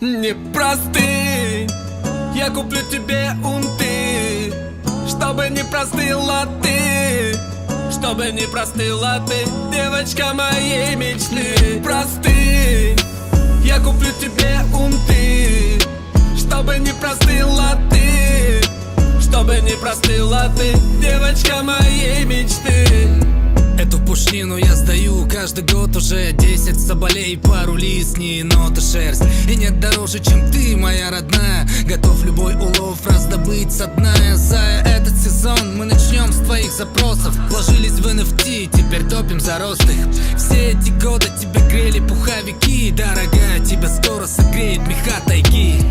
непростый. Я куплю тебе унты, чтобы не простыла ты, чтобы не простыла ты, девочка моей мечты. Простый, я куплю тебе унты, чтобы не простыла ты, чтобы не простыла ты, девочка моей мечты. Эту пушнину я сдаю каждый год уже 10 соболей, пару лисней, нота шерсть. И нет дороже, чем ты, моя родная. Готов любой улов раздобыть со дна. За этот сезон мы начнем с твоих запросов. Вложились в NFT, теперь топим за рост их. Все эти годы тебе грели пуховики. Дорогая, тебя скоро согреет меха тайги.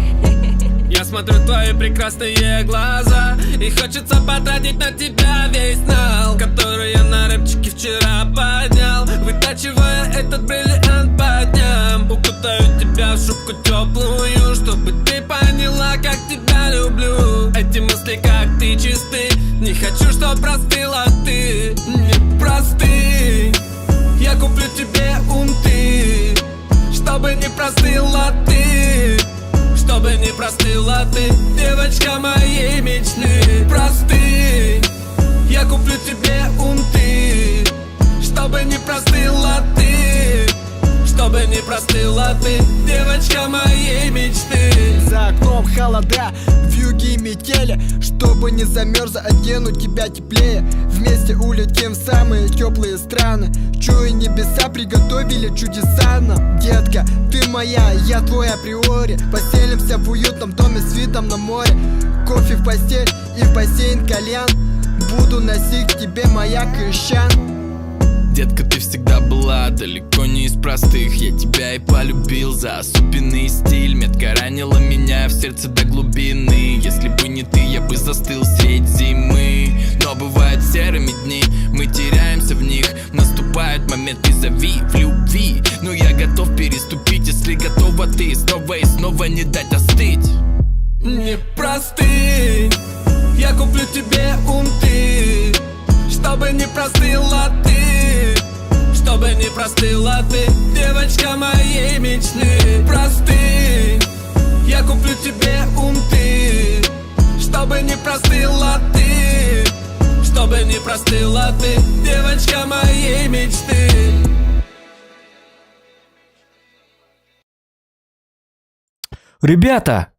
Я смотрю в твои прекрасные глаза, и хочется потратить на тебя весь нал, который я на рэпчике вчера поднял, вытачивая этот бриллиант по дням. Укутаю тебя в шубку теплую, чтобы ты поняла, как тебя люблю. Эти мысли, как ты, чисты, не хочу, чтоб простыла ты. Непростый, я куплю тебе унты, чтобы не простыла ты, чтобы не простыла ты, девочка моей мечты. Простый, я куплю тебе унты, чтобы не простыла ты, чтобы не простыла ты, девочка моей мечты. За окном холода, вьюги и метели, чтобы не замерз, одену тебя теплее. Вместе улетим в самые теплые страны. Чую, небеса приготовили чудеса нам. Детка, ты моя, я твой априори. Поселимся в уютном доме с видом на море. Кофе в постель и в бассейн кальян. Буду носить к тебе маяк и щан. Детка, ты всегда была далеко не из простых. Я тебя и полюбил за особенный стиль. Метка ранила меня в сердце до глубины. Если бы не ты, я бы застыл средь зимы. Но бывают серыми дни, мы теряемся в них. Наступает момент визави в любви. Но я готов переступить, если готова ты. Снова и снова не дать остыть. Непростый, я куплю тебе унты, чтобы не простыла ты, чтобы не простыла ты, девочка моей мечты. Простый, я куплю тебе унты, чтобы не простыла ты, чтобы не простыла ты, девочка моей мечты. Ребята,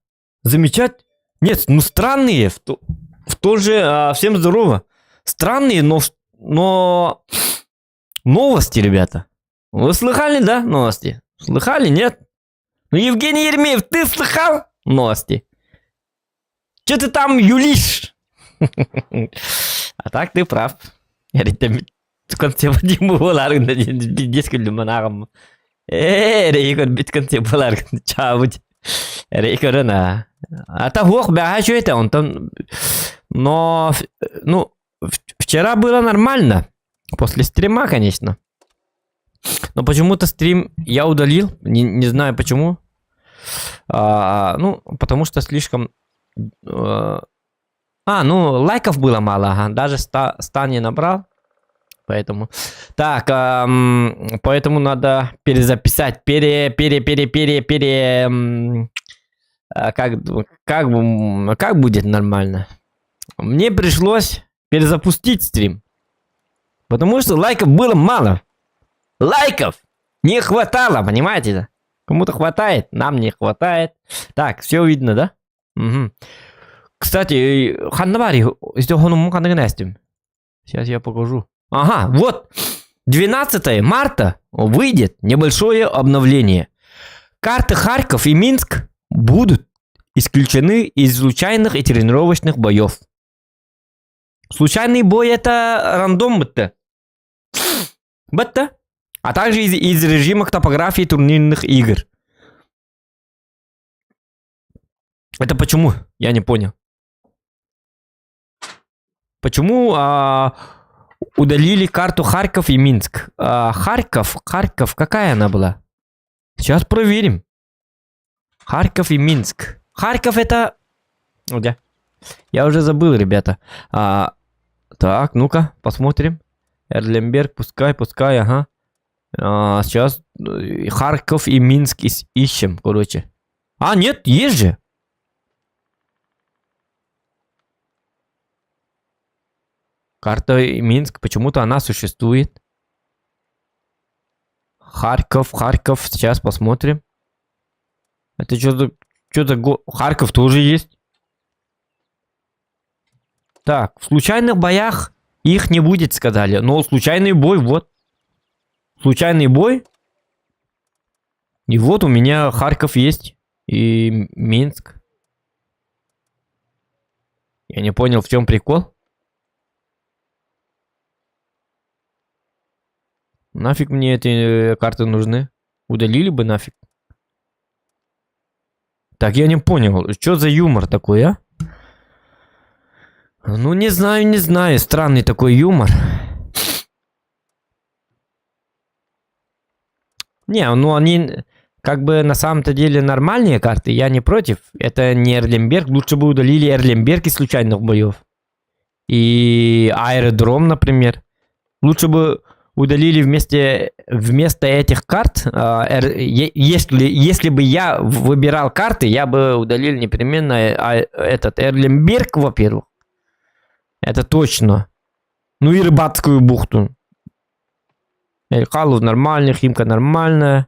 замечать? Нет, ну странные, в то же, всем здорово. Странные, но новости, ребята. Вы слыхали, да, новости? Слыхали, нет? Ну, Евгений Еремеев, ты слыхал новости? Че ты там юлишь? А так ты прав. Концепция болар, дескать, люманаром. Рейкон, бит концепция, чаудь. Рейкон, а того бяга, что это он там... Но, ну, вчера было нормально. После стрима, конечно. Но почему-то стрим я удалил. Не знаю почему. Ну, потому что слишком... ну, лайков было мало. Ага. Даже 100 не набрал. Поэтому... Так, поэтому надо перезаписать. Как будет нормально? Мне пришлось перезапустить стрим. Потому что лайков было мало. Лайков не хватало, понимаете? Кому-то хватает, нам не хватает. Так, все видно, да? Угу. Кстати, сейчас я покажу. Ага, вот. 12 марта выйдет небольшое обновление. Карты Харьков и Минск будут исключены из случайных и тренировочных боев. Случайный бой это рандом бытта. А также из режима топографии турнирных игр. Это почему? Я не понял. Почему удалили карту Харьков и Минск? Харьков, какая она была? Сейчас проверим. Харьков и Минск. Харьков это... Я уже забыл, ребята. Так, ну-ка, посмотрим. Эрлемберг, пускай, ага. Сейчас Харьков и Минск ищем, короче. А, нет, есть же. Карта Минск, почему-то она существует. Харьков, сейчас посмотрим. Это что-то Харьков тоже есть. Так, в случайных боях их не будет, сказали. Но случайный бой, вот. Случайный бой. И вот у меня Харьков есть. И Минск. Я не понял, в чем прикол. Нафиг мне эти карты нужны? Удалили бы нафиг. Так, я не понял, что за юмор такой, а? Ну, не знаю. Странный такой юмор. Не, ну они как бы на самом-то деле нормальные карты, я не против. Это не Эрлемберг, лучше бы удалили Эрлемберг из случайных боев. И Аэродром, например. Лучше бы удалили вместо этих карт, если бы я выбирал карты, я бы удалил непременно этот Эрлемберг, во-первых. Это точно. Ну и Рыбацкую бухту. Эль-Халу нормально, Химка нормальная,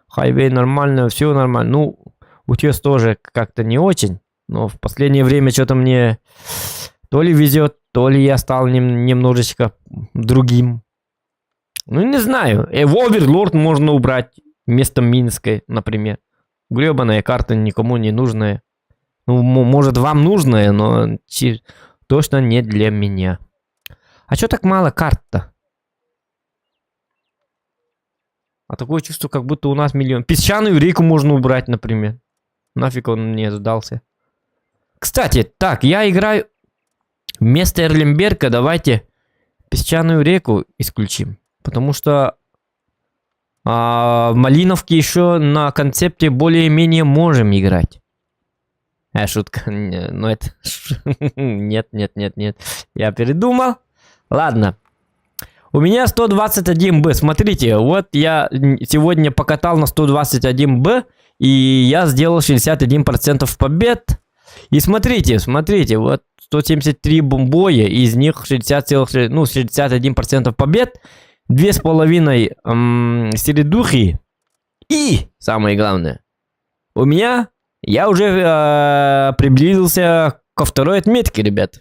Хайвей нормально, все нормально. Ну, Утес тоже как-то не очень, но в последнее время что-то мне то ли везет, то ли я стал немножечко другим. Ну, не знаю. Оверлорд можно убрать вместо Минской, например. Гребаная карта никому не нужная. Ну, может, вам нужная, но точно не для меня. А чё так мало карт-то? А такое чувство, как будто у нас миллион. Песчаную реку можно убрать, например. Нафиг он мне сдался. Кстати, так, я играю вместо Эрлемберга. Давайте Песчаную реку исключим. Потому что в Малиновке еще на концепте более-менее можем играть. Шутка. Ну это... Нет. Я передумал. Ладно. У меня 121Б. Смотрите, вот я сегодня покатал на 121Б. И я сделал 61% побед. И смотрите, вот 173 боя. Из них 61% побед. 2,5 середухи. И, самое главное, я уже приблизился ко второй отметке, ребят.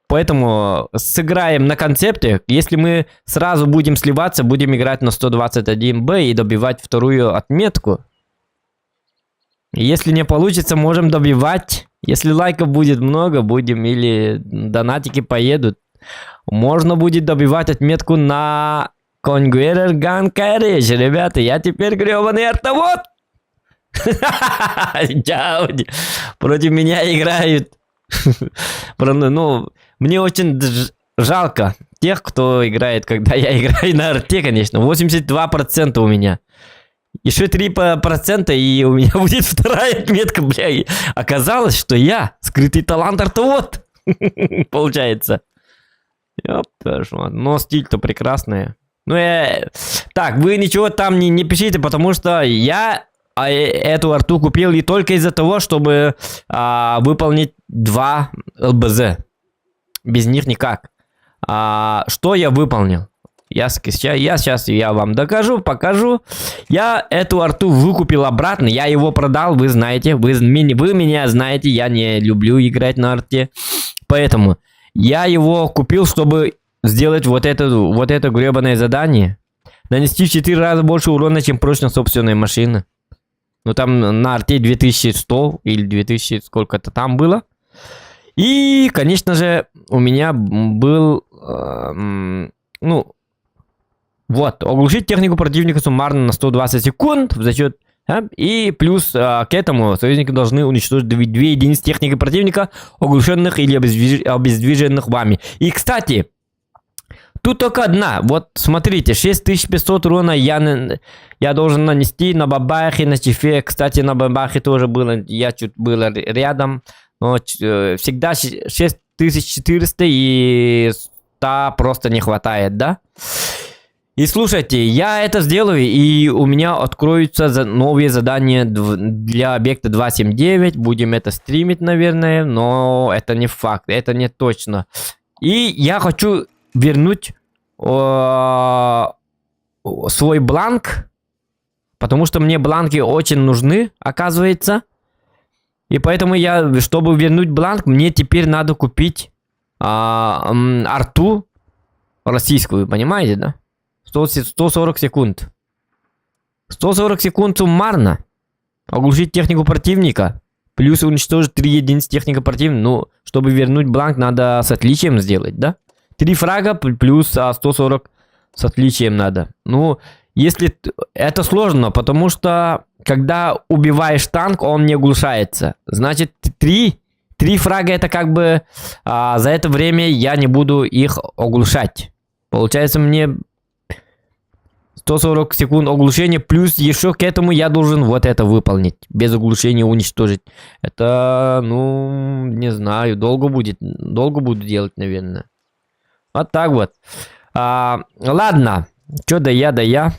Поэтому сыграем на концепте. Если мы сразу будем сливаться, будем играть на 121Б и добивать вторую отметку. Если не получится, можем добивать. Если лайков будет много, будем или донатики поедут. Можно будет добивать отметку на Conqueror Gun Carriage. Ребята, я теперь гребаный артовод. Против меня играют. Ну, мне очень жалко тех, кто играет, когда я играю на арте, конечно. 82% у меня. Еще 3% и у меня будет вторая отметка, бля. Оказалось, что я скрытый талант артовод. Получается. Но стиль-то прекрасный. Ну, так, вы ничего там не пишите, потому что я эту арту купил и только из-за того, чтобы выполнить 2 ЛБЗ. Без них никак. Что я выполнил? Сейчас я вам покажу. Я эту арту выкупил обратно. Я его продал, вы знаете. Вы меня знаете, я не люблю играть на арте. Поэтому я его купил, чтобы сделать вот это гребаное задание. Нанести в 4 раза больше урона, чем прочность собственной машины. Ну там на арте 2100 или 2000 сколько-то там было. И, конечно же, у меня был... вот, оглушить технику противника суммарно на 120 секунд за счет... И плюс к этому союзники должны уничтожить 2 единицы техники противника, оглушенных или обездвиженных вами. И, кстати, тут только одна. Вот, смотрите, 6500 урона я должен нанести на бабахе, на чифе. Кстати, на бабахе тоже было, я чуть было рядом. Но всегда 6400 и 100 просто не хватает, да? И слушайте, я это сделаю, и у меня откроются новые задания для объекта 279. Будем это стримить, наверное, но это не факт, это не точно. И я хочу вернуть свой бланк, потому что мне бланки очень нужны, оказывается. И поэтому чтобы вернуть бланк, мне теперь надо купить арту российскую, понимаете, да? 140 секунд. 140 секунд суммарно. Оглушить технику противника. Плюс уничтожить 3 единицы техника противника. Ну, чтобы вернуть бланк, надо с отличием сделать, да? 3 фрага плюс 140 с отличием надо. Ну, если... Это сложно, потому что, когда убиваешь танк, он не оглушается. Значит, 3 фрага это как бы... за это время я не буду их оглушать. Получается, мне... 140 секунд оглушения, плюс еще к этому я должен вот это выполнить. Без оглушения уничтожить. Это, ну, не знаю, долго будет. Долго буду делать, наверное. Вот так вот. Ладно. Чё да я.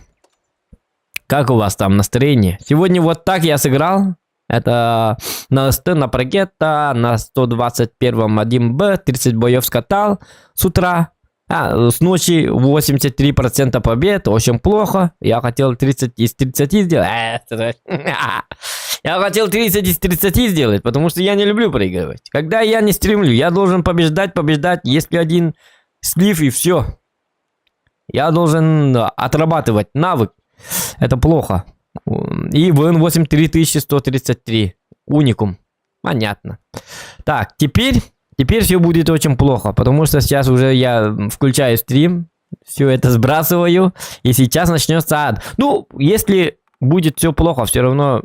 Как у вас там настроение? Сегодня вот так я сыграл. Это на СТ, на Прогетто, на 121-м 1Б, 30 боев скатал с утра. С ночи 83% побед, очень плохо. Я хотел 30 из 30 сделать. Я хотел 30 из 30 сделать, потому что я не люблю проигрывать. Когда я не стримлю, я должен побеждать. Если один слив и все. Я должен отрабатывать навык. Это плохо. И ВН8 3133. Уникум. Понятно. Так, теперь все будет очень плохо, потому что сейчас уже я включаю стрим, все это сбрасываю, и сейчас начнется ад. Ну, если будет все плохо, все равно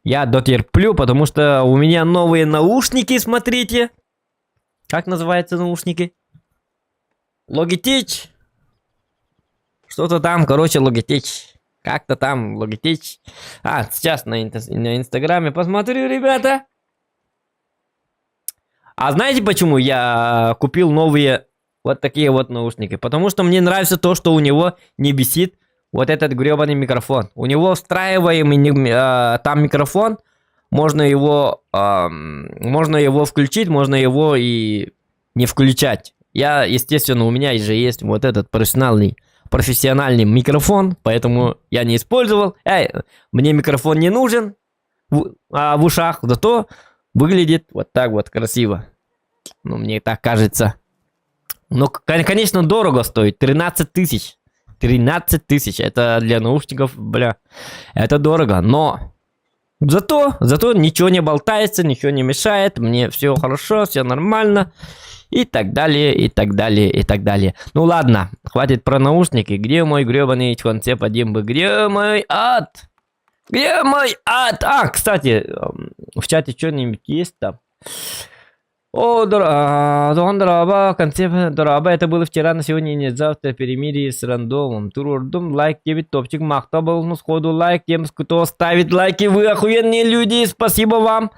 я дотерплю, потому что у меня новые наушники, смотрите. Как называются наушники? Logitech. Что-то там, короче, Logitech. Как-то там Logitech. Сейчас на инстаграме посмотрю, ребята. А знаете, почему я купил новые вот такие вот наушники? Потому что мне нравится то, что у него не висит вот этот гребаный микрофон. У него встраиваемый там микрофон. Можно его включить, можно его и не включать. Естественно, у меня же есть вот этот профессиональный микрофон, поэтому я не использовал. Мне микрофон не нужен в ушах, зато... Выглядит вот так вот красиво. Ну, мне так кажется. Но, конечно, дорого стоит. 13 тысяч. 13 тысяч. Это для наушников, бля. Это дорого. Но зато ничего не болтается, ничего не мешает. Мне все хорошо, все нормально. И так далее, и так далее, и так далее. Ну ладно, хватит про наушники. Где мой гребаный концепт 1Б? Где мой ад? Где мой ад? Кстати, в чате что-нибудь есть там? Дораба, концепт Дораба. Это было вчера, на сегодня нет, завтра перемирие с рандомом. Турурдум, лайк, тебе топчик, махта был, ну сходу лайк, тем, кто ставит лайки, вы охуенные люди, спасибо вам.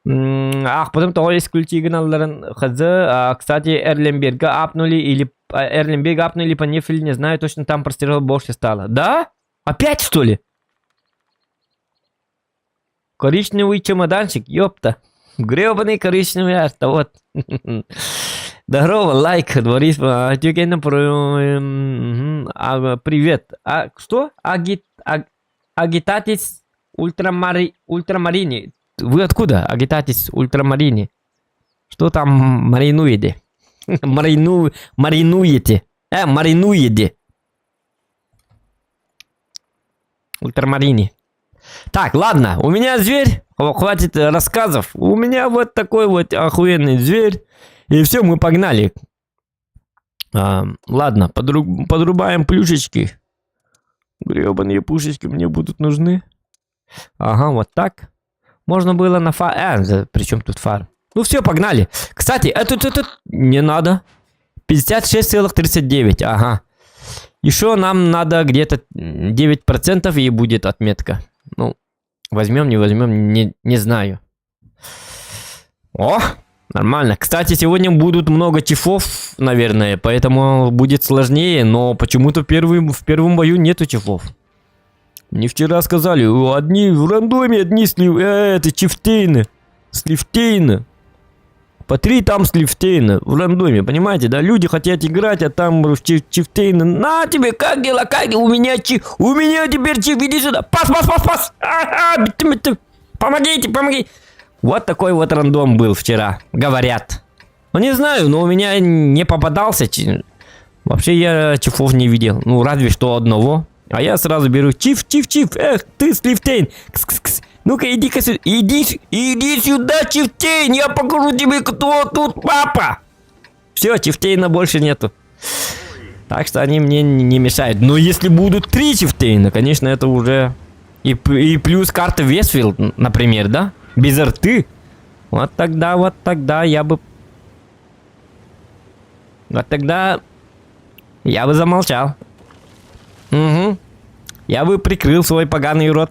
Потом того есть культи игналарын хазы. Кстати, Эрленберга апнули или по нефиль, не знаю, точно там простирал больше стало. Да? Опять что ли? Коричневый чемоданчик, ёпта. Гребаный коричневый арта, вот. Здорово, лайк, Борис. Привет. Что? Агитатис ультрамарини. Вы откуда? Агитатис ультрамарини. Что там маринуете? Маринуете. Маринуете. Ультрамарини. Так, ладно, у меня зверь, хватит рассказов. У меня вот такой вот охуенный зверь. И все, мы погнали. Ладно, подрубаем плюшечки. Гребаные пушечки мне будут нужны. Ага, вот так. Можно было на фар... причем тут фар? Ну все, погнали. Кстати, это не надо. 56,39, ага. Еще нам надо где-то 9% и будет отметка. Ну, возьмем, не возьмем, не знаю. О, Нормально. Кстати, сегодня будут много чифов, наверное, поэтому будет сложнее, но почему-то в первом бою нету чифов. Мне вчера сказали, одни в рандоме, одни это чифтейны. Сливтейны. По 3 там сливтейна в рандоме, понимаете, да? Люди хотят играть, а там чифтейны. На тебе, как дела, как дела? У меня теперь чиф, иди сюда. Пас. Помогите. Вот такой вот рандом был вчера, говорят. Ну не знаю, но у меня не попадался. Вообще я чифов не видел. Ну разве что одного. А я сразу беру чиф. Эх, ты сливтейн. Кс-кс-кс. Ну-ка, иди-ка сюда. Иди сюда, чифтейн. Я покажу тебе, кто тут папа. Все, чифтейна больше нету. Так что они мне не мешают. Но если будут 3 чифтейна, конечно, это уже... И плюс карта Вестфилд, например, да? Без рты. Вот тогда я бы... Вот тогда... Я бы замолчал. Угу. Я бы прикрыл свой поганый рот.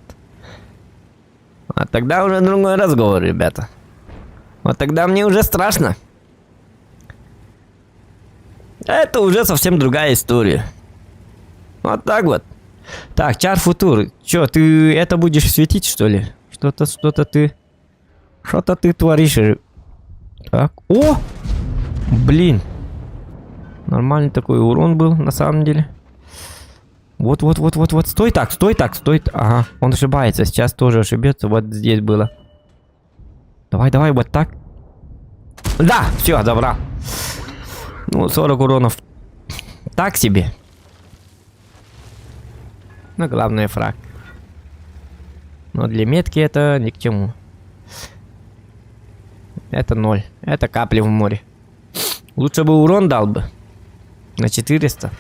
А тогда уже другой разговор, ребята. Вот тогда мне уже страшно. Это уже совсем другая история. Вот так вот. Так, Чар Футур. Чё, ты это будешь светить, что ли? Что-то ты творишь. Так. О! Блин. Нормальный такой урон был, на самом деле. Вот. Стой так. Ага, он ошибается. Сейчас тоже ошибется. Вот здесь было. Давай, вот так. Да, все, забрал. Ну, 40 уронов. Так себе. Но главное фраг. Но для метки это ни к чему. Это 0. Это капли в море. Лучше бы урон дал бы. На 400.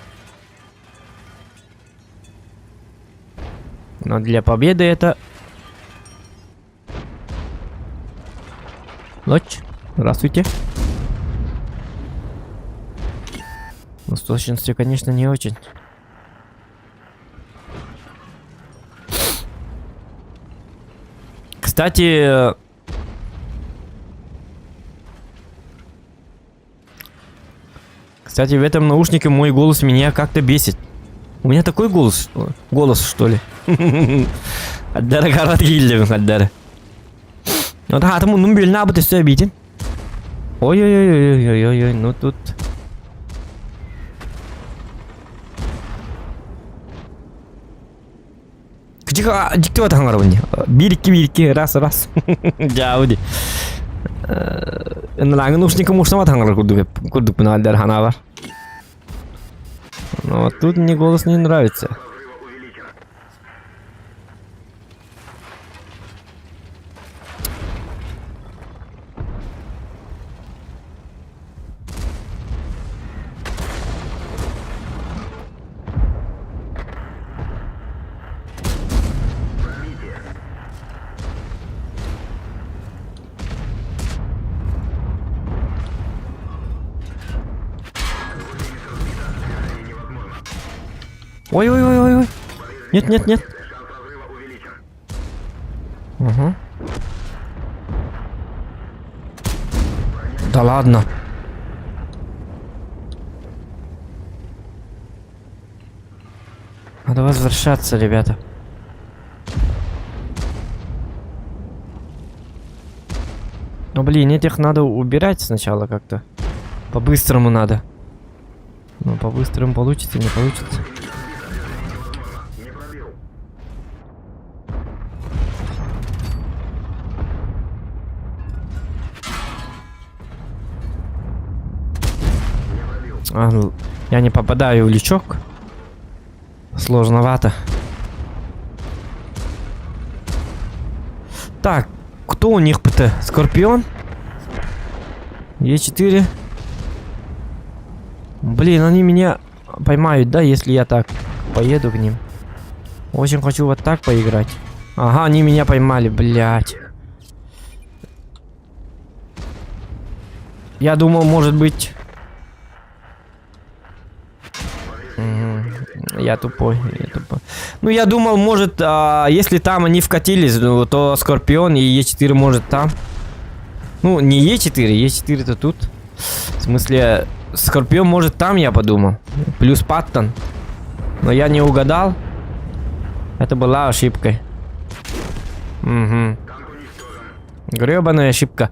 Но для победы это... Ночь. Здравствуйте. Ну, с точностью, конечно, не очень. Кстати... Кстати, в этом наушнике мой голос меня как-то бесит. У меня такой голос, что ли? Аддара гарат гильдем, аддара. Вот хатаму нумбель набыты все обиден. Ой, ну тут... Диктовата хангаровни. Бирки, раз. Жауди. Налаган наушника мушнама хангар курдук на аддар ханавар. Но тут мне голос не нравится. Ой. Нет. Угу. Да ладно. Надо возвращаться, ребята. Ну блин, этих надо убирать сначала как-то. По-быстрому надо. Ну, по-быстрому получится, не получится. Я не попадаю в лючок. Сложновато. Так, кто у них ПТ? Скорпион? Е4. Блин, они меня поймают, да, если я так поеду к ним. Очень хочу вот так поиграть. Ага, они меня поймали, блядь. Я думал, может быть... Я тупой. Ну, я думал, может, если там они вкатились, то Скорпион и Е4 может там. Ну, не Е4, Е4-то тут. В смысле, Скорпион может там, я подумал. Плюс Паттон. Но я не угадал. Это была ошибкой. Угу. Гребаная ошибка.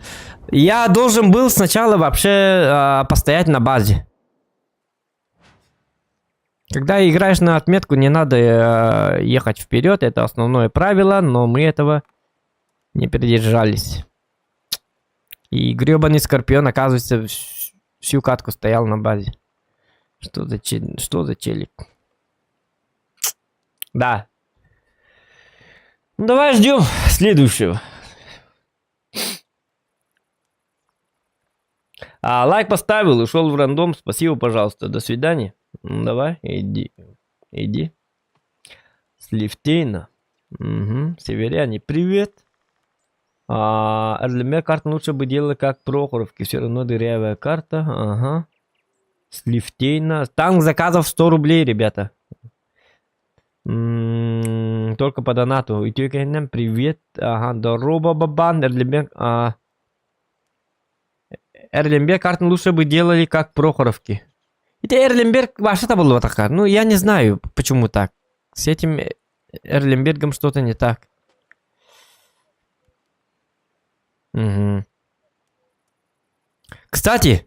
Я должен был сначала вообще постоять на базе. Когда играешь на отметку, не надо ехать вперед. Это основное правило, но мы этого не придержались. И гребаный Скорпион, оказывается, всю катку стоял на базе. Что за челик? Да. Ну, давай ждем следующего. Лайк поставил, ушел в рандом. Спасибо, пожалуйста. До свидания. Ну, давай, иди. Слифтейна. Угу. Северяне, привет. Для меня карта лучше бы делала как Прохоровки. Все равно дырявая карта. Ага. Слифтейна. Танк заказов 100 рублей, ребята. Только по донату. И только нам привет. Ага, здорово, бабан. Эрлемберг карты лучше бы делали как Прохоровки. Это Эрлемберг вообще-то было такая. Ну, я не знаю, почему так. С этим Эрлембергом что-то не так. Угу. Кстати,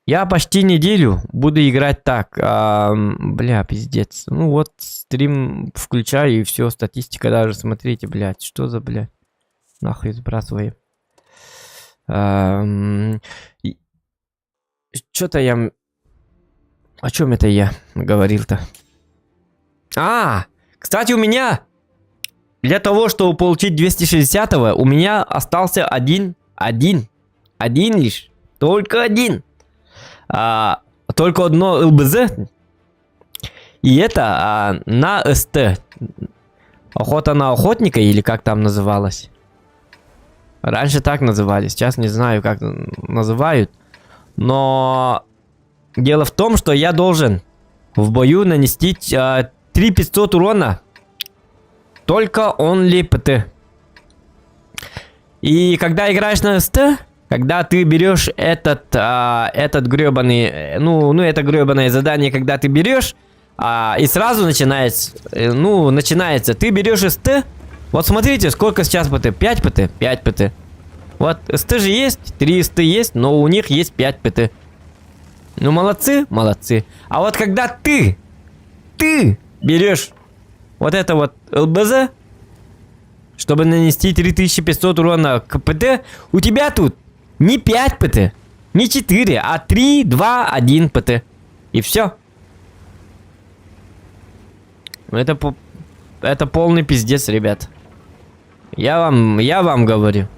я почти неделю буду играть так. Бля, пиздец. Ну вот, стрим включаю и все, статистика даже. Смотрите, блядь, что за, блядь. Нахуй сбрасываем. Что-то я... О чем это я говорил-то? Кстати, у меня... Для того, чтобы получить 260-го, у меня остался один лишь. Только один. Только одно ЛБЗ. И это на СТ. Охота на охотника, или как там называлось. Раньше так называли, сейчас не знаю, как называют. Но дело в том, что я должен в бою нанести 3500 урона. Только only ПТ. И когда играешь на СТ, когда ты берешь этот гребаный, это гребаное задание, когда ты берешь, и сразу начинается, ты берешь СТ, вот смотрите, сколько сейчас ПТ, 5 ПТ, 5 ПТ. Вот СТ же есть, 3 СТ есть, но у них есть 5 ПТ. Ну, молодцы, молодцы. А вот когда ты берешь вот это вот ЛБЗ, чтобы нанести 3500 урона к ПТ, у тебя тут не 5 ПТ, не 4, а 3, 2, 1 ПТ. И все. Это полный пиздец, ребят. Я вам говорю.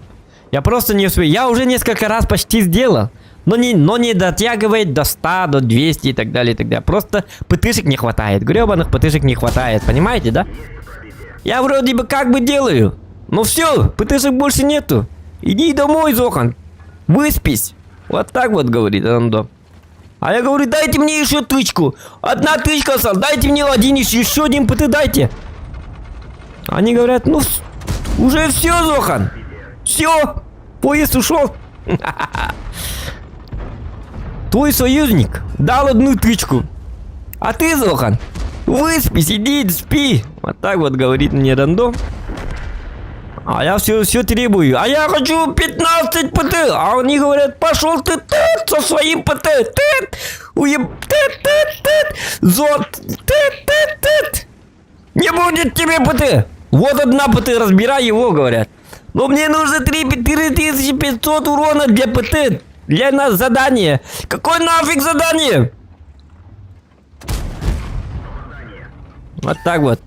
Я просто не успею. Я уже несколько раз почти сделал. Но не дотягивает до 100, до 200 и так далее, и так далее. Просто ПТшек не хватает. Гребаных ПТшек не хватает. Понимаете, да? Я вроде бы как бы делаю. Но все, ПТшек больше нету. Иди домой, Зохан. Выспись. Вот так вот говорит рандом. А я говорю, дайте мне еще тычку. Одна тычка осталась. Дайте мне еще один ПТ дайте. Они говорят, ну уже все, Зохан. Все. Поезд ушел. Твой союзник дал одну тычку. А ты, Зохан, выспись, иди, спи. Вот так вот говорит мне рандом. А я все требую. А я хочу 15 ПТ. А они говорят, пошел ты со своим ПТ. Зот. Не будет тебе ПТ. Вот одна ПТ, разбирай его, говорят. Но мне нужно 3500 урона для ПТ. Для нас задание. Какое нафиг задание? Вот так вот.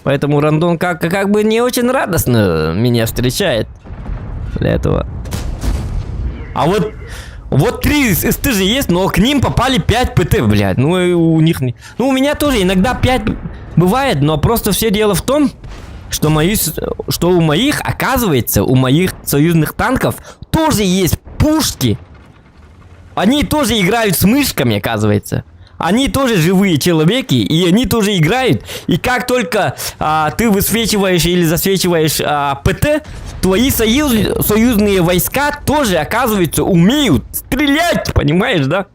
Поэтому рандом как бы не очень радостно меня встречает. Для этого. А вот 3 СТ же есть, но к ним попали 5 ПТ, блядь. Ну у них не... Ну у меня тоже иногда 5 бывает, но просто все дело в том, что у моих, оказывается, у моих союзных танков тоже есть пушки. Они тоже играют с мышками, оказывается. Они тоже живые человеки, и они тоже играют. И как только ты высвечиваешь или засвечиваешь ПТ, твои союзные войска тоже, оказывается, умеют стрелять, понимаешь, да?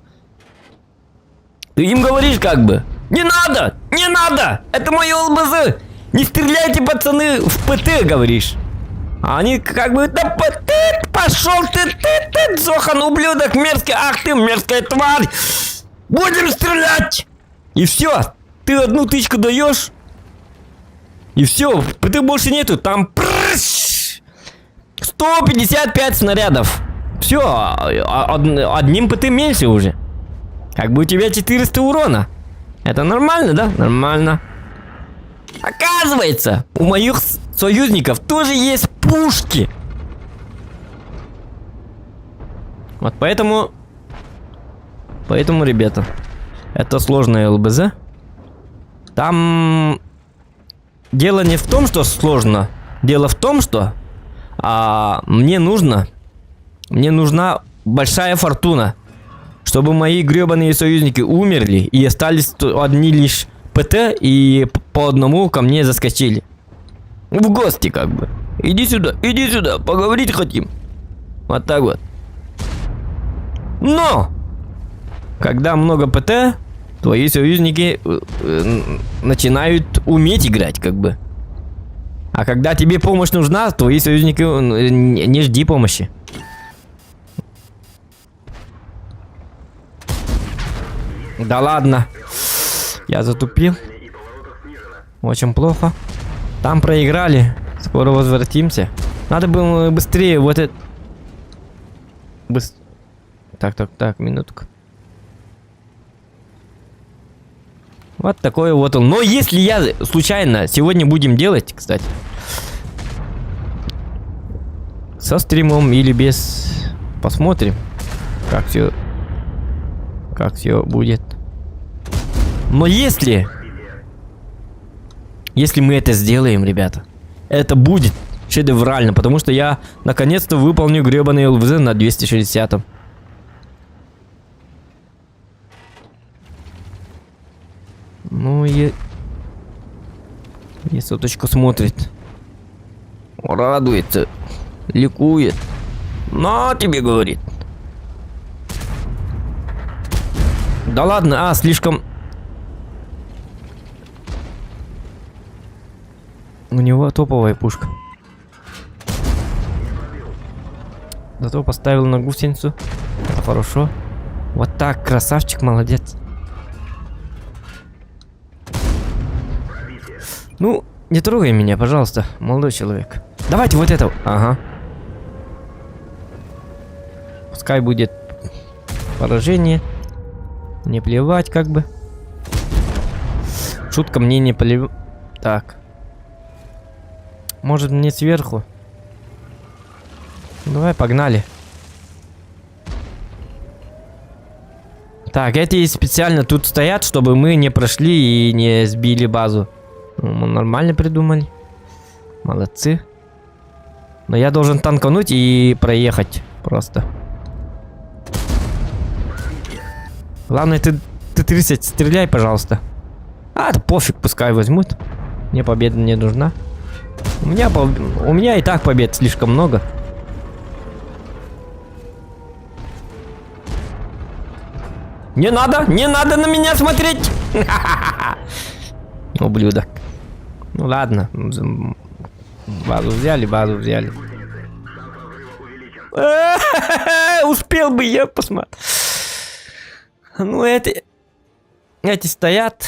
Ты им говоришь как бы: не надо, не надо, это мое ЛБЗ, не стреляйте, пацаны, в ПТ, говоришь. А они как бы: да ПТ, пошел ты, Зохан, ублюдок, мерзкий, ах ты, мерзкая тварь. Будем стрелять! И все. Ты одну тычку даешь. И все. ПТ больше нету. Там 155 снарядов. Все. Одним ПТ меньше уже. Как бы у тебя 400 урона. Это нормально, да? Нормально. Оказывается, у моих союзников тоже есть пушки. Вот поэтому... Поэтому, ребята, это сложное ЛБЗ. Там дело не в том, что сложно. Дело в том, что мне нужна большая фортуна, чтобы мои гребаные союзники умерли и остались одни лишь ПТ и по одному ко мне заскочили. В гости как бы. Иди сюда, поговорить хотим. Вот так вот. Но! Когда много ПТ, твои союзники начинают уметь играть, как бы. А когда тебе помощь нужна, твои союзники не жди помощи. Да ладно. Я затупил. Очень плохо. Там проиграли. Скоро возвратимся. Надо было быстрее вот это... Так, минутку. Вот такой вот он. Но если я случайно сегодня будем делать, кстати, со стримом или без, посмотрим, как все будет. Но если мы это сделаем, ребята, это будет шедеврально, потому что я наконец-то выполню гребаный ЛВЗ на 260-м. Ну и соточку смотрит, радуется, ликует. На тебе, говорит. Да ладно, слишком. У него топовая пушка. Зато поставил на гусеницу. Это хорошо. Вот так, красавчик, молодец. Ну, не трогай меня, пожалуйста, молодой человек. Давайте вот это. Ага. Пускай будет поражение. Не плевать, как бы. Шутка мне не плевать. Так. Может, мне сверху? Давай, погнали. Так, эти специально тут стоят, чтобы мы не прошли и не сбили базу. Мы нормально придумали. Молодцы. Но я должен танкануть и проехать просто. Главное, ты 30 стреляй, пожалуйста. Да пофиг, пускай возьмут. Мне победа не нужна. У меня и так побед слишком много. Не надо на меня смотреть. Ублюдок. Ну ладно. Базу взяли. Успел бы я посмотреть. Ну эти стоят.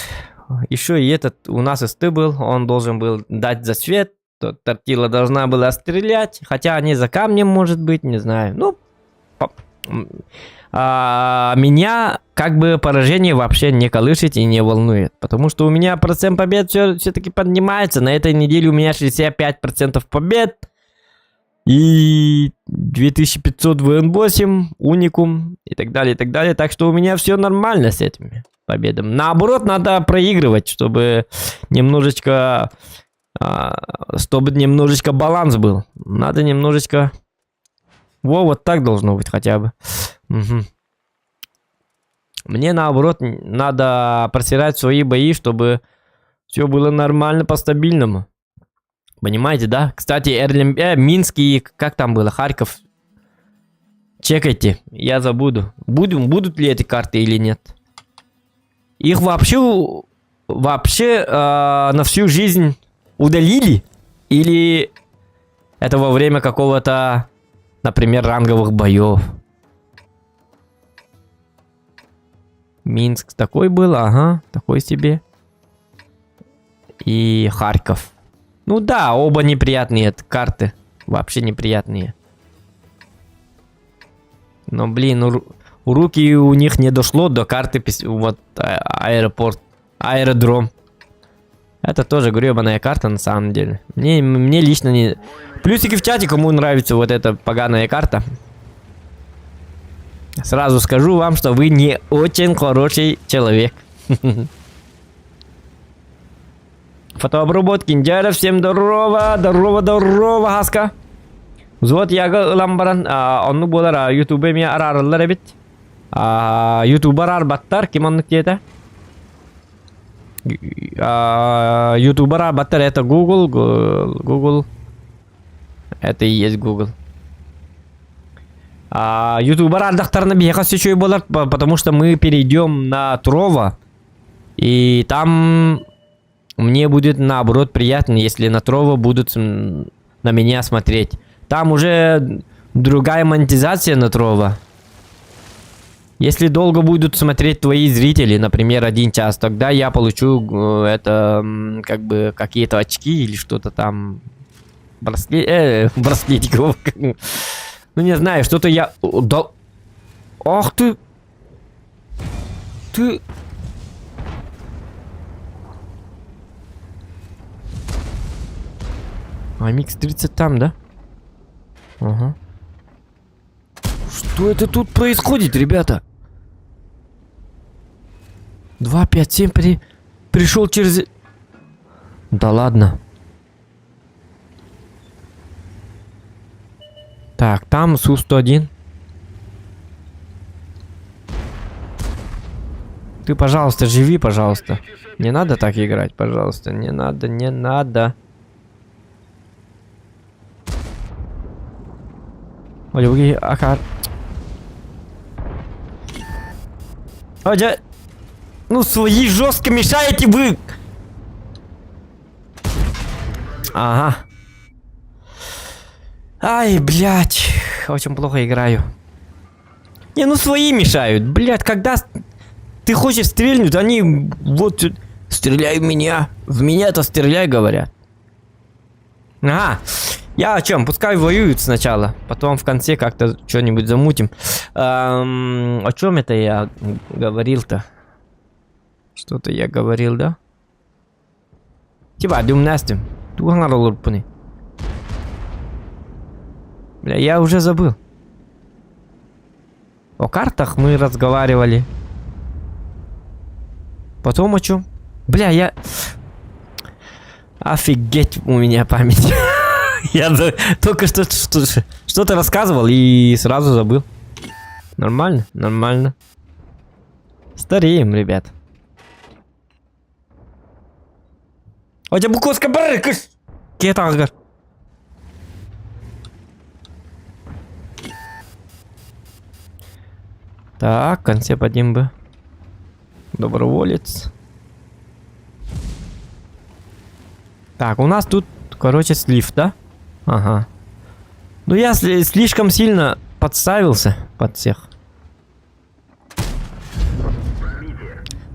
Еще и этот у нас СТ был. Он должен был дать засвет. Тортила должна была стрелять. Хотя они за камнем, может быть, не знаю. Ну, меня как бы поражение вообще не колышет и не волнует. Потому что у меня процент побед все-таки поднимается. На этой неделе у меня 65% побед. И 2500 ВН8, уникум и так далее, и так далее. Так что у меня все нормально с этими победами. Наоборот, надо проигрывать, чтобы немножечко баланс был. Надо немножечко... вот так должно быть хотя бы. Угу. Мне наоборот надо просирать свои бои, чтобы все было нормально по стабильному. Понимаете, да? Кстати, Минск и как там было, Харьков. Чекайте, я забуду. Будут ли эти карты или нет? Их вообще на всю жизнь удалили? Или это во время какого-то, например, ранговых боев? Минск такой был, ага, такой себе. И Харьков. Ну да, оба неприятные карты. Вообще неприятные. Но, блин, руки у них не дошло до карты, вот, аэродром. Это тоже гребаная карта, на самом деле. Мне лично не... Плюсики в чате, кому нравится вот эта поганая карта. Сразу скажу вам, что вы не очень хороший человек. Фотообработки Индиара, всем здорово, здорово, Хаска. Вот я ламбаран, он болар ютубе ми арарлар бит. Ютубер арбаттар, ким он где-то? Ютубер арбаттар это Google. Это и есть Google. Ютубер ардактарны бияка сөчөй болар, потому что мы перейдем на Трова. И там мне будет наоборот приятно, если на Трова будут на меня смотреть. Там уже другая монетизация на Трова. Если долго будут смотреть твои зрители, например, 1 час, тогда я получу это как бы какие-то очки или что-то там. Браслетиков. Ну не знаю, что-то я... Да... Ах ты... Ты... Микс 30 там, да? Ага. Что это тут происходит, ребята? 257 пришел через... Да ладно. Так, там Су-101. Ты, пожалуйста, живи, пожалуйста. Не надо так играть, пожалуйста. Не надо, не надо. Ой, Акар. Ой, ну свои жестко мешаете вы. Ага. Ай, блядь. Очень плохо играю. Не, ну свои мешают. Блядь, когда ты хочешь стрельнуть, они вот... Стреляй в меня. В меня-то стреляй, говорят. Ага. Я о чем? Пускай воюют сначала. Потом в конце как-то что-нибудь замутим. О чем это я говорил-то? Что-то я говорил, да? Типа, думнастим. Бля, я уже забыл. О картах мы разговаривали. Потом о чем? Бля, я... Офигеть, у меня память. Я только что-то рассказывал и сразу забыл. Нормально, нормально. Стареем, ребят. Оля Буковская барыкаш! Кетагар. Так, в конце подим бы. Доброволец. Так, у нас тут, короче, слив, да? Ага. Ну я слишком сильно подставился под всех.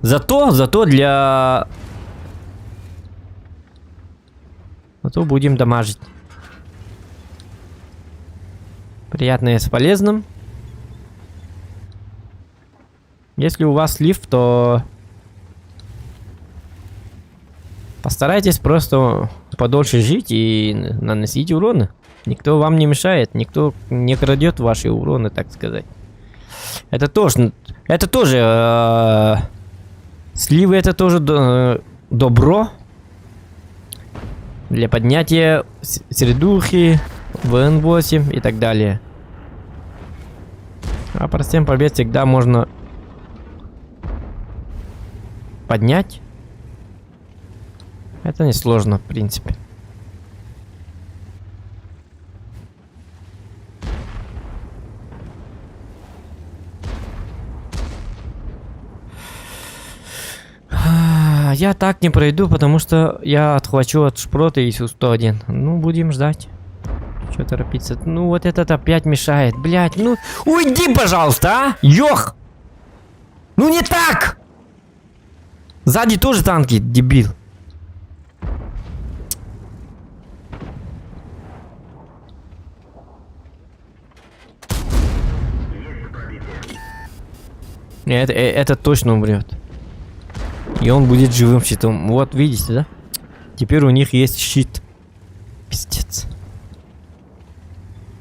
Зато для... Зато будем дамажить. Приятное с полезным. Если у вас слив, то... Постарайтесь просто подольше жить и наносить уроны. Никто вам не мешает, никто не крадет ваши уроны, так сказать. Это тоже сливы, это тоже добро для поднятия средухи, ВН8 и так далее. А простым побед всегда можно поднять. Это несложно, в принципе. Я так не пройду, потому что я отхвачу от шпрота ИСУ-101. Ну, будем ждать. Что торопиться? Ну, вот этот опять мешает. Блять, ну... Уйди, пожалуйста, а! Ёх! Ну, не так! Сзади тоже танки, дебил. Это точно умрет. И он будет живым щитом. Вот, видите, да? Теперь у них есть щит. Пиздец.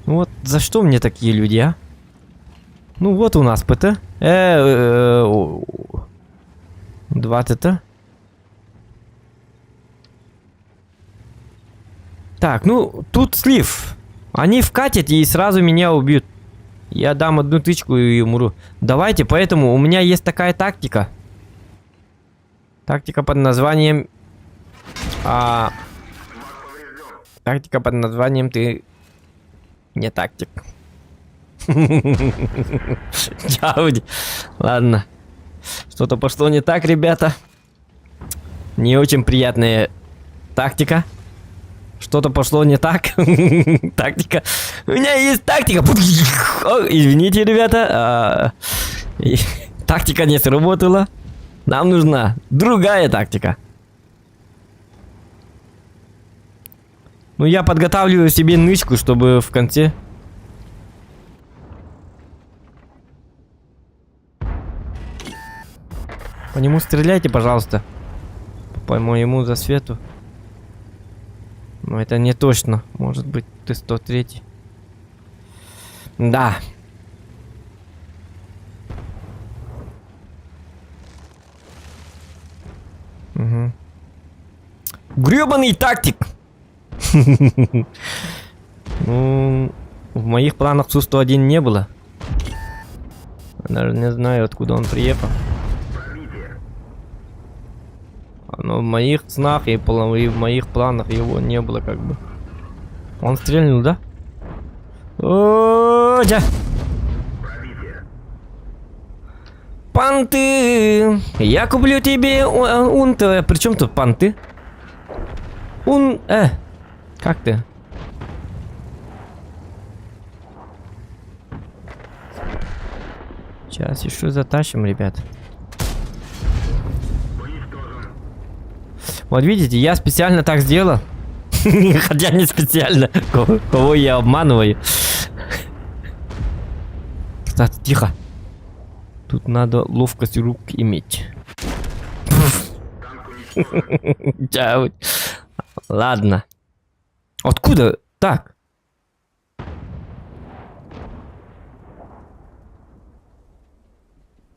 Ну вот, за что мне такие люди, а? Ну вот у нас ПТ. 2 ТТ. Так, ну, тут слив. Они вкатят и сразу меня убьют. Я дам одну тычку и умру. Давайте, поэтому у меня есть такая тактика. Тактика под названием... Тактика под названием «Ты не тактик». Ладно. Что-то пошло не так, ребята. Не очень приятная тактика. Что-то пошло не так. Тактика. У меня есть тактика. Извините, ребята. Тактика не сработала. Нам нужна другая тактика. Ну, я подготавливаю себе нычку, чтобы в конце... По нему стреляйте, пожалуйста. По моему засвету. Но это не точно. Может быть, ты 103. Да. Угу. Грёбаный тактик! Ну, в моих планах Су-101 не было. Даже не знаю, откуда он приехал. Но в моих снах и в моих планах его не было, как бы. Он стрельнул, да? О-дя! Панты! Я куплю тебе унты. Причем тут панты? Как ты? Сейчас еще затащим, ребят. Вот видите, я специально так сделал. Хотя не специально. Кого я обманываю. Кстати, тихо. Тут надо ловкость рук иметь. Ладно. Откуда? Так.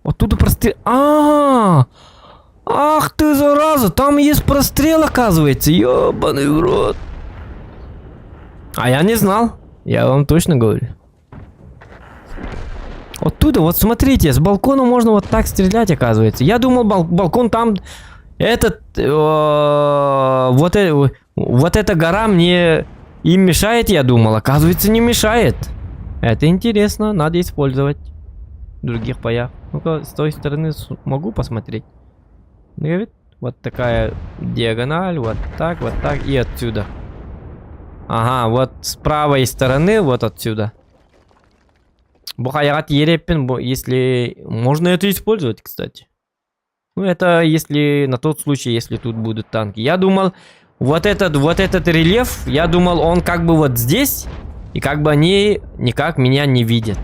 Оттуда прострел. Ах ты, зараза, там есть прострел, оказывается. Ёбаный в рот. А я не знал. Я вам точно говорю. Оттуда, вот смотрите, с балкона можно вот так стрелять, оказывается. Я думал, балкон там... Вот эта гора мне им мешает, я думал. Оказывается, не мешает. Это интересно, надо использовать в других боях. Ну-ка, с той стороны могу посмотреть. Вот такая диагональ, вот так и отсюда. Ага, вот с правой стороны, вот отсюда. Бухаярат Ерепин, если... Можно это использовать, кстати. Ну, это если... На тот случай, если тут будут танки. Я думал, вот этот рельеф, я думал, он как бы вот здесь. И как бы они никак меня не видят.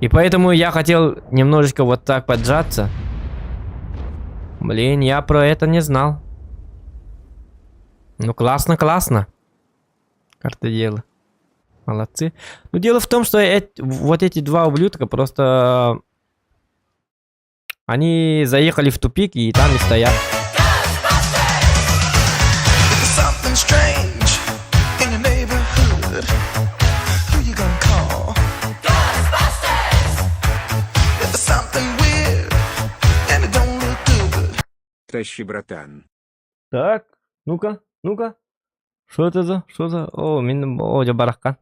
И поэтому я хотел немножечко вот так поджаться. Блин, я про это не знал. Ну, классно. Картоделы. Молодцы. Но дело в том, что вот эти два ублюдка просто... Они заехали в тупик и там и стоят. Тащи, братан. Так, ну-ка, ну-ка. Что это за? Что за? О, мен о баракан.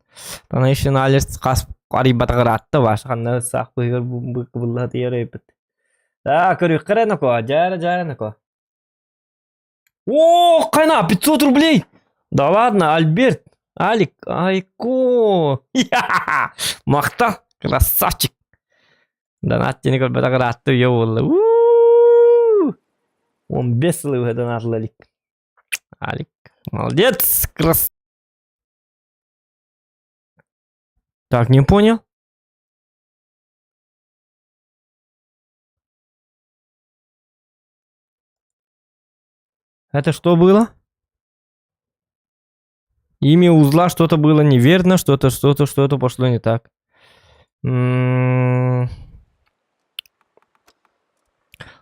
Тана ишин алерс кас кари батагратты башканда сак быгыр булла тиерепет. Так, каренако, жара. О, кайна, 500 рублей! Да ладно, Альберт, Алик, Айко. Мақта, красавчик. Донаттини көл батагратты ё болду. 15 сылы донатлы Алик. Алик, молодец, крас. Так, не понял. Это что было? Имя узла, что-то было неверно, что-то пошло не так.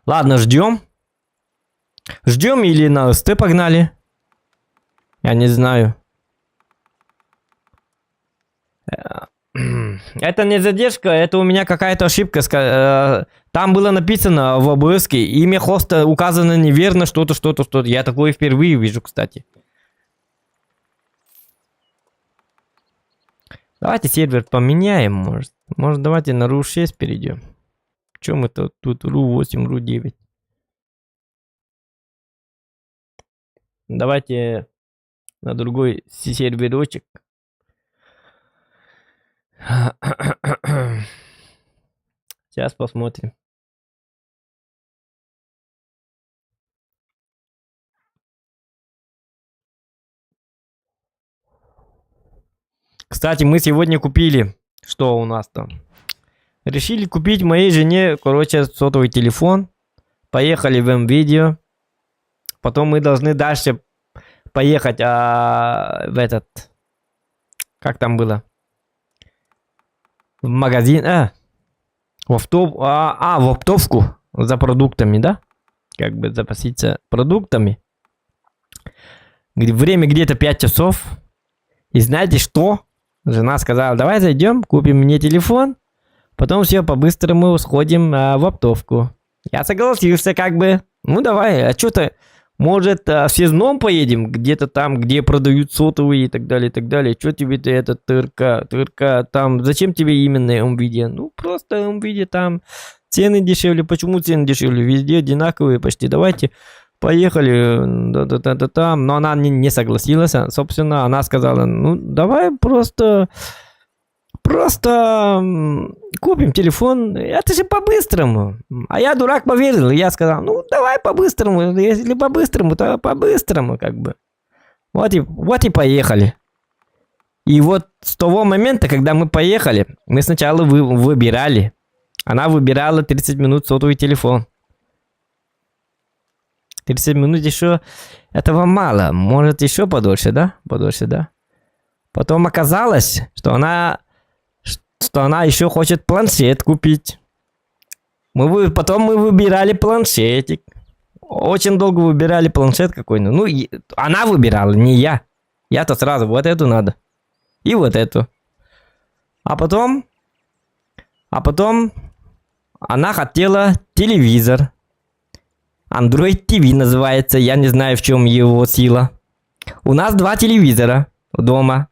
Ладно, ждем. Ждем или на СТ погнали? Я не знаю. Это не задержка, это у меня какая-то ошибка. Там было написано в ОБС, имя хоста указано неверно, что-то. Я такое впервые вижу, кстати. Давайте сервер поменяем, может. Может, давайте на RU6 перейдем. Чем это тут RU8, RU9? Давайте на другой серверочек. Сейчас посмотрим. Кстати, мы сегодня купили, что у нас там? Решили купить моей жене, короче, сотовый телефон. Поехали в М-Видео. Потом мы должны дальше поехать в этот... Как там было? В магазин, в оптовку за продуктами, да? Как бы запаситься продуктами. Время где-то 5 часов. И знаете что? Жена сказала, давай зайдем, купим мне телефон. Потом все по-быстрому сходим в оптовку. Я согласился как бы. Ну давай, а что-то... Может, в Сезном поедем, где-то там, где продают сотовые и так далее, и так далее. Что тебе это тырка, там, зачем тебе именно М-Видео? Ну, просто М-Видео там, цены дешевле. Почему цены дешевле? Везде одинаковые почти. Давайте, поехали, там. Но она не согласилась, собственно, она сказала, ну, давай просто купим телефон, это же по-быстрому. А я, дурак, поверил. Я сказал, ну, давай по-быстрому. Если по-быстрому, то по-быстрому, как бы. Вот и поехали. И вот с того момента, когда мы поехали, мы сначала выбирали. Она выбирала 30 минут сотовый телефон. 30 минут еще этого мало. Может, еще подольше, да? Подольше, да? Потом оказалось, что она еще хочет планшет купить. Потом мы выбирали планшетик. Очень долго выбирали планшет какой-то. Ну, она выбирала, не я. Я-то сразу вот эту надо. И вот эту. А потом она хотела телевизор. Android TV называется. Я не знаю, в чем его сила. У нас 2 телевизора дома.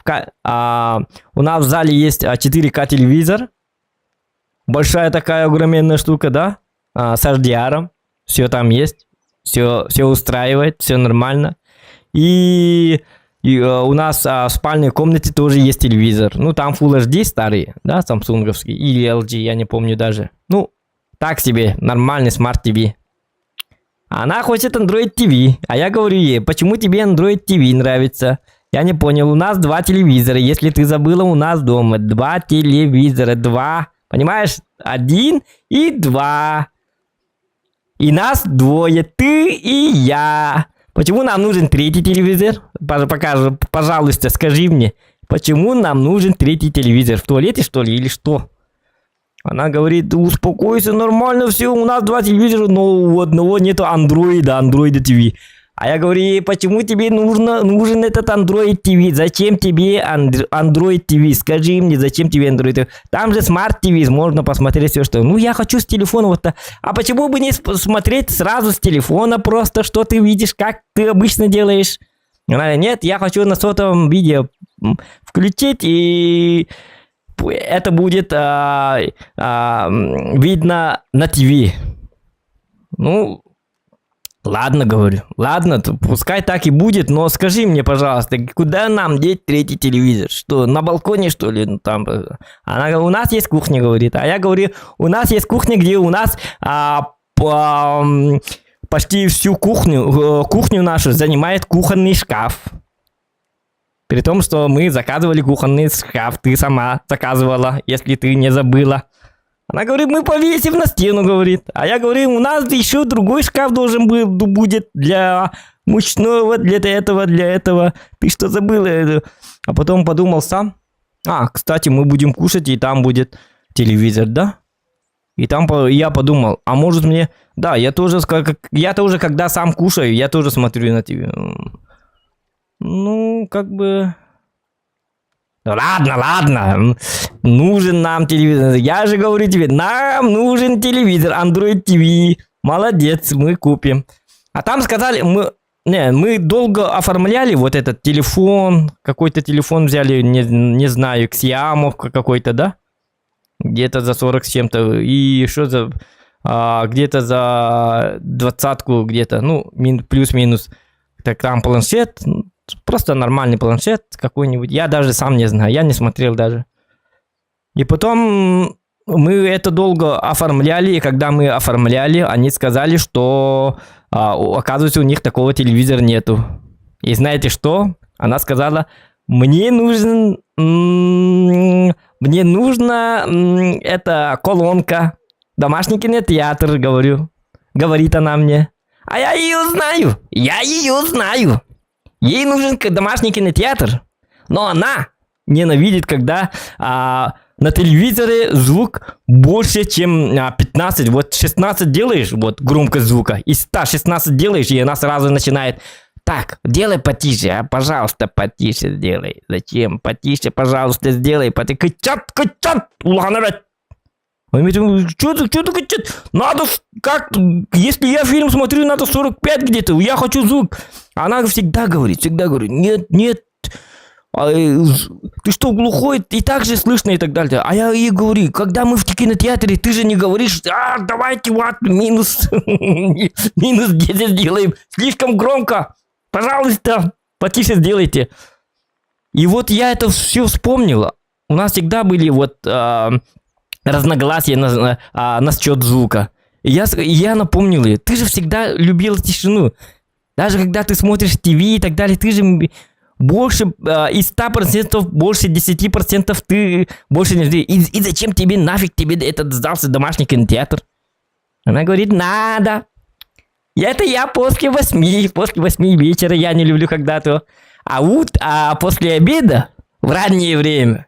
У нас в зале есть 4К телевизор. Большая такая огроменная штука, да? С HDR. Все там есть. Все устраивает, все нормально. И у нас в спальной комнате тоже есть телевизор. Ну, там Full HD старый, да, самсунговский. Или LG, я не помню даже. Ну, так себе, нормальный Smart TV. Она хочет Android TV. А я говорю ей, почему тебе Android TV нравится? Я не понял, у нас 2 телевизора. Если ты забыла, у нас дома 2 телевизора. 2. Понимаешь? 1 и 2. И нас 2. Ты и я. Почему нам нужен 3-й телевизор? Пожалуйста, скажи мне. Почему нам нужен 3-й телевизор? В туалете, что ли? Или что? Она говорит, успокойся, нормально все. У нас 2 телевизора, но у одного нету Android TV. А я говорю, «И почему тебе нужен этот Android TV? Зачем тебе Android TV? Скажи мне, зачем тебе Android TV? Там же Smart TV, можно посмотреть все, что... Ну, я хочу с телефона вот-то. А почему бы не смотреть сразу с телефона просто, что ты видишь, как ты обычно делаешь? Она говорит, нет, я хочу на сотовом видео включить, и это будет видно на ТВ. Ну... Ладно, говорю, ладно, пускай так и будет, но скажи мне, пожалуйста, куда нам деть третий телевизор? Что, на балконе, что ли? Ну, там... Она говорит, у нас есть кухня, говорит. А я говорю, у нас есть кухня, где у нас почти всю кухню нашу занимает кухонный шкаф. При том, что мы заказывали кухонный шкаф, ты сама заказывала, если ты не забыла. Она говорит, мы повесим на стену, говорит. А я говорю, у нас еще другой шкаф должен будет для мучного, для этого. Ты что забыла? А потом подумал сам. Кстати, мы будем кушать, и там будет телевизор, да? И там я подумал, а может мне... Да, я тоже, когда сам кушаю, я тоже смотрю на ТВ. Ну, как бы... Ладно, нужен нам телевизор. Я же говорю тебе, нам нужен телевизор, Android TV. Молодец, мы купим. А там сказали, мы долго оформляли вот этот телефон. Какой-то телефон взяли, не знаю, Xiaomi какой-то, да? Где-то за 40 с чем-то. И что за... где-то за 20-ку, где-то, ну, плюс-минус. Так там планшет... Просто нормальный планшет какой-нибудь. Я даже сам не знаю. Я не смотрел даже. И потом мы это долго оформляли. И когда мы оформляли, они сказали, что оказывается у них такого телевизора нету. И знаете что? Она сказала, мне нужна эта колонка. Домашний кинотеатр, говорю. Говорит она мне. А я ее знаю. Ей нужен домашний кинотеатр, но она ненавидит, когда на телевизоре звук больше, чем 15. Вот 16 делаешь, вот громкость звука, и 116 делаешь, и она сразу начинает. Так, делай потише, пожалуйста, потише сделай. Зачем? Потише, пожалуйста, сделай. Кричат. Что ты кричат? Надо, как, если я фильм смотрю, надо 45 где-то, я хочу звук. Она всегда говорит, нет, ты что, глухой, и так же слышно, и так далее. А я ей говорю, когда мы в кинотеатре, ты же не говоришь, давайте вот минус 10 сделаем, слишком громко, пожалуйста, потише сделайте. И вот я это все вспомнила. У нас всегда были вот... разногласия насчет звука. И я напомнил ей, ты же всегда любила тишину. Даже когда ты смотришь ТВ и так далее, ты же больше из 100%, больше 10% ты больше не... И зачем нафиг тебе этот сдался домашний кинотеатр? Она говорит, надо. Это я после 8 вечера, я не люблю когда-то. А после обеда, в раннее время,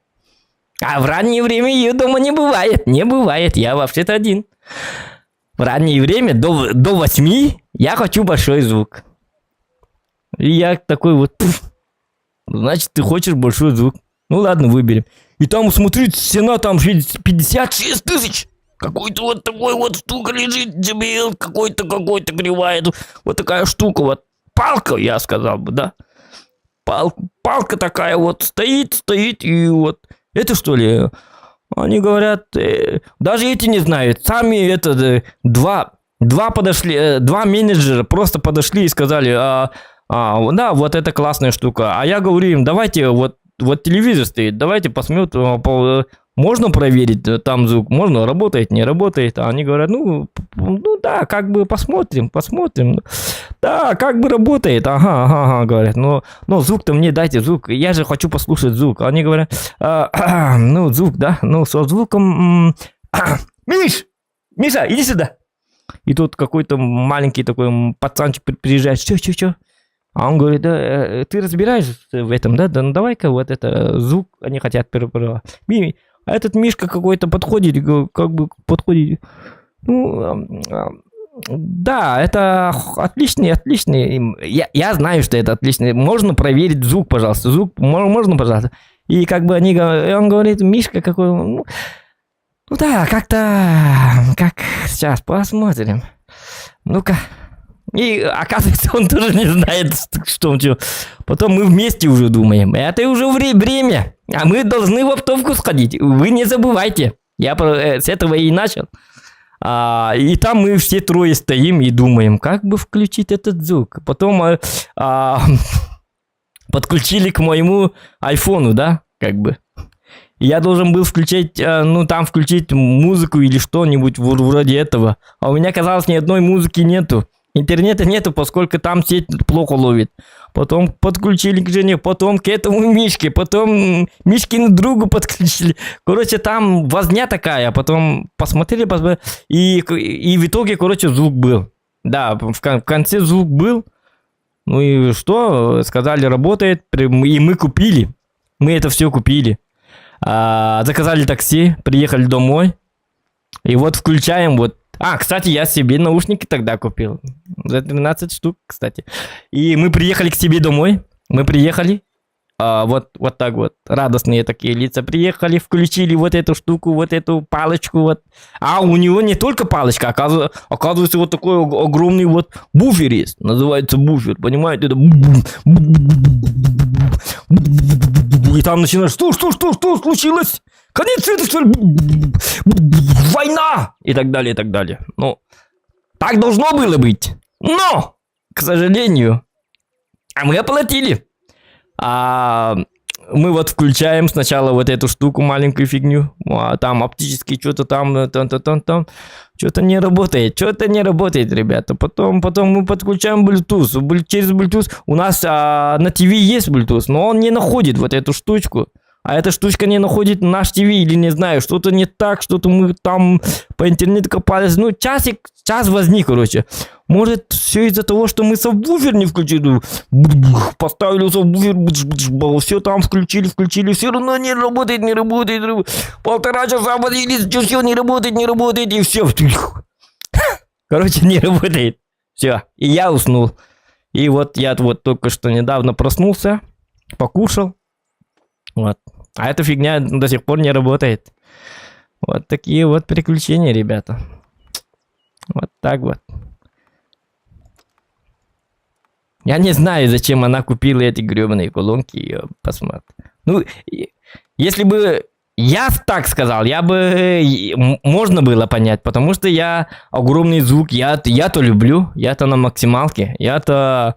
в раннее время ее дома не бывает, я вообще-то один. В раннее время, до 8, я хочу большой звук. И я такой вот, значит, ты хочешь большой звук. Ну ладно, выберем. И там, смотрите, цена там 56 тысяч. Какой-то вот такой вот штука лежит, дебил, какой-то кривая. Вот такая штука, вот палка, я сказал бы, да. Палка такая вот стоит, и вот. Это что ли? Они говорят, даже эти не знают. Сами два менеджера просто подошли и сказали, да, вот это классная штука. А я говорю им, давайте, вот телевизор стоит, давайте посмотрим, можно проверить там звук, можно, работает, не работает. А они говорят, ну да, как бы посмотрим. Да, как бы работает, ага, говорят. Но звук-то мне дайте, звук, я же хочу послушать звук. Они говорят, ну звук, да, ну со звуком... Миша, иди сюда. И тут какой-то маленький такой пацанчик приезжает, что? А он говорит, да, ты разбираешься в этом, да? Да, ну давай-ка вот это, звук, они хотят А этот Мишка какой-то подходит, ну, Да, это отличный. Я знаю, что это отличный. Можно проверить звук, пожалуйста. Звук можно, пожалуйста. И как бы он говорит, Мишка какой... Ну да, как-то... Как сейчас посмотрим. Ну-ка. И оказывается, он тоже не знает, что он что. Потом мы вместе уже думаем. Это уже время. А мы должны в оптовку сходить. Вы не забывайте. Я с этого и начал. И там мы все трое стоим и думаем, как бы включить этот звук. Потом подключили к моему айфону, да, как бы. И я должен был включить, включить музыку или что-нибудь вроде этого. А у меня, казалось, ни одной музыки нету. Интернета нету, поскольку там сеть плохо ловит. Потом подключили к Жене, потом к этому Мишке, потом Мишкину другу подключили. Короче, там возня такая, потом посмотрели, и в итоге, короче, звук был. Да, в конце звук был. Ну и что? Сказали, работает, и мы купили. Мы это все купили. Заказали такси, приехали домой. И вот включаем вот. Кстати, я себе наушники тогда купил. За 13 штук, кстати. И мы приехали к себе домой. Мы приехали. Вот так вот. Радостные такие лица. Приехали, включили вот эту штуку, вот эту палочку. Вот. У него не только палочка. Оказывается, вот такой огромный вот буфер есть. Называется буфер. Понимаете? Это... И там начинаешь, что случилось? Конец света, что ли? Война! И так далее, и так далее. Ну, так должно было быть. Но, к сожалению, мы оплатили. Мы вот включаем сначала вот эту штуку, маленькую фигню. Там оптически что-то там. Что-то не работает, ребята. Потом мы подключаем Bluetooth. Через Bluetooth у нас на ТВ есть Bluetooth, но он не находит вот эту штучку. А эта штучка не находит наш ТВ, или не знаю, что-то не так, что-то мы там по интернету копались. Ну, час возник, короче. Может, все из-за того, что мы сабвуфер не включили. Поставили сабвуфер, все там включили, все равно не работает. 1,5 часа возились, все не работает, и все. Короче, не работает. Все, и я уснул. И вот я вот только что недавно проснулся, покушал. Вот. А эта фигня до сих пор не работает. Вот такие вот приключения, ребята. Вот так вот. Я не знаю, зачем она купила эти гребаные колонки. Посмотри. Ну, если бы я так сказал, можно было понять, потому что я огромный звук, я-то люблю, я-то на максималке, я-то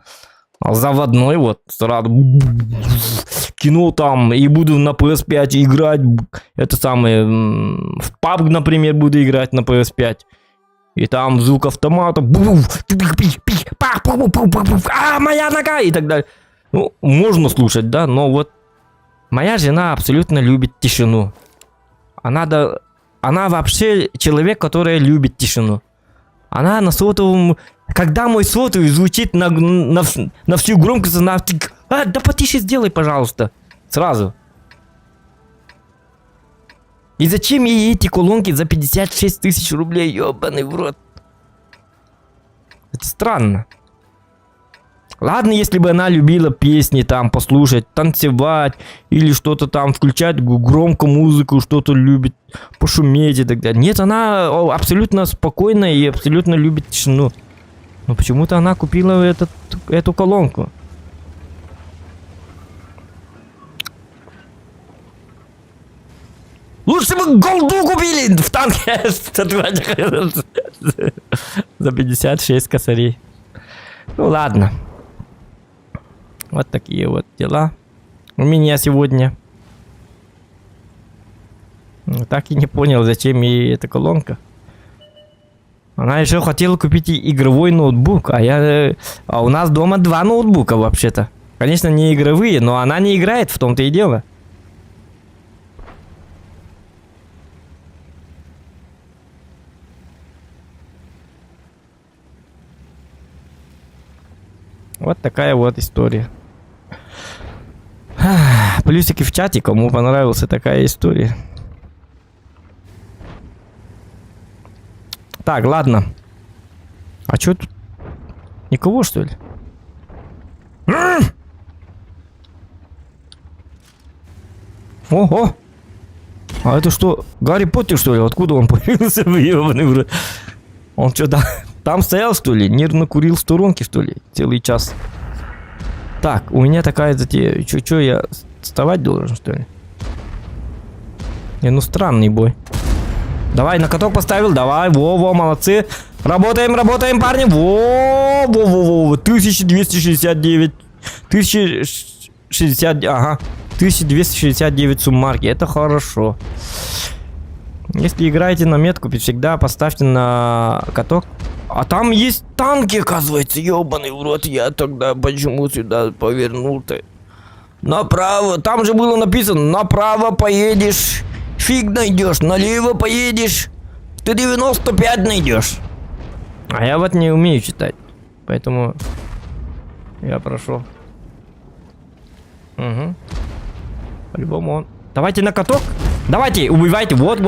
заводной, вот, сразу кино там, и буду на PS5 играть, это самое, в PUBG, например, буду играть на PS5, и там звук автомата, моя нога, и так далее. Ну, можно слушать, да, но вот моя жена абсолютно любит тишину. Она вообще человек, который любит тишину. Она на сотовом... Когда мой сотовый звучит на всю громкость, она... да потише сделай, пожалуйста. Сразу. И зачем ей эти колонки за 56 тысяч рублей? Ёбаный в рот. Это странно. Ладно, если бы она любила песни там послушать, танцевать или что-то там, включать громко музыку, что-то любит, пошуметь и так далее. Нет, она абсолютно спокойная и абсолютно любит тишину. Но почему-то она купила эту колонку. Лучше бы голду купили в танке за 56 косарей. Ну ладно. Вот такие вот дела у меня сегодня. Так и не понял, зачем ей эта колонка. Она еще хотела купить игровой ноутбук, а у нас дома 2 ноутбука вообще-то. Конечно, не игровые, но она не играет, в том-то и дело. Вот такая вот история. Плюсики в чате, кому понравилась такая история. Так, ладно. А чё тут? Никого, что ли? Ого! А это что, Гарри Поттер, что ли? Откуда он появился? Ёбаный в рот. Он что, там стоял, что ли? Нервно курил в сторонке, что ли? Целый час. Так, у меня такая затея. Чё, я вставать должен, что ли? Не, ну странный бой. Давай, на каток поставил. Давай, во, молодцы. Работаем, парни. Во, 1269. 1060, ага. 1269 суммарки. Это хорошо. Если играете на метку, всегда поставьте на каток. А там есть танки, оказывается. Ёбаный в рот. Я тогда почему сюда повернул-то? Направо. Там же было написано: направо поедешь, фиг найдешь. Налево поедешь, ты 95 найдешь. А я вот не умею читать. Поэтому я прошел. Угу. По-любому он. Давайте на каток. Давайте, убивайте. Вот.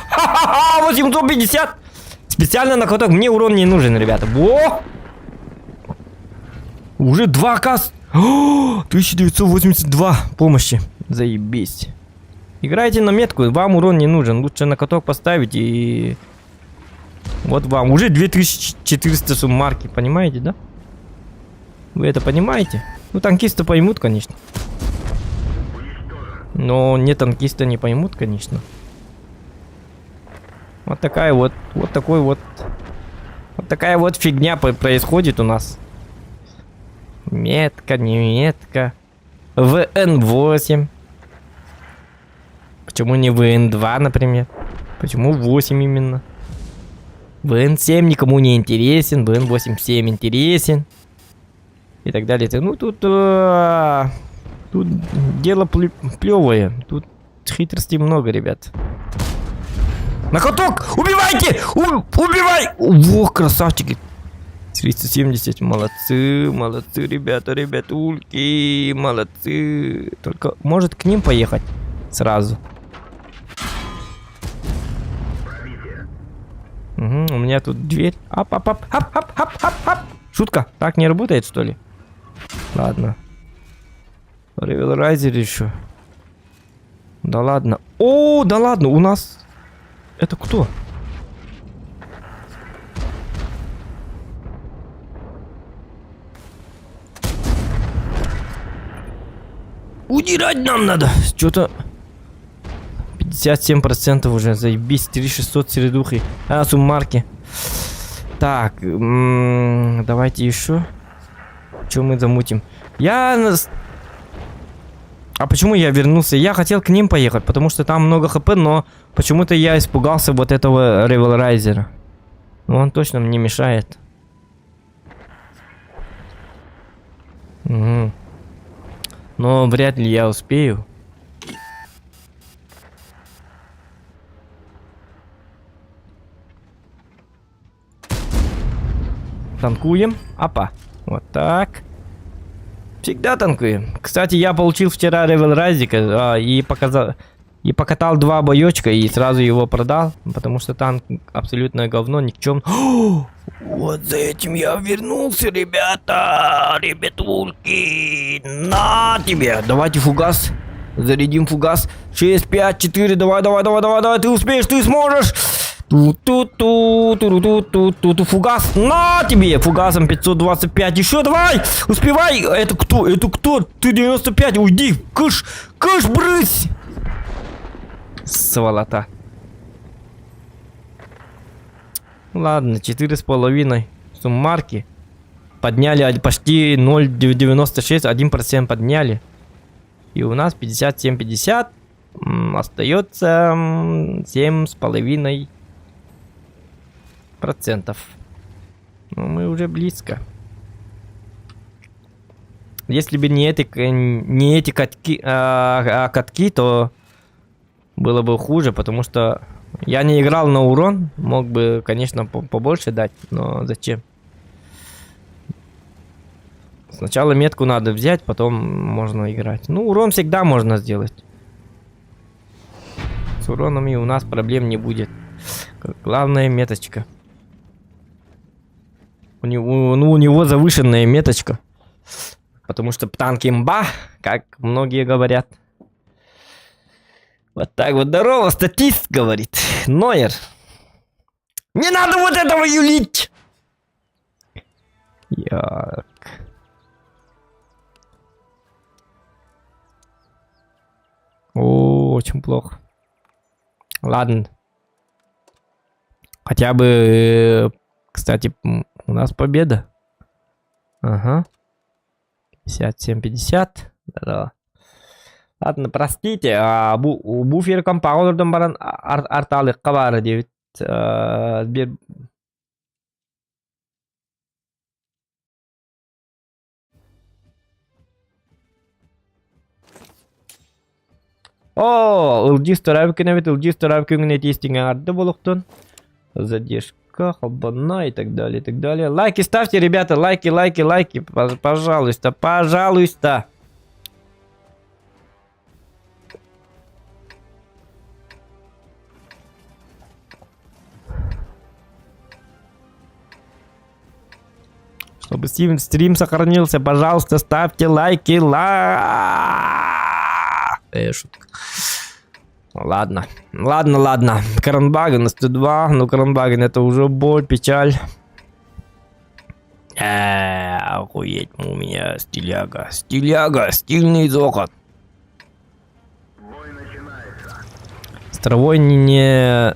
Ха-ха-ха, 850. Специально на каток. Мне урон не нужен, ребята. Во! Уже 2 касс. 1982 помощи. Заебись. Играйте на метку, вам урон не нужен. Лучше на каток поставить и... Вот вам. Уже 2400 суммарки. Понимаете, да? Вы это понимаете? Ну, танкисты поймут, конечно. Но не танкисты не поймут, конечно. Вот такая вот. Вот такая вот фигня происходит у нас. Метка, не метка. ВН8. Почему не ВН2, например? Почему 8 именно? ВН7 никому не интересен. ВН8-7 интересен. И так далее. Ну, тут дело плевое. Тут хитростей много, ребят. На каток! Убивайте! Убивай! Во, красавчики! 370. Молодцы, ребятульки. Молодцы. Только может к ним поехать сразу. Угу, у меня тут дверь. Ап. Шутка. Так не работает, что ли? Ладно. Ревелрайзер еще. Да ладно. О, да ладно, у нас... Это кто? Удирать нам надо. Что-то... 57% уже. Заебись. 3600 середухи. А, суммарки. Так. Давайте еще. Что мы замутим? А почему я вернулся? Я хотел к ним поехать, потому что там много хп, но почему-то я испугался вот этого ревелрайзера. Он точно мне мешает. Угу. Но вряд ли я успею. Танкуем. Опа. Вот так. Всегда танкуем. Кстати, я получил вчера ревелрайзика и покатал 2 боечка и сразу его продал, потому что танк абсолютное говно, ни к чему. Вот за этим я вернулся, ребята, ребятульки. На тебе. Давайте фугас. Зарядим фугас. 6, 5, 4, давай, ты успеешь, ты сможешь. Ту-ту-ту-ту-ту-ту-ту. Фугас. На тебе! Фугасом 525. Еще давай! Успевай! Это кто? Ты 95. Уйди! Кыш! Брысь! Сволота. Ладно, 4,5 суммарки. Подняли почти 0,96. 1% подняли. И у нас 57,50. Остается 7,5%. Ну, мы уже близко. Если бы не эти катки, то было бы хуже, потому что я не играл на урон. Мог бы, конечно, побольше дать, но зачем? Сначала метку надо взять, потом можно играть. Ну, урон всегда можно сделать. С уронами у нас проблем не будет. Главная меточка. у него завышенная меточка. Потому что танк имба, как многие говорят. Вот так вот. Здорово, статист, говорит. Нойер. Не надо вот этого юлить! Як. О, очень плохо. Ладно. Хотя бы, кстати, у нас победа. Ага. 57-50. Да. Ладно, простите, bu firkan pağolurdan baran artalıkka var diye bir Ылдис торавкин evet ылдис торавкин нетистинген арды болуктун. Задержка, хабана и так далее, и так далее. Лайки ставьте, ребята, лайки, пожалуйста, пожалуйста. Чтобы стрим сохранился, пожалуйста, ставьте лайки, шутка. Ладно. Кранбаген 102. Ну, Кранбаген это уже боль, печаль. Охуеть, у меня стиляга. Стильный зохот. С травой не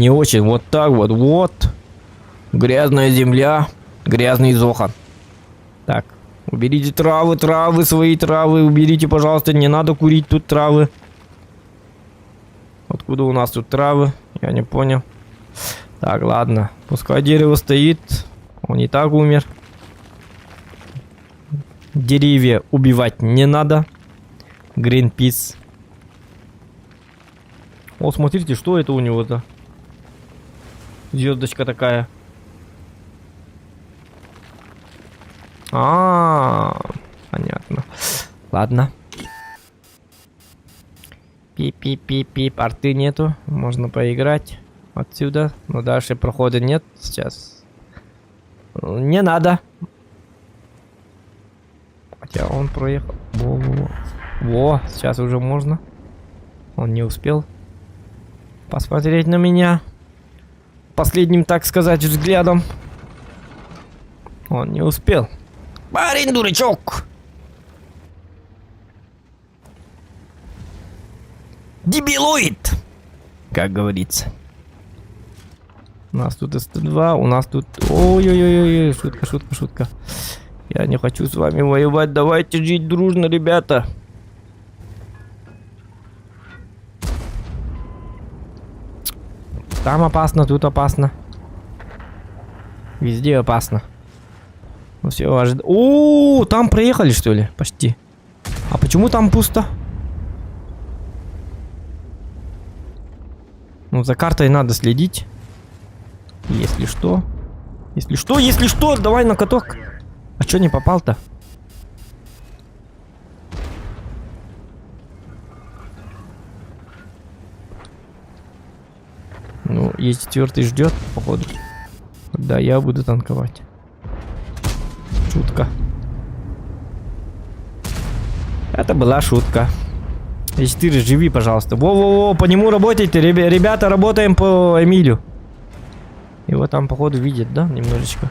очень. Вот так вот. Грязная земля. Грязный зохан. Так, уберите травы, свои травы. Уберите, пожалуйста, не надо курить тут травы. Откуда у нас тут травы? Я не понял. Так, ладно. Пускай дерево стоит. Он и так умер. Деревья убивать не надо. Greenpeace. О, смотрите, что это у него-то? Звездочка такая. Понятно. Ладно. Пип. Арты нету. Можно поиграть отсюда. Но дальше прохода нет. Сейчас. Не надо. Хотя он проехал. Во, сейчас уже можно. Он не успел посмотреть на меня последним, так сказать, взглядом. Он не успел. Парень, дурачок! Дебилоид! Как говорится. У нас тут СТ-2, у нас тут... Ой-ой-ой, шутка. Я не хочу с вами воевать, давайте жить дружно, ребята. Там опасно, тут опасно. Везде опасно. Ну все, О, там проехали, что ли? Почти. А почему там пусто? Ну, за картой надо следить. Если что, давай на каток. А чё не попал-то? Ну, Е4 ждет, походу. Да, я буду танковать. Шутка. Это была шутка. Е4, живи, пожалуйста. Во-во-во, по нему работайте, ребята, работаем по Эмилю. Его там, походу, видят, да, немножечко.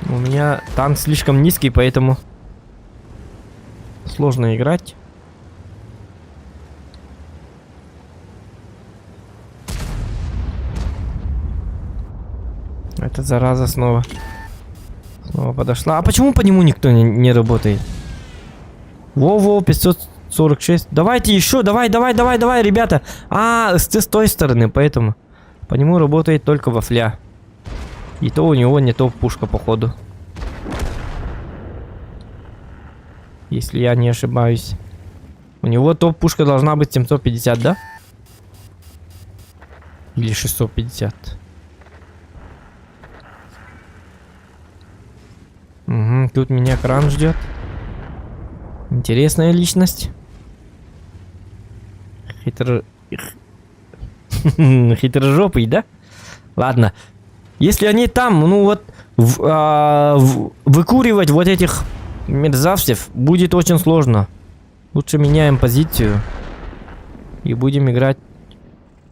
У меня танк слишком низкий, поэтому сложно играть. Эта зараза снова подошла. А почему по нему никто не работает? Во-во, 546. Давайте еще, давай, ребята. СТ с той стороны, поэтому по нему работает только вафля. И то у него не топ-пушка, походу. Если я не ошибаюсь. У него топ-пушка должна быть 750, да? Или 650. Угу, тут меня кран ждет. Интересная личность. Хитрожопый, да? Ладно. Если они там, ну вот, выкуривать вот этих мерзавцев будет очень сложно. Лучше меняем позицию. И будем играть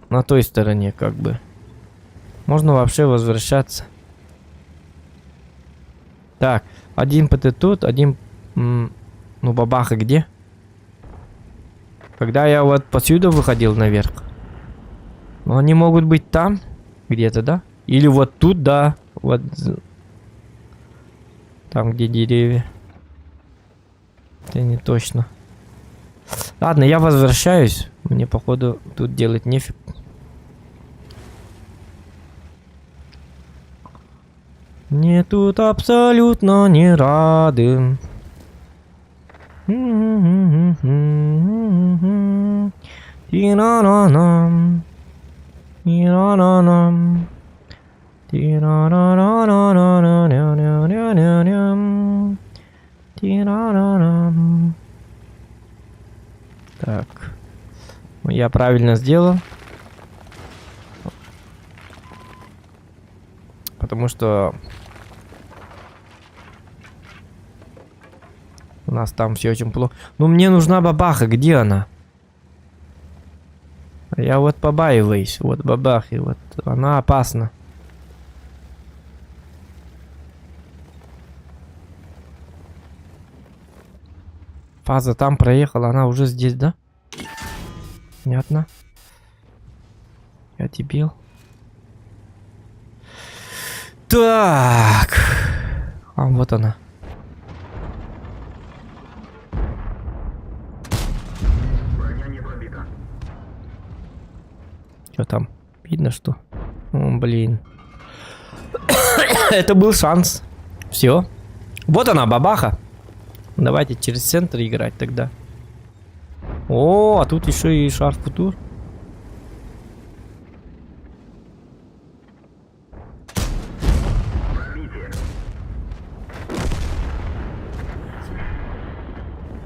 на той стороне, как бы. Можно вообще возвращаться. Так, один ПТ тут, один... ну, бабаха где? Когда я вот посюда выходил наверх. Но они могут быть там, где-то, да? Или вот тут, да. Вот. Там, где деревья. Это не точно. Ладно, я возвращаюсь. Мне, походу, тут делать нефиг. Мне тут абсолютно не рады. Ти-на-на-нам. Ти-на-на-нам. Ти-на-на-на-на-на-на-на-на-на-ням. Ти-на-на-нам. Так. Я правильно сделал. Потому что у нас там все очень плохо. Ну, мне нужна бабаха. Где она? Я вот побаиваюсь. Вот бабахи. Вот. Она опасна. Фаза там проехала. Она уже здесь, да? Понятно. Я дебил. Так. А вот она. Что там? Видно, что? О, блин. Это был шанс. Все. Вот она, бабаха. Давайте через центр играть тогда. О, а тут еще и шар футур.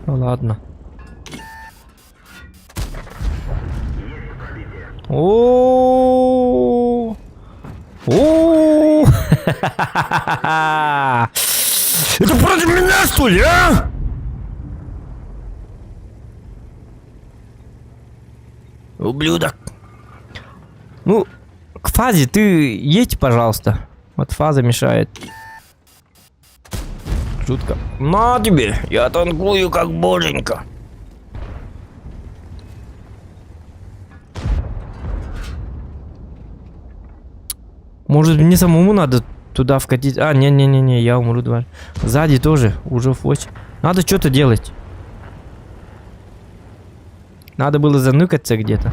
Ну ладно. О, о, это против меня, что ли, а? Ублюдок. Ну, к фазе ты едь, пожалуйста. Вот фаза мешает. Жутко. На тебе, я танкую как боженька. Может, мне самому надо туда вкатить? А, не-не-не, я умру два. Сзади тоже уже фоч. Надо что-то делать. Надо было заныкаться где-то.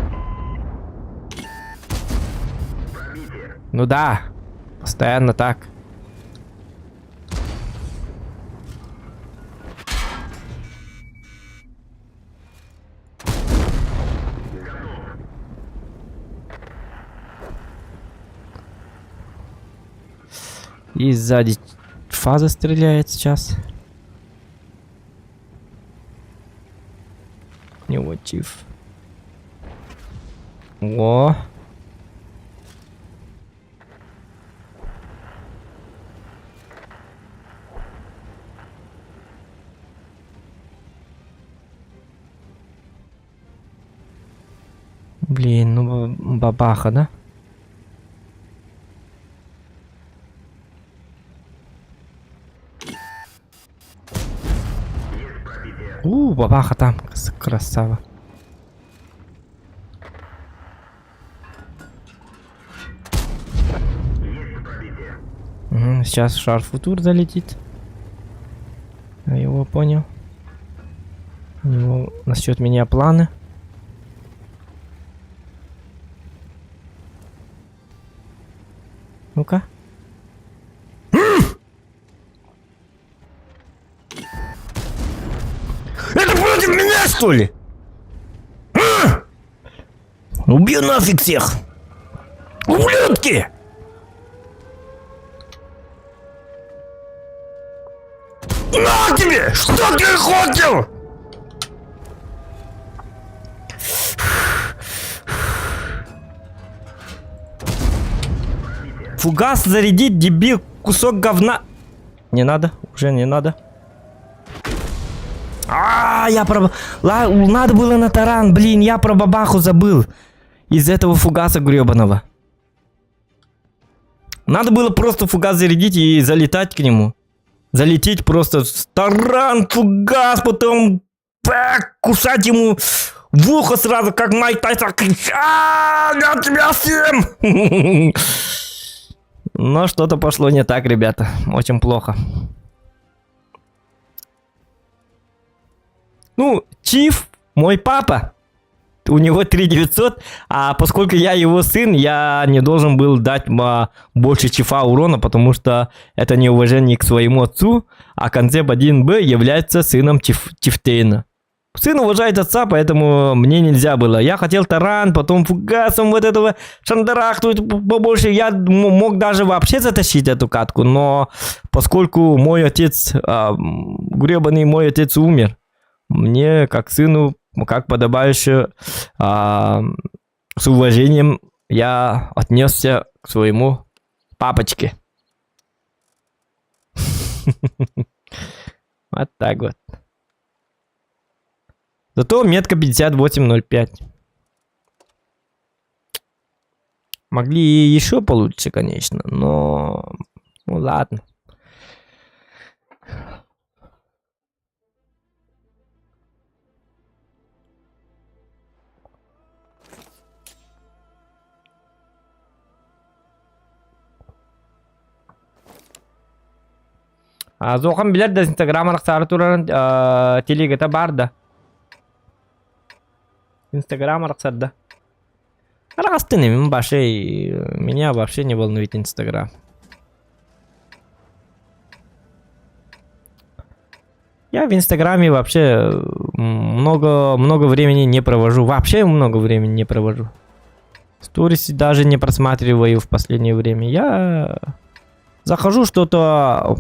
Ну да, постоянно так. И сзади фаза стреляет сейчас. Него чиф. О. Блин, ну бабаха, да? Бабаха там, красава. Угу, сейчас шар футур залетит. Я его понял. У него насчет меня планы. Ну-ка. Это против меня, что ли? Убью нафиг всех! Ублюдки! На тебе! Что ты хотел? Фугас зарядить, дебил, кусок говна. Не надо, уже не надо. Надо было на таран, блин, я про бабаху забыл. Из этого фугаса гребаного. Надо было просто фугас зарядить и залетать к нему. Залететь просто в таран, фугас, потом кусать ему в ухо сразу, как Майк Тайсон. Я тебя всем! Но что-то пошло не так, ребята. Очень плохо. Ну, Чиф, мой папа. У него 3900, а поскольку я его сын, я не должен был дать больше Чифа урона, потому что это неуважение к своему отцу, а концепт 1Б является сыном Чифтейна. Сын уважает отца, поэтому мне нельзя было. Я хотел таран, потом фугасом вот этого шандарахнуть побольше. Я мог даже вообще затащить эту катку, но поскольку мой отец, гребаный мой отец умер, мне как сыну, как подобающе, с уважением я отнесся к своему папочке. Вот так вот. Зато метка 58.05. Могли еще получше, конечно, но... Ну ладно. Зохан билер да Инстаграм арқсары турарын телегета бар да. Инстаграм арқсары да. Арқастын меня вообще не волнует Инстаграм. Я в Инстаграме вообще много времени не провожу. Вообще много времени не провожу. Сторисы даже не просматриваю в последнее время. Я захожу что-то...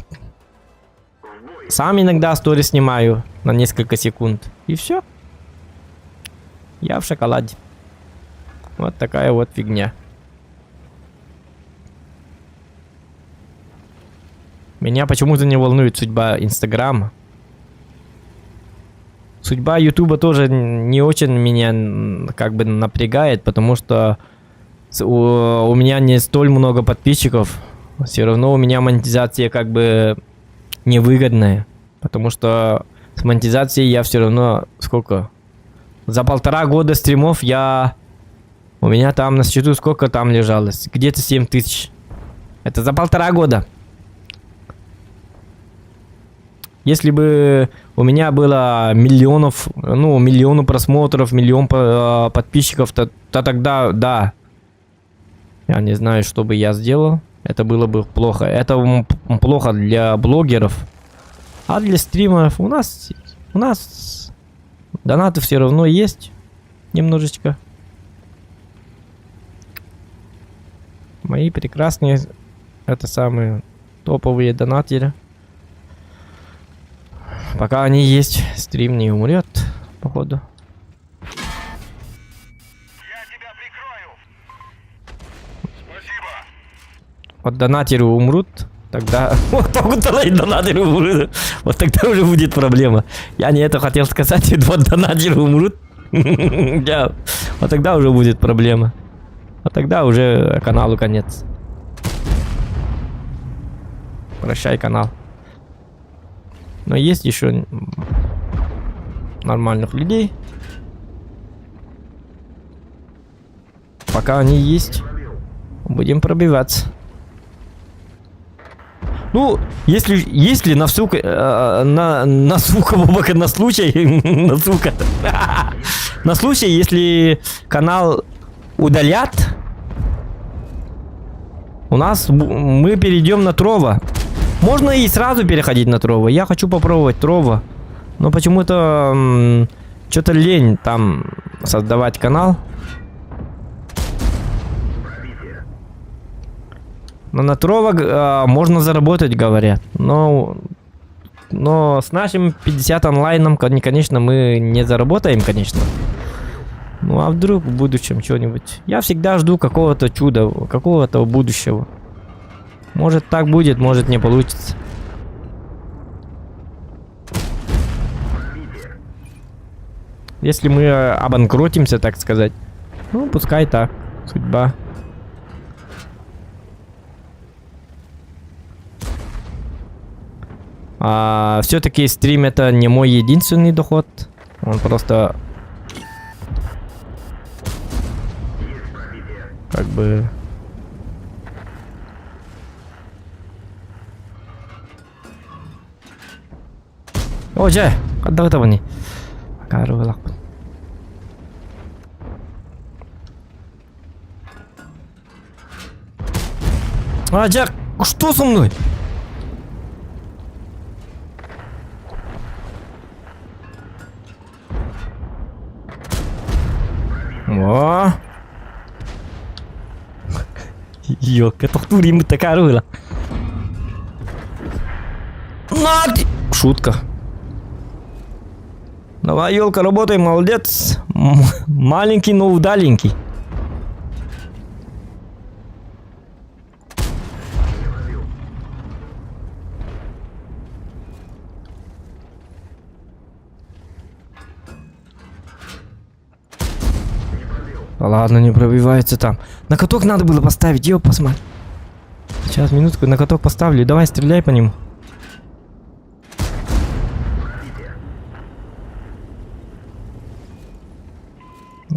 Сам иногда сторис снимаю на несколько секунд. И все. Я в шоколаде. Вот такая вот фигня. Меня почему-то не волнует судьба Инстаграма. Судьба Ютуба тоже не очень меня как бы напрягает, потому что у меня не столь много подписчиков. Все равно у меня монетизация как бы невыгодная. Потому что с монетизацией я все равно... Сколько? За 1,5 года стримов у меня там на счету сколько там лежалось? Где-то 7000. Это за 1,5 года. Если бы у меня было миллиону просмотров, миллион подписчиков, то тогда, да. Я не знаю, что бы я сделал. Это было бы плохо. Это плохо для блогеров. А для стримеров у нас донаты все равно есть. Немножечко. Мои прекрасные, это самые топовые донатеры. Пока они есть, стрим не умрет, походу. Я тебя прикрою. Спасибо. Вот донатеры умрут, тогда... Вот донатеры умрут. Вот тогда уже будет проблема. Я не это хотел сказать, вот донатеры умрут. Вот тогда уже будет проблема. Вот тогда уже каналу конец. Прощай, канал. Но есть еще нормальных людей. Пока они есть, будем пробиваться. Ну, если на случай, на случай, если канал удалят, мы перейдем на Трова. Можно и сразу переходить на Трова. Я хочу попробовать Трова, но почему-то что-то лень там создавать канал. Но на Трова можно заработать, говорят. Но с нашим 50 онлайном, конечно, мы не заработаем, конечно. Ну а вдруг в будущем что-нибудь? Я всегда жду какого-то чуда, какого-то будущего. Может так будет, может не получится. Если мы обанкротимся, так сказать. Ну, пускай так. Судьба. Все-таки стрим это не мой единственный доход. Он просто... Как бы... О, жай! Когда этого не? Джак, что со мной? О! Ёлка, тухтури мы такая рыла. На ты! Шутка. Давай, ёлка, работай, молодец. Маленький, но удаленький. Да ладно, не пробивается там. На каток надо было поставить, ёп, посмотри. Сейчас, минутку, на каток поставлю. Давай, стреляй по нему.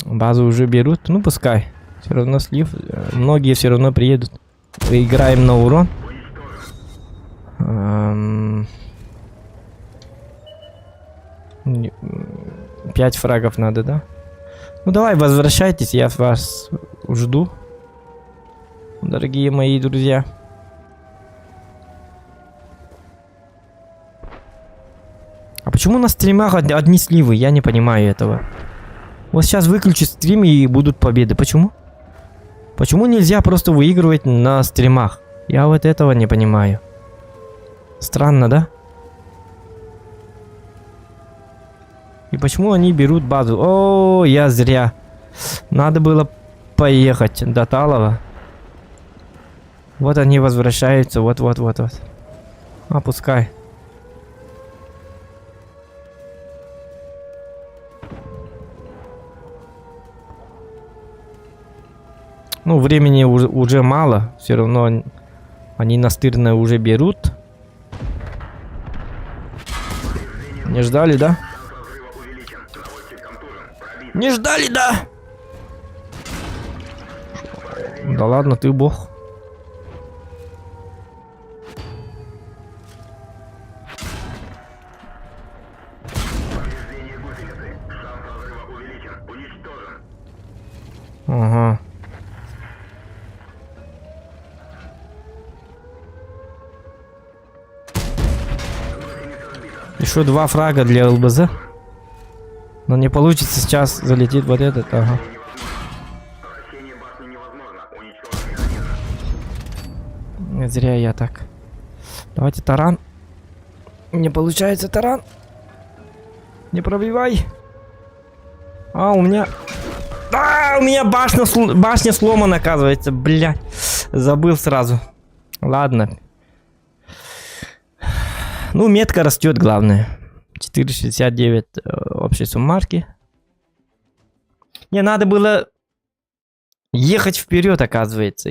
Базу уже берут, ну пускай. Все равно слив. Многие все равно приедут. Выиграем на урон. 5 фрагов надо, да? Ну давай, возвращайтесь, я вас жду. Дорогие мои друзья. А почему на стримах одни сливы? Я не понимаю этого. Вот сейчас выключу стрим и будут победы. Почему? Почему нельзя просто выигрывать на стримах? Я вот этого не понимаю. Странно, да? И почему они берут базу? О, я зря. Надо было поехать до Талова. Вот они возвращаются. Вот. А, пускай. Ну, времени уже мало. Все равно они настырно уже берут. Не ждали, да? Не ждали, да? Да ладно, ты бог. Ага. Еще 2 фрага для ЛБЗ. Но не получится, сейчас залетит вот этот, ага. Не зря я так. Давайте таран. Не получается таран. Не пробивай. А, у меня... А, у меня башня сломана, оказывается. Блядь. Забыл сразу. Ладно. Ну, метка растет, главное. 4,69 общей суммарки. Не, надо было ехать вперед, оказывается.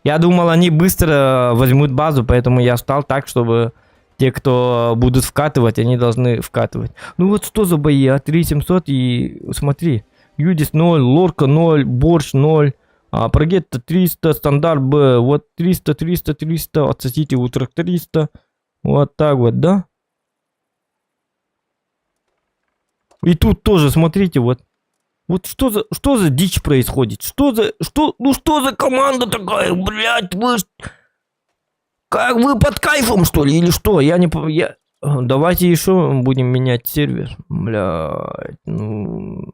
Я думал, они быстро возьмут базу, поэтому я встал так, чтобы те, кто будут вкатывать, они должны вкатывать. Ну вот что за бои, а 3700 и смотри. Юдис 0, Лорка 0, Борщ 0. Прогетто 300, стандарт Б, вот 300, 300, 300, отсосите утрак 300. Вот так вот, да? И тут тоже, смотрите, вот. Вот что за дичь происходит? Что за команда такая, блядь, вы... Как вы под кайфом, что ли, или что? Я не... Давайте еще будем менять сервер. Блядь, ну...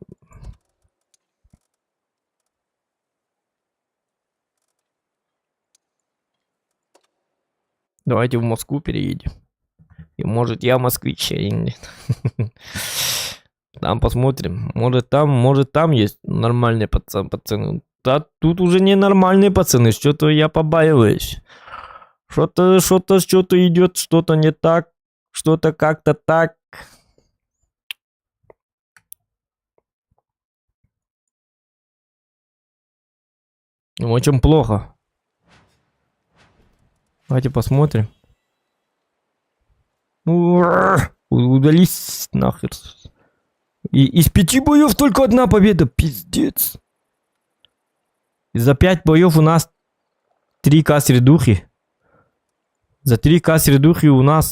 Давайте в Москву переедем. И может я москвич, или нет. Там посмотрим. Может там есть нормальные пацаны. тут уже ненормальные пацаны, что-то я побаиваюсь. Что-то идет, что-то не так, что-то как-то так. Очень плохо. Давайте посмотрим. Удались нахер. И из 5 боев только 1 победа. Пиздец. За 5 боев у нас 3К средухи. За 3К средухи у нас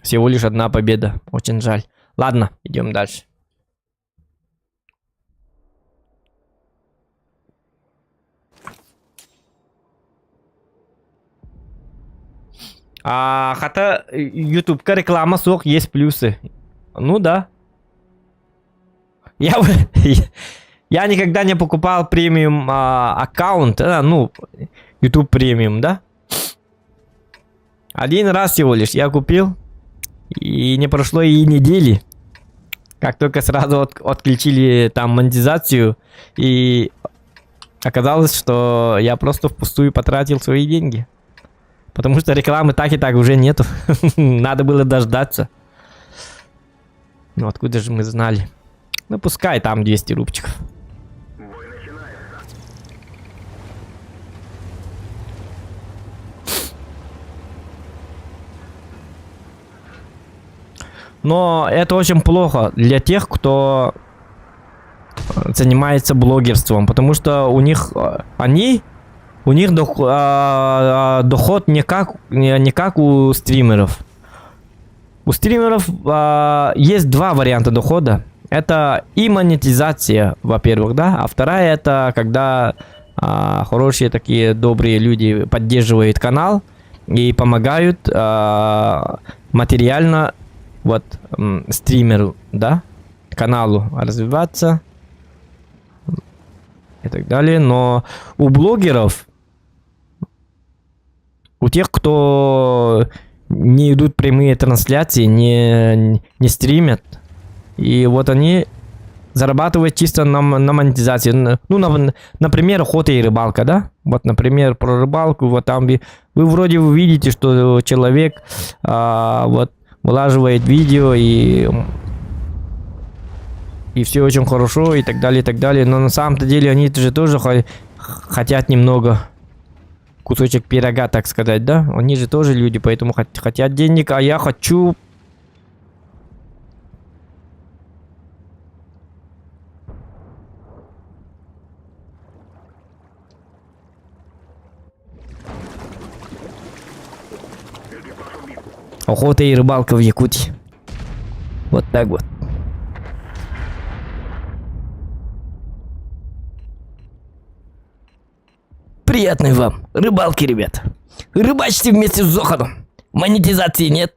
всего лишь 1 победа. Очень жаль. Ладно, идем дальше. Хотя ютубка реклама сок, есть плюсы. Ну да. Я никогда не покупал премиум аккаунт, ну, YouTube премиум, да? 1 раз всего лишь я купил, и не прошло и недели, как только сразу отключили там монетизацию, и оказалось, что я просто впустую потратил свои деньги. Потому что рекламы так и так уже нету. Надо было дождаться. Ну откуда же мы знали? Ну пускай там 200 рубчиков. Но это очень плохо для тех, кто занимается блогерством. Потому что у них доход не как у стримеров. У стримеров есть 2 варианта дохода. Это и монетизация, во-первых, да. А вторая это когда хорошие такие добрые люди поддерживают канал и помогают материально вот стримеру, да, каналу развиваться и так далее. Но у блогеров, у тех, кто не идут прямые трансляции, не стримят, и вот они зарабатывают чисто на монетизации. Ну, например, охота и рыбалка, да? Вот, например, про рыбалку, вот там вы вроде увидите, что человек вот вылаживает видео, и все очень хорошо, и так далее, но на самом-то деле они же тоже хотят немного кусочек пирога, так сказать, да? Они же тоже люди, поэтому хотят денег, а я хочу... Охота и рыбалка в Якутии. Вот так вот. Приятной вам рыбалки, ребят. Рыбачьте вместе с Зоханом. Монетизации нет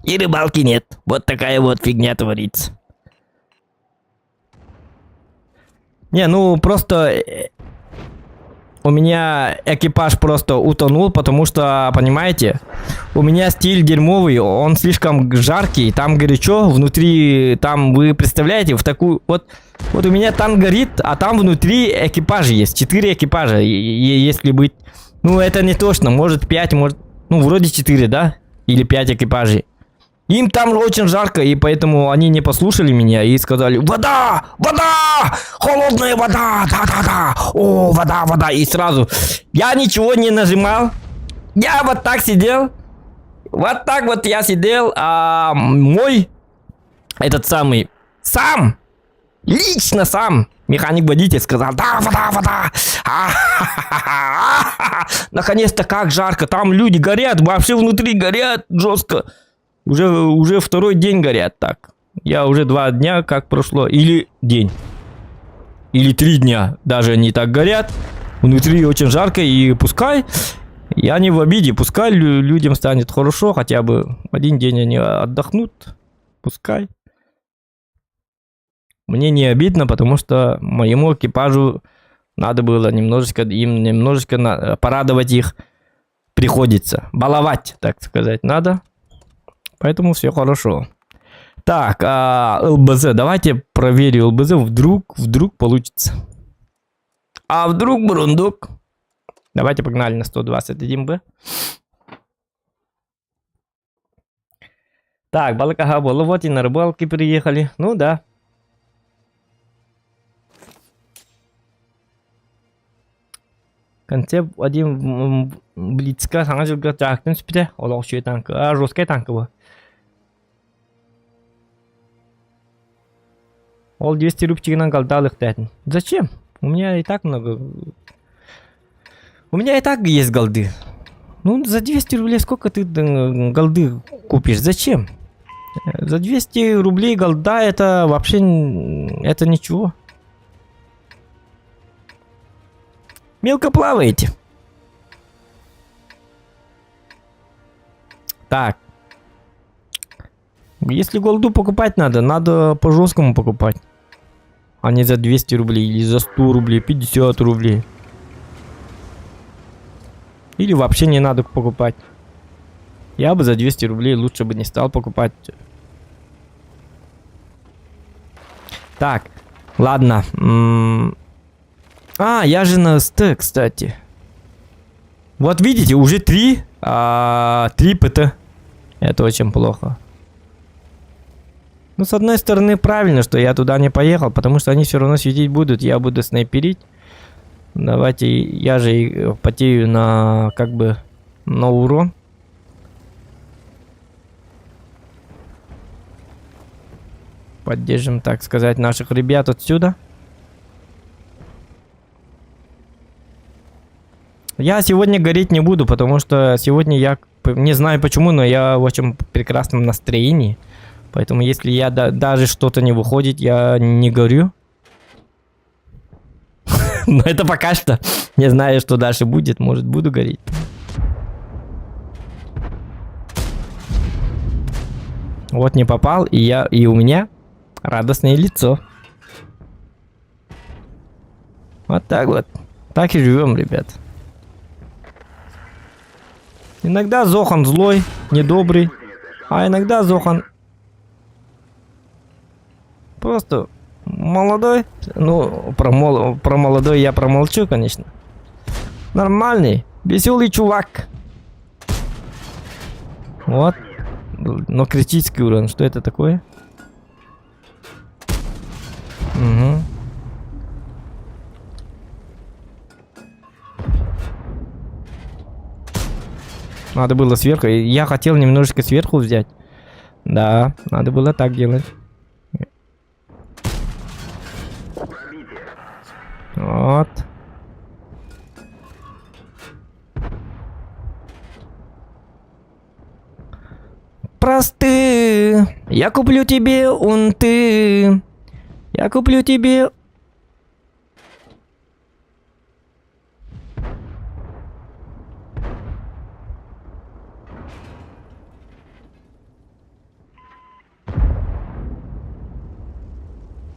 и рыбалки нет. Вот такая вот фигня творится. Не, ну просто у меня экипаж просто утонул, потому что, понимаете, у меня стиль дерьмовый, он слишком жаркий, там горячо, внутри, там, вы представляете, в такую, вот у меня танк горит, а там внутри экипажи есть, 4 экипажа, если быть, ну это не точно, может 5, может, ну вроде 4, да, или 5 экипажей. Им там очень жарко, и поэтому они не послушали меня и сказали: вода! Вода! Холодная вода! Да-да-да! О, вода, вода! И сразу я ничего не нажимал. Я вот так сидел. Вот так вот я сидел, а мой этот самый сам, лично сам механик-водитель сказал: да, вода, вода! Наконец-то как жарко! Там люди горят, вообще внутри горят жестко. Уже 2-й день горят так. Я уже 2 дня как прошло. Или день. Или 3 дня. Даже они так горят. Внутри очень жарко. И пускай, я не в обиде, пускай людям станет хорошо. Хотя бы 1 день они отдохнут. Пускай. Мне не обидно, потому что моему экипажу надо было немножечко порадовать их. Приходится. Баловать, так сказать, надо. Поэтому все хорошо. Так, ЛБЗ. Давайте проверю ЛБЗ. Вдруг получится. А вдруг бурундук? Давайте погнали на 121Б. Так, Балакага было. Вот и на рыбалке приехали. Ну да. Концепт один блицка саңа жылға жақтың сүпіде. Ол оқшуы танкі. Жесткая танкі бұл. Ол 200 рубчигінен қалдалық дәтін. Зачем? У меня и так много... У меня и так есть голды. Ну, за 200 рублей сколько ты голды купишь? Зачем? За 200 рублей голда это вообще... Это ничего. Мелко плаваете. Так. Если голду покупать надо по жесткому покупать. А не за 200 рублей, или за 100 рублей, 50 рублей. Или вообще не надо покупать. Я бы за 200 рублей лучше бы не стал покупать. Так, ладно. Я же на СТ, кстати. Вот видите, уже 3 ПТ. Это очень плохо. Ну, с одной стороны, правильно, что я туда не поехал, потому что они все равно светить будут, я буду снайперить. Давайте, я же потею на, как бы, на урон. Поддержим, так сказать, наших ребят отсюда. Я сегодня гореть не буду, потому что сегодня я, не знаю почему, но я в очень прекрасном настроении. Поэтому если я даже что-то не выходит, я не горю. Но это пока что. Не знаю, что дальше будет. Может, буду гореть. Вот не попал, и у меня радостное лицо. Вот так вот. Так и живем, ребят. Иногда Зохан злой, недобрый, а иногда Зохан просто молодой. Ну, про молодой я промолчу, конечно. Нормальный, веселый чувак. Вот. Но критический урон, что это такое? Угу. Надо было сверху. Я хотел немножечко сверху взять. Да, надо было так делать. Вот. Просты. Я куплю тебе унты. Я куплю тебе...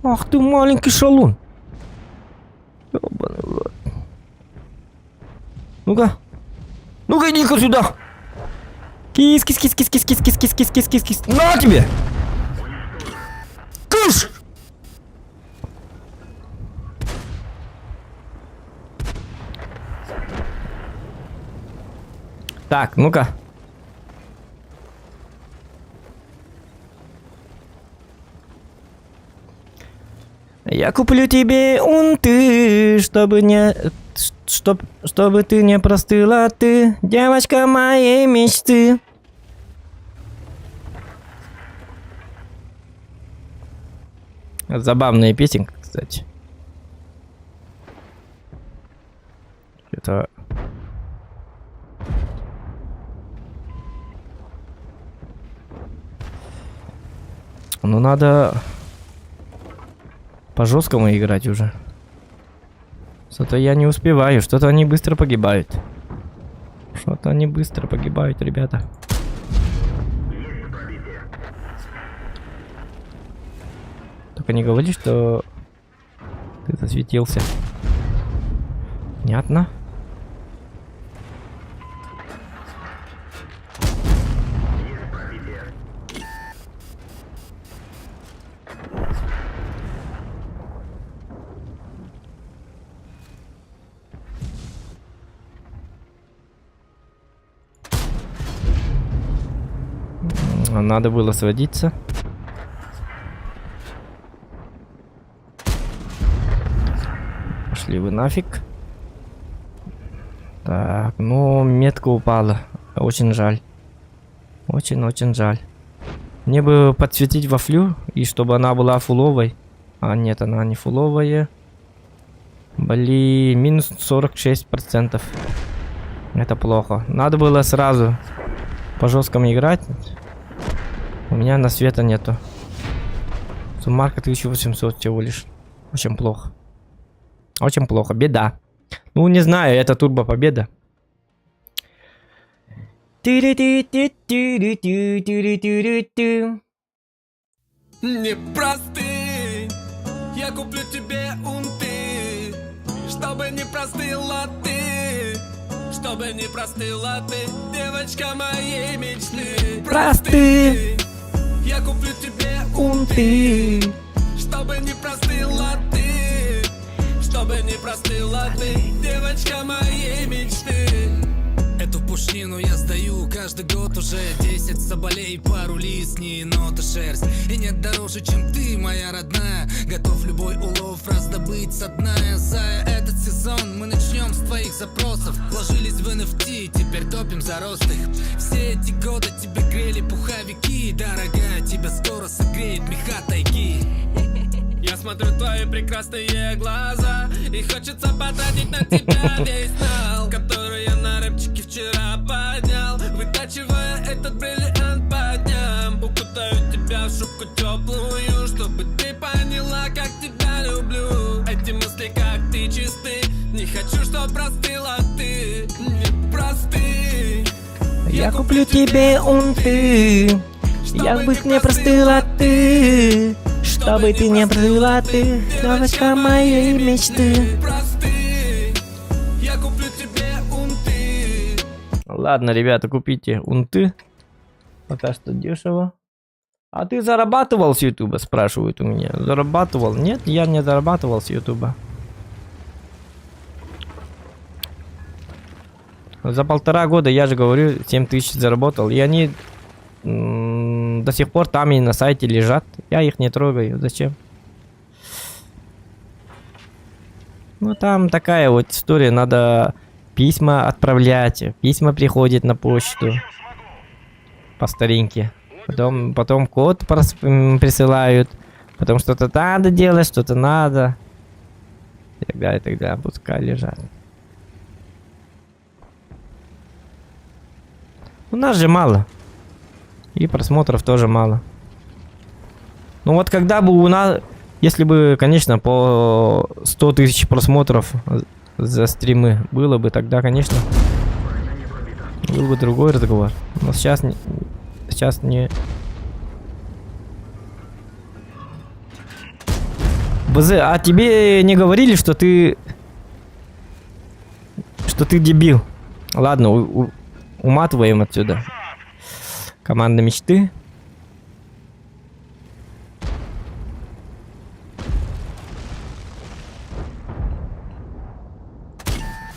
Ах ты маленький шалун. Ёбаный в рот. Ну-ка. Ну-ка, иди-ка сюда. Кис-кис-кис-кис-кис-кис-кис-кис-кис-кис-кис. На тебе! Кыш! Так, ну-ка. Я куплю тебе унты, чтобы ты не простыла, ты девочка моей мечты. Забавная песенка, кстати. Это... Ну надо... По жесткому играть уже. Что-то я не успеваю. Что-то они быстро погибают. Что-то они быстро погибают, ребята. Только не говори, что ты засветился. Понятно. надо было сводиться. Пошли вы нафиг. Так, ну, метка упала. Очень жаль. Очень-очень жаль. Мне бы подсветить вафлю, и чтобы она была фуловой. А нет, она не фуловая. Блин, минус 46%. Это плохо. Надо было сразу по жесткому играть. У меня на света нету. Суммарка 1800 всего лишь. Очень плохо. Очень плохо. Беда. Ну, не знаю, это турбо победа. Непростый, я куплю тебе унты, чтобы не простыла ты, чтобы не простыла ты, девочка моей мечты. Просты я куплю тебе унты. чтобы не простыла ты, чтобы не простыла ты, девочка моей мечты. Эту пушнину я сдаю каждый год уже 10 соболей, пару лисней, нота шерсть. И нет дороже, чем ты, моя родная. Готов любой улов раздобыть со дна. За этот сезон мы начнем с твоих запросов. Вложились в NFT, теперь топим за рост их. Все эти годы тебе грели пуховики. Дорогая, тебя скоро согреет меха тайги. Я смотрю твои прекрасные глаза, и хочется потратить на тебя весь нал, который я на рэпчике вчера поднял, вытачивая этот бриллиант по дням. Укутаю тебя в шубку теплую, чтобы ты поняла, как тебя люблю. Эти мысли, как ты, чисты, не хочу, чтоб простыла ты. Непростый, Я куплю тебе унты. Як бы не простыла ты, чтобы ты не простыла ты, девочка моей мечты. Простый, я куплю тебе унты. Ладно, ребята, купите унты. Пока что дешево. А ты зарабатывал с ютуба, спрашивают у меня. Зарабатывал? Нет, я не зарабатывал с ютуба. За 1,5 года, я же говорю, 7000 заработал. И они до сих пор там и на сайте лежат. Я их не трогаю. Зачем? Ну, там такая вот история. Надо письма отправлять. Письма приходят на почту. По старинке. Потом код присылают. Потом что-то надо делать, что-то надо. И так далее, и так далее. Пускай лежат. У нас же мало. И просмотров тоже мало. Ну вот когда бы у нас... Если бы, конечно, по 100 тысяч просмотров за стримы было бы, тогда, конечно, был бы другой разговор. Но сейчас не... Сейчас не... БЗ, а тебе не говорили, что ты... Что ты дебил? Ладно, уматываем отсюда. Команда мечты.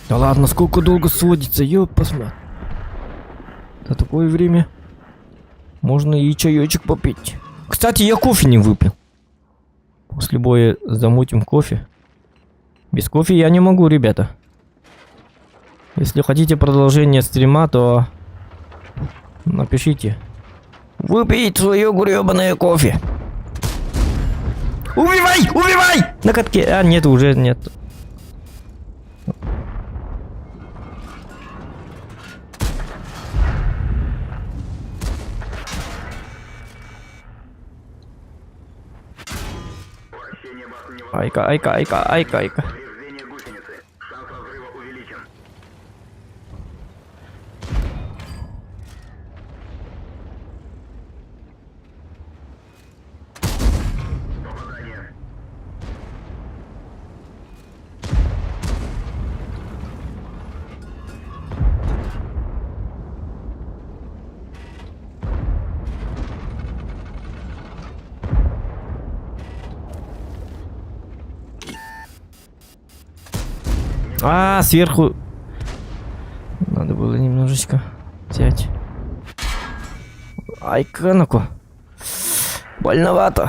Да ладно, сколько долго сводится, ёп, посмотри. За такое время можно и чаечек попить. Кстати, я кофе не выпил. После боя замутим кофе. Без кофе я не могу, ребята. Если хотите продолжение стрима, то напишите. Выпить свое гребаное кофе. Убивай! Убивай! На катке. А, нет, уже нет. Айка, айка, айка, айка, айка. Повреждение гусеницы. Шанс разрыва увеличен. Попадание. А, сверху. Надо было немножечко взять. Ай-ка, ну-ка. Больновато.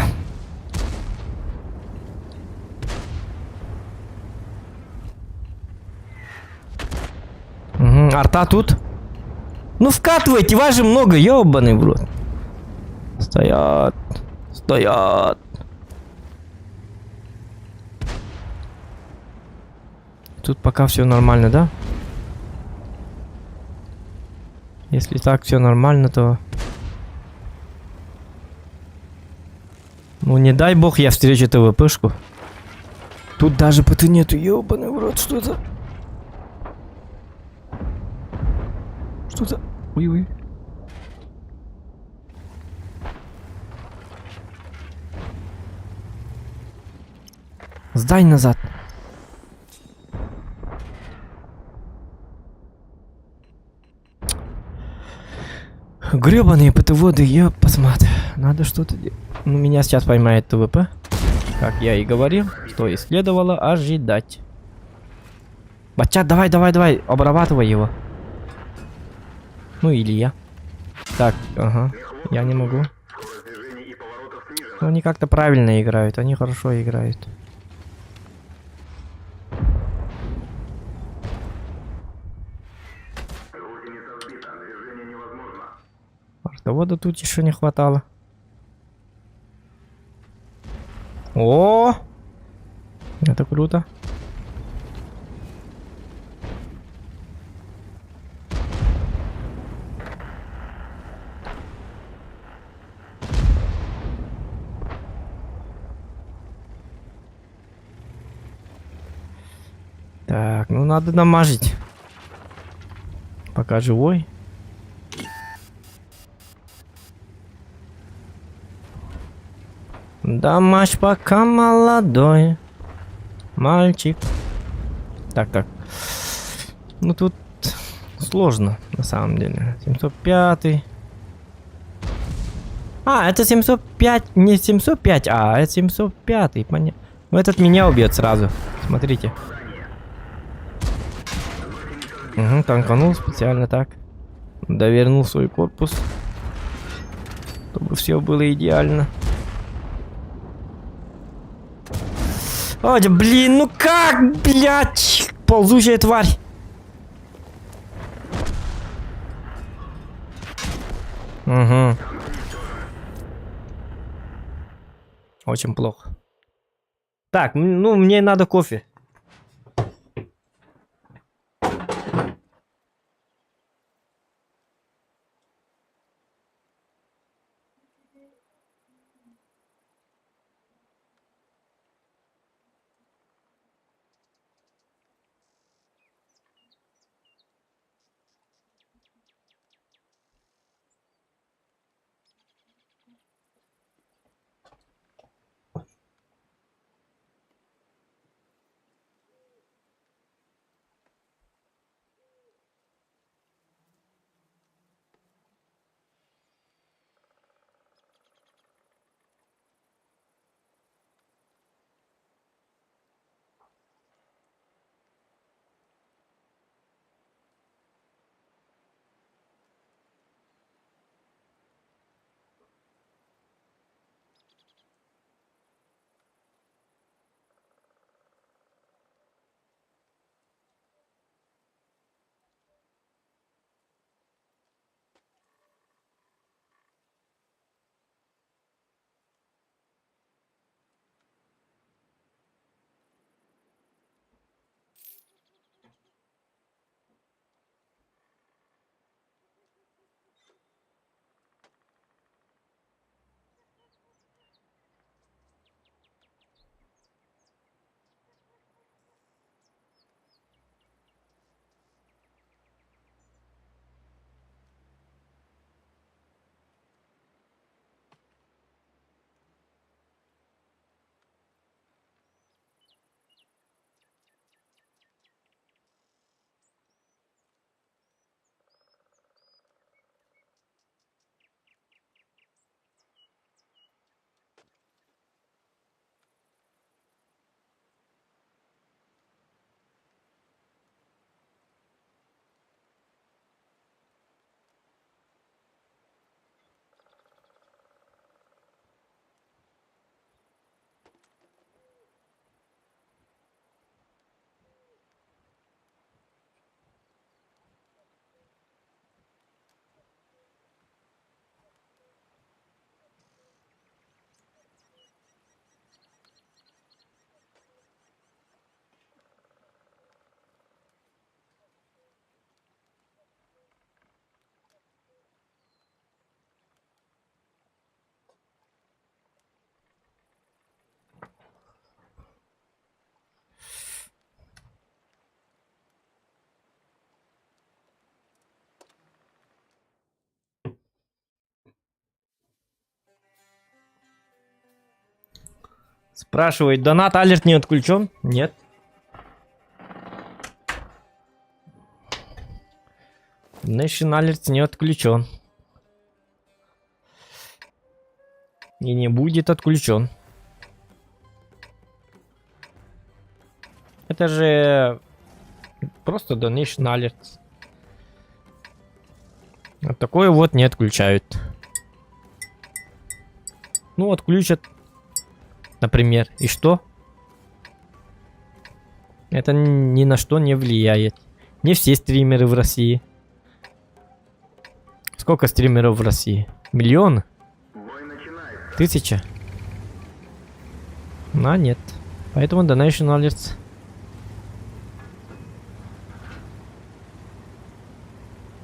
Угу, арта тут. Ну вкатывайте, вас же много, ёбаный в рот. Стоят. Стоят. Тут пока все нормально, да? Если так все нормально, то... Ну не дай бог я встречу ТВПшку. Тут даже ПТ нету, ёбаный в рот, что за... Что за... Ой-ой. Сдай назад. Гребаные ПТ-воды, я посмотрю. Надо что-то делать. Ну, меня сейчас поймает ТВП. Как я и говорил, что и следовало ожидать. Батчат, давай, давай, давай, обрабатывай его. Ну, или я. Так, ага, я не могу. Скорость движения и поворотов снижена. Но они как-то правильно играют, они хорошо играют. Гусеница сбита, движение невозможно. Артовода тут еще не хватало. О! Это круто. Так, ну надо намажить. Пока живой. Дамаж пока молодой. Мальчик. Так, так. Ну тут сложно, на самом деле. 705. А, это 705, не 705, а это 705, понятно. Ну этот меня убьет сразу. Смотрите. Угу, танканул специально так. Довернул свой корпус. Чтобы все было идеально. Ой, да блин, ну как, блядь, ползучая тварь. Угу. Очень плохо. Так, ну мне надо кофе. Спрашивает, донат алерт не отключен? Нет. Nation Alert не отключен. И не будет отключен. Это же просто Donation Alert. Вот такое вот не отключают. Ну, отключат, например. И что? Это ни на что не влияет. Не все стримеры в России. Сколько стримеров в России? Миллион? Бой начинается. 1000? А, нет. Поэтому Donation Alerts.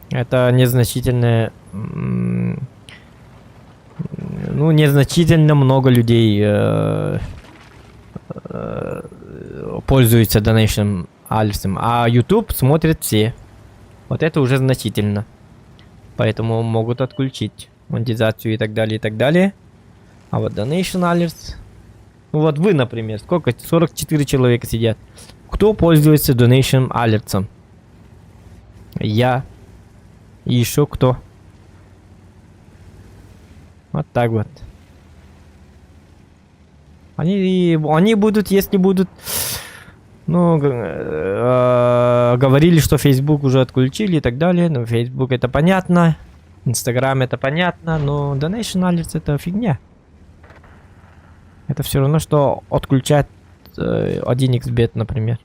Это незначительное... Ну, незначительно много людей пользуются Donation Alerts. А YouTube смотрят все. Вот это уже значительно. Поэтому могут отключить монетизацию и так далее, и так далее. А вот Donation Alerts... Ну вот вы, например, сколько? 44 человека сидят. Кто пользуется Donation Alerts? Я. И еще кто? Вот так вот. Они будут, если будут... Ну, говорили, что Facebook уже отключили и так далее. Но Facebook это понятно. Instagram это понятно. Но Donation Alerts это фигня. Это все равно, что отключать 1xbet, например.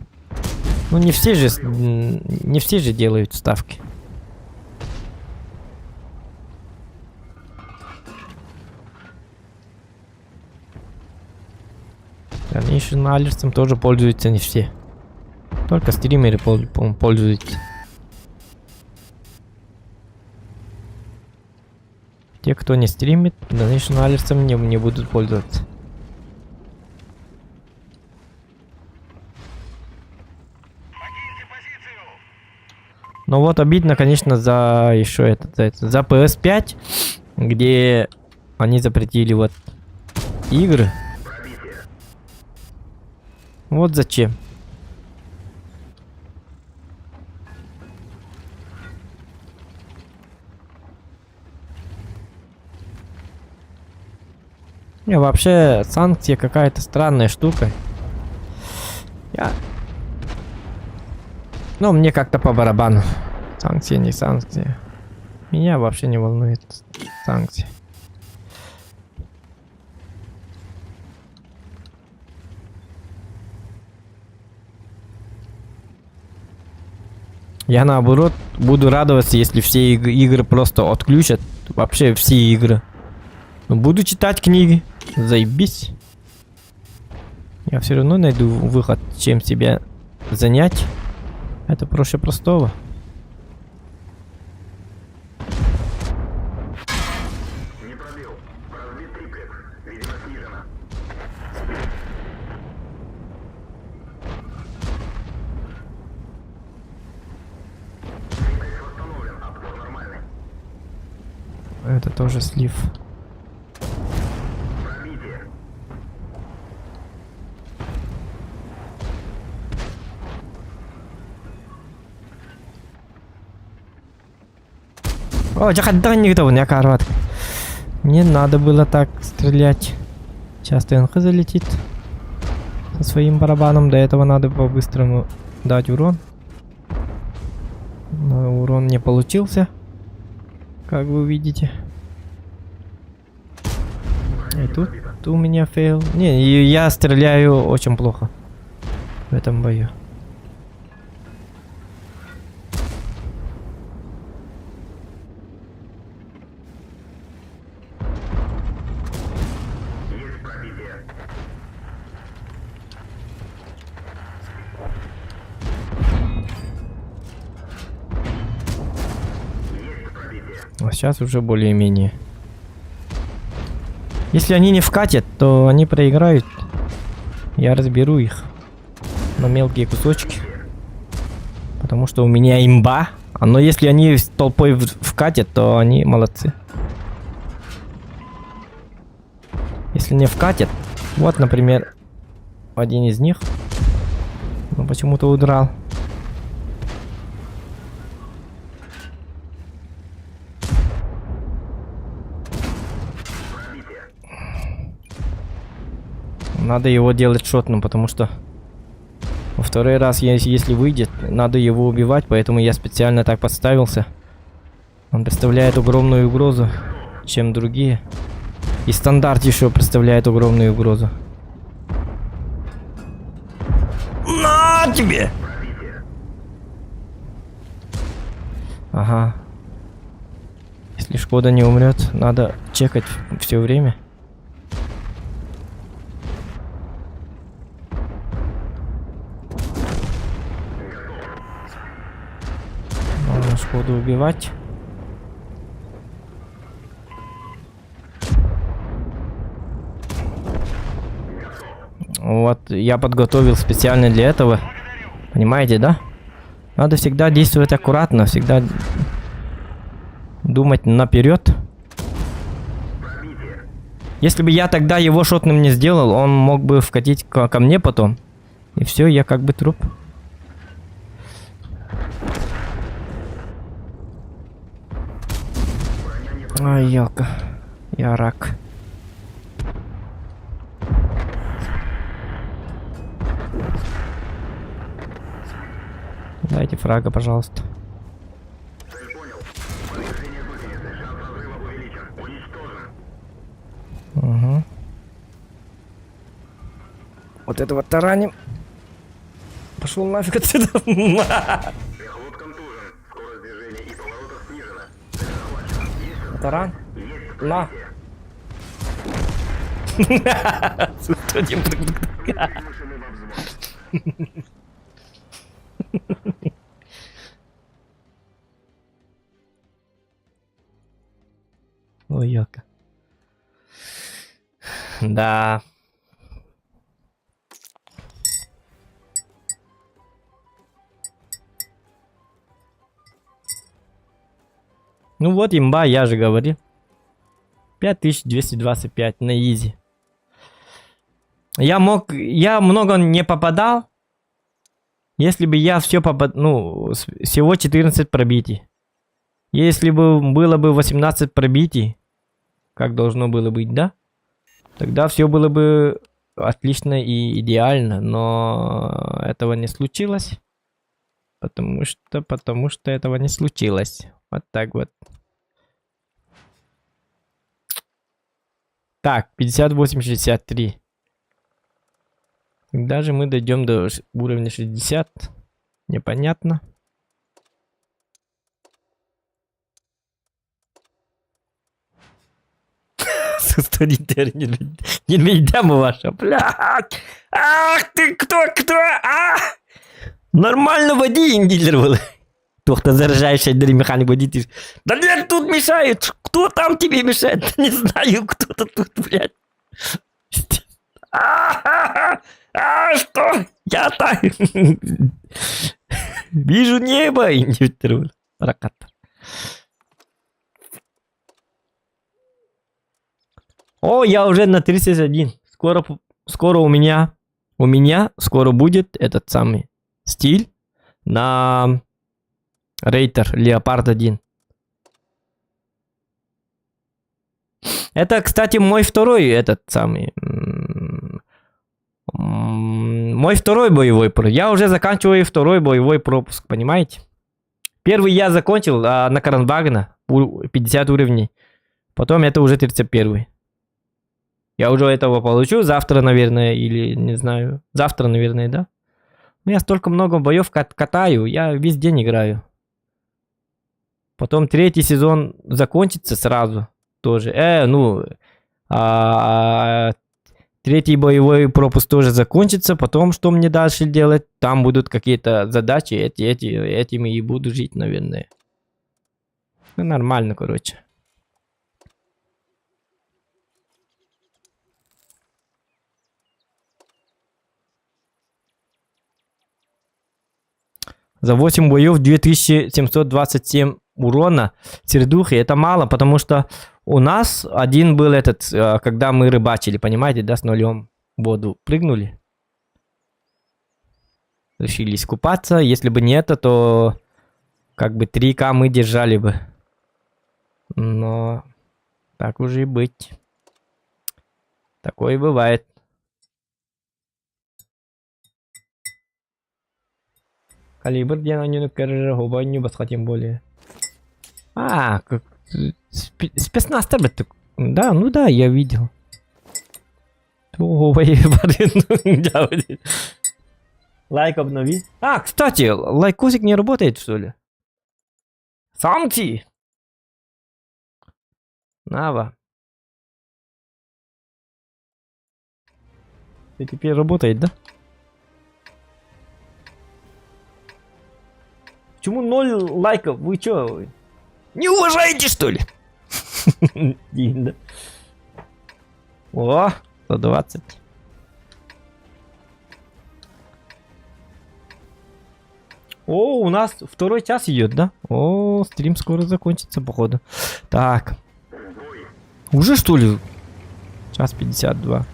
Ну, не все же делают ставки. Donation Alerts тоже пользуются не все. Только стримеры пользуются. Те, кто не стримит, Donation Alerts не будут пользоваться. Но вот обидно, конечно, за еще за PS5, где они запретили вот игры. Вот зачем. Не, вообще санкции какая-то странная штука. Ну, мне как-то по барабану. Санкции, не санкции. Меня вообще не волнует санкции. Я наоборот буду радоваться, если все игры просто отключат. Вообще все игры. Но буду читать книги. Заебись. Я все равно найду выход, чем себя занять. Это проще простого. Не пробил. Разбит триплекс. Видимо, снижено. Триплекс восстановлен. Обзор нормальный. Это тоже слив. Пробитие. О, jangan никто, не карват. Не надо было так стрелять. Сейчас ТНХ залетит. Со своим барабаном. До этого надо по-быстрому дать урон. Но урон не получился. Как вы видите. И тут у меня фейл. Не, я стреляю очень плохо в этом бою. Есть пробитие. Есть пробитие. А сейчас уже более-менее. Если они не вкатят, то они проиграют. Я разберу их на мелкие кусочки. Потому что у меня имба. Но если они с толпой вкатят, то они молодцы. Если не вкатят, вот, например, один из них. Но почему-то удрал. Надо его делать шотным, потому что во второй раз, если выйдет, надо его убивать, поэтому я специально так подставился. Он представляет огромную угрозу, чем другие. И стандарт еще представляет огромную угрозу. На тебе! Ага. Если Шкода не умрет, надо чекать все время. Можно Шкоду убивать. Вот, я подготовил специально для этого. Понимаете, да? Надо всегда действовать аккуратно, всегда думать наперед. Если бы я тогда его шотным не сделал, он мог бы вкатить ко мне потом. И все, я как бы труп. Ай, елка. Я рак. Дайте фрага, пожалуйста. Цель понял. Подтверждение гусеницы. Шанс разрыва увеличен. Уничтожен. Угу. Вот этого тараним. Пошел нафиг отсюда. Эхлот контужен. Скорость движения и поворотов снижена. Цель захвачена. Есть Таран. Есть На. Выпущены во взвод. Ой, яка. Да. Ну вот имба, я же говорил. 5225 на изи. Я много не попадал. Если бы я все ну, всего 14 пробитий. Если бы было бы 18 пробитий, как должно было быть, да? Тогда все было бы отлично и идеально, но этого не случилось. Потому что этого не случилось. Вот так вот. Так, 58-63. Когда же мы дойдем до уровня 60? Непонятно. Не ведьма ваша, блядь. Ах ты, кто? Нормально води, индилер был. Кто-то заряжающий механик водитель. Да нет, тут мешает. Кто там тебе мешает? Не знаю, кто-то тут, блядь. Что? Я так. Вижу небо, индивидуально. Раката. О, я уже на 31. Скоро у меня скоро будет этот самый стиль на Рейтер Леопард 1. Это, кстати, мой второй этот самый. Мой второй боевой пропуск. Я уже заканчиваю второй боевой пропуск, понимаете? Первый я закончил на Кранвагена, 50 уровней. Потом это уже 31. Я уже этого получу завтра, наверное, или не знаю. Завтра, наверное, да? Ну, я столько много боев катаю, я весь день играю. Потом третий сезон закончится сразу тоже. Третий боевой пропуск тоже закончится. Потом что мне дальше делать? Там будут какие-то задачи. Этими и буду жить, наверное. Ну, нормально, короче. За 8 боев 2727 урона сердухи. Это мало, потому что у нас один был этот, когда мы рыбачили, понимаете, да, с нулем в воду прыгнули. решили искупаться. Если бы не это, то как бы 3К мы держали бы. Но так уже и быть. Такое и бывает. Калибр, где на нее не басха, тем более. А, как... спецназ тебе. Да, ну да, я видел. Лайк обнови. А, кстати, лайкосик не работает, что ли? Самти! Нава. И теперь работает, да? Почему 0 лайков? Вы чё? Не уважаете, что ли? Дин, да? О, 120. О, у нас второй час идет, да? О, стрим скоро закончится, походу. Так. Уже что ли? Час 52.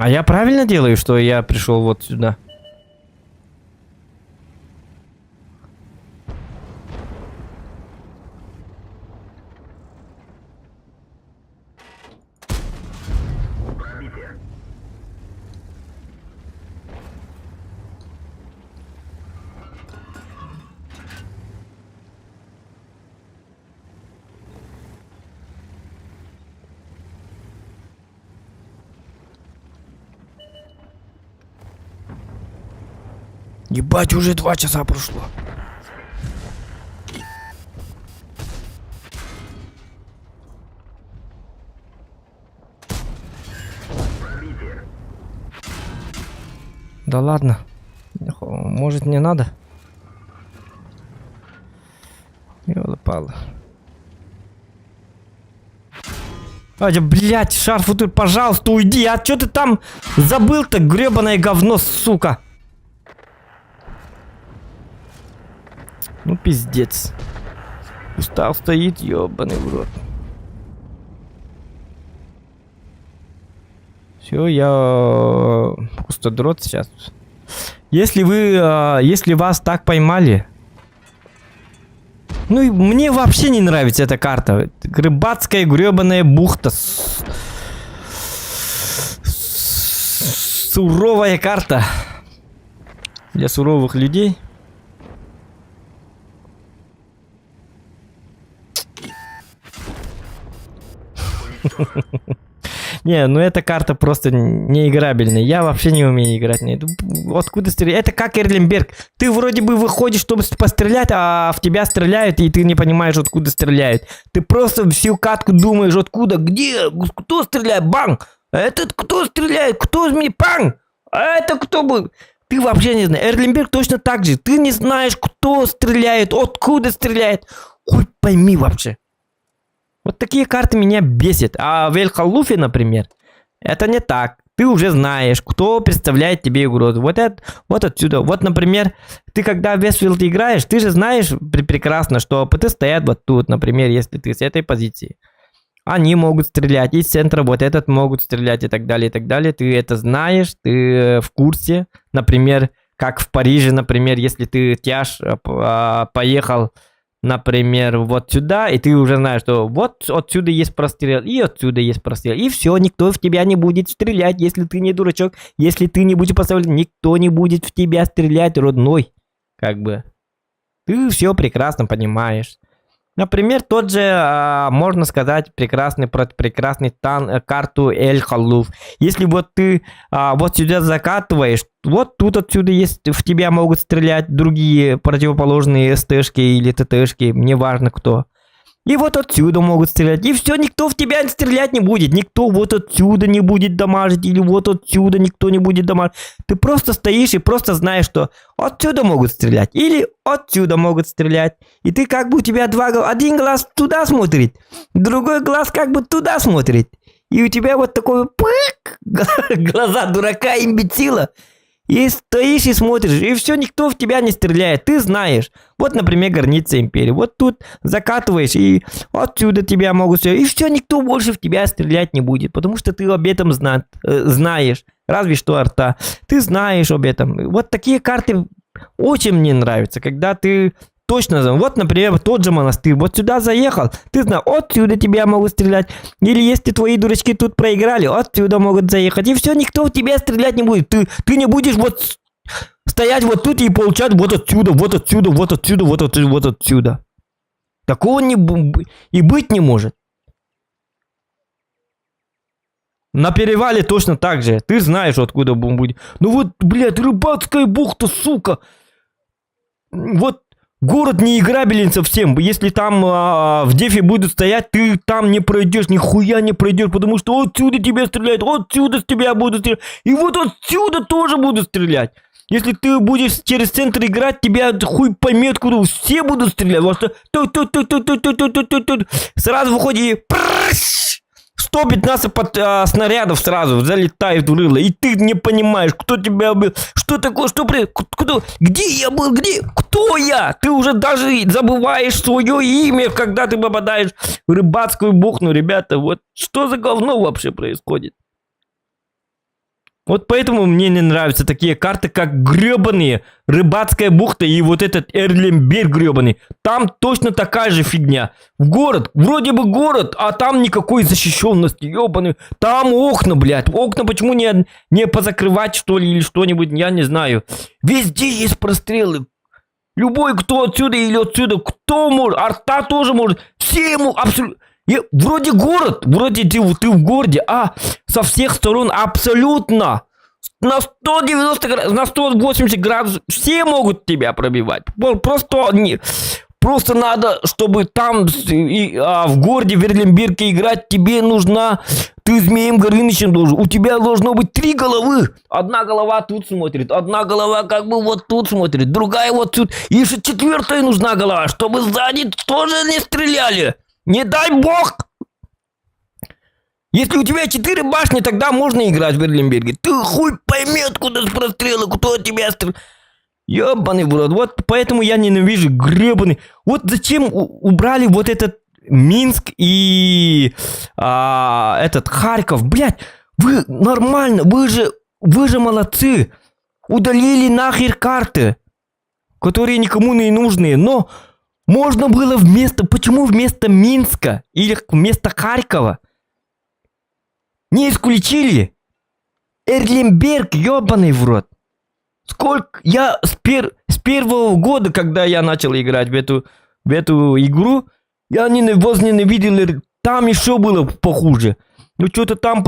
А я правильно делаю, что я пришел вот сюда? Пробитие. Ебать, уже 2 часа прошло. Пробитие. Да ладно. Может, не надо? Ёлы-палы. Адя, блядь, шарфутыр, пожалуйста, уйди. А чё ты там забыл-то, гребаное говно, сука? Ну, пиздец. Устал стоит, ёбаный в рот. Все, я пустодрот сейчас. Если вы, если вас так поймали... Ну, и мне вообще не нравится эта карта. Рыбацкая гребаная бухта. Суровая карта. Для суровых людей. Не, ну эта карта просто неиграбельная. Я вообще не умею играть на ней. Откуда стрелять? Это как Эрлемберг. Ты вроде бы выходишь, чтобы пострелять, а в тебя стреляют, и ты не понимаешь, откуда стреляют. Ты просто всю катку думаешь, откуда, где, кто стреляет, бang! Этот кто стреляет, кто из меня, бang! А это кто был? Ты вообще не знаешь. Эрлемберг точно так же. Ты не знаешь, кто стреляет, откуда стреляет. Хоть пойми вообще. Вот такие карты меня бесят. А в Эль-Халуфе, например, это не так. Ты уже знаешь, кто представляет тебе угрозу. Вот это, вот отсюда. Вот, например, ты когда в Вестфилд играешь, ты же знаешь прекрасно, что ПТ стоят вот тут, например, если ты с этой позиции. Они могут стрелять. Из центра вот этот могут стрелять и так далее, и так далее. Ты это знаешь, ты в курсе. Например, как в Париже, например, если ты тяж поехал... Например, вот сюда, и ты уже знаешь, что вот отсюда есть прострел, и отсюда есть прострел. И все, никто в тебя не будет стрелять, если ты не дурачок, если ты не будешь поставлять, никто не будет в тебя стрелять, родной. Как бы. Ты все прекрасно понимаешь. Например, тот же, можно сказать, прекрасный карту Эль-Халуф. Если вот ты вот сюда закатываешь, вот тут отсюда есть, в тебя могут стрелять другие противоположные СТшки или ТТшки, неважно кто. И вот отсюда могут стрелять. И все, никто в тебя стрелять не будет. Никто вот отсюда не будет дамажить. Или вот отсюда никто не будет дамажить. Ты просто стоишь и просто знаешь, что отсюда могут стрелять. Или отсюда могут стрелять. И ты как бы у тебя один глаз туда смотрит. Другой глаз как бы туда смотрит. и у тебя вот такой пык, глаза дурака, имбецила, и стоишь и смотришь, и все, никто в тебя не стреляет, ты знаешь. Вот, например, граница империи, вот тут закатываешь, и отсюда тебя могут стрелять, и все, никто больше в тебя стрелять не будет, потому что ты об этом знаешь, разве что арта, ты знаешь об этом. Вот такие карты очень мне нравятся, когда ты точно знаешь. Вот, например, тот же монастырь, вот сюда заехал, ты знаешь, отсюда тебя могут стрелять, или если твои дурачки тут проиграли, отсюда могут заехать, и все, никто в тебя стрелять не будет, ты не будешь вот стоять вот тут и получать вот отсюда, вот отсюда, вот отсюда, вот отсюда, вот отсюда. Такого и быть не может. На перевале точно так же. Ты знаешь, откуда будет. Ну вот, блядь, рыбацкая бухта, сука. Вот город не играбелен совсем. Если там в дефе будут стоять, ты там не пройдешь, нихуя не пройдешь, потому что отсюда тебя стреляют, отсюда с тебя будут стрелять, и вот отсюда тоже будут стрелять. Если ты будешь через центр играть, тебя хуй поймет, куда все будут стрелять. Вот что сразу выходи и 115 снарядов сразу залетает в рыло, и ты не понимаешь, кто тебя убил, что такое, кто, где я был, кто я? Ты уже даже забываешь свое имя, когда ты попадаешь в рыбацкую бухту, ребята, вот что за говно вообще происходит? Вот поэтому мне не нравятся такие карты, как гребаные рыбацкая бухта и вот этот Эрлемберг гребаный. Там точно такая же фигня. В город, вроде бы город, а там никакой защищенности, ебаный. Там окна, блядь. Окна почему не позакрывать, что ли, или что-нибудь, я не знаю. Везде есть прострелы. Любой, кто отсюда или отсюда, кто может, арта тоже может. Все ему абсолютно... Вроде город, вроде ты в городе, а со всех сторон абсолютно на 190 градусов, на 180 градусов все могут тебя пробивать. Просто надо, чтобы там в городе Верлемберге играть, тебе нужна, ты Змеем Горынычем должен, у тебя должно быть 3 головы. Одна голова тут смотрит, одна голова как бы вот тут смотрит, другая вот тут, и еще 4-я нужна голова, чтобы сзади тоже не стреляли. Не дай бог! Если у тебя 4 башни, тогда можно играть в Верлемберге. Ты хуй пойми, откуда с прострелы, кто тебя стреляет. Ёбаный в рот. Вот поэтому я ненавижу гребаный. Вот зачем убрали вот этот Минск и этот Харьков. Блядь, вы нормально, вы же молодцы. Удалили нахер карты, которые никому не нужны. Но можно было почему вместо Минска или вместо Харькова не исключили Эрлемберг, ёбаный в рот. Сколько я с первого года, когда я начал играть в эту игру, я возненавидел, там еще было похуже. Ну что-то там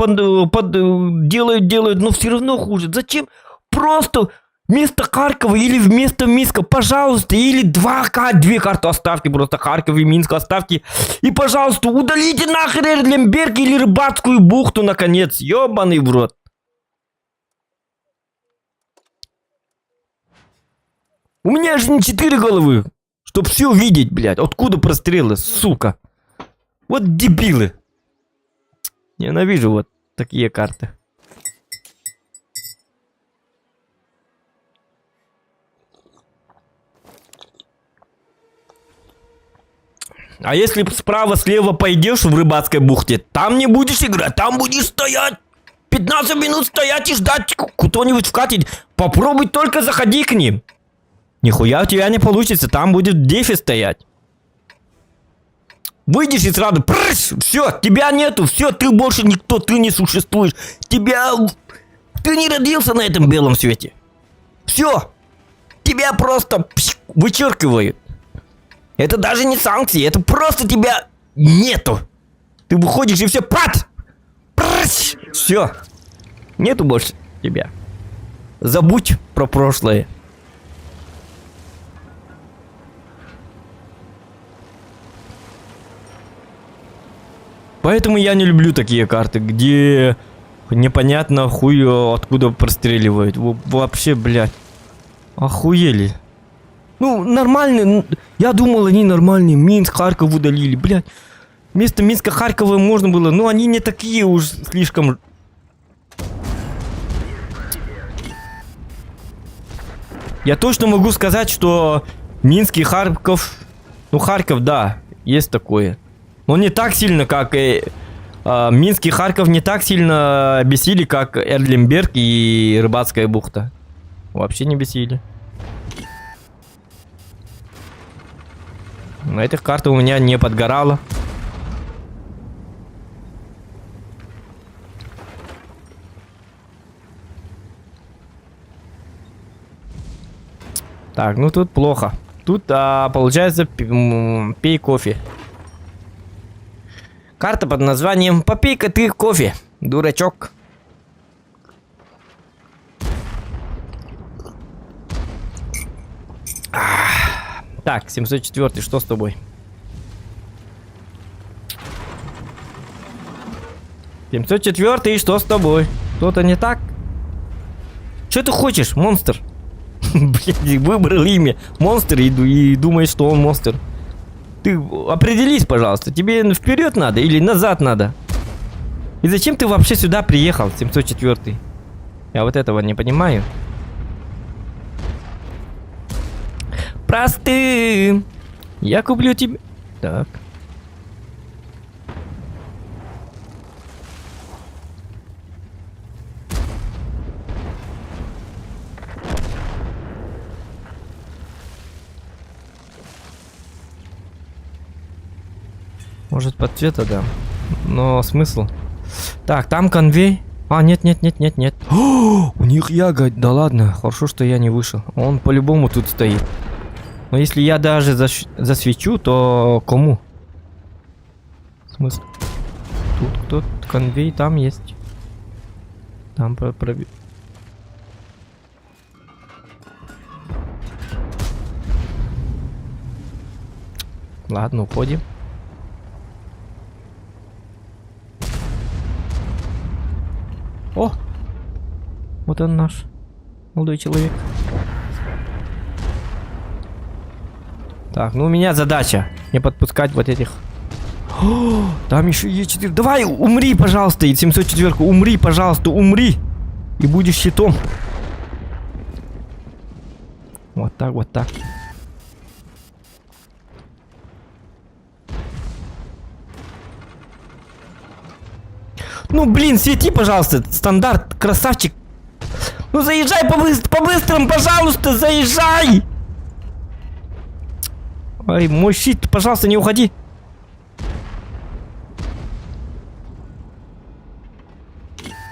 делают, но все равно хуже. Зачем? Просто вместо Харькова или вместо Минска, пожалуйста, или 2 карты оставьте, просто Харьков и Минск оставьте. И, пожалуйста, удалите нахер Эрлемберг или рыбацкую бухту, наконец, ёбаный в рот. У меня же не 4 головы, чтоб все видеть, блядь. Откуда прострелы, сука? Вот дебилы. Ненавижу вот такие карты. А если справа-слева пойдешь в рыбацкой бухте, там не будешь играть, там будешь стоять. 15 минут стоять и ждать, кто-нибудь вкатит. Попробуй только заходи к ним. Нихуя у тебя не получится, там будет в дефе стоять. Выйдешь и сразу, все, тебя нету, все, ты больше никто, ты не существуешь. Ты не родился на этом белом свете. Все, тебя просто вычеркивают. Это даже не санкции, это просто тебя нету. Ты выходишь и все, все, нету больше тебя. Забудь про прошлое. Поэтому я не люблю такие карты, где непонятно хуй откуда простреливают. Вообще, блядь, охуели. Ну, нормальные, я думал, они нормальные. Минск, Харьков удалили, блядь. Вместо Минска, Харькова можно было, но они не такие уж слишком... Я точно могу сказать, что Минск и Харьков... Ну, Харьков, да, есть такое. Но не так сильно, как... Минск и Харьков не так сильно бесили, как Эрлимберг и Рыбацкая бухта. Вообще не бесили. На этих картах у меня не подгорало. Так, ну тут плохо. Тут, получается, пей кофе. Карта под названием «Попей-ка ты кофе, дурачок». Так, 704, что с тобой? 704, что с тобой? Что-то не так? Что ты хочешь, монстр? Блядь, выбрал имя монстр и думаешь, что он монстр. Ты определись, пожалуйста, тебе вперед надо или назад надо? И зачем ты вообще сюда приехал, 704? Я вот этого не понимаю. Простым. Я куплю тебе... Так. Может, под цвета, да. Но смысл? Так, там конвей. А, нет. О, у них ягодь. Да ладно, хорошо, что я не вышел. Он по-любому тут стоит. Но если я даже засвечу, то кому? Смысл? Тут кто-то конвей там есть. Там проби... Ладно, уходим. О! Вот он наш молодой человек. Так, ну у меня задача не подпускать вот этих. О, там еще Е4. Давай, умри, пожалуйста, 704. Умри, пожалуйста, умри. И будешь щитом. Вот так, вот так. Ну, блин, свети, пожалуйста, стандарт, красавчик. Ну, заезжай по-быстрому, пожалуйста, заезжай. Ой, мой щит, пожалуйста, не уходи.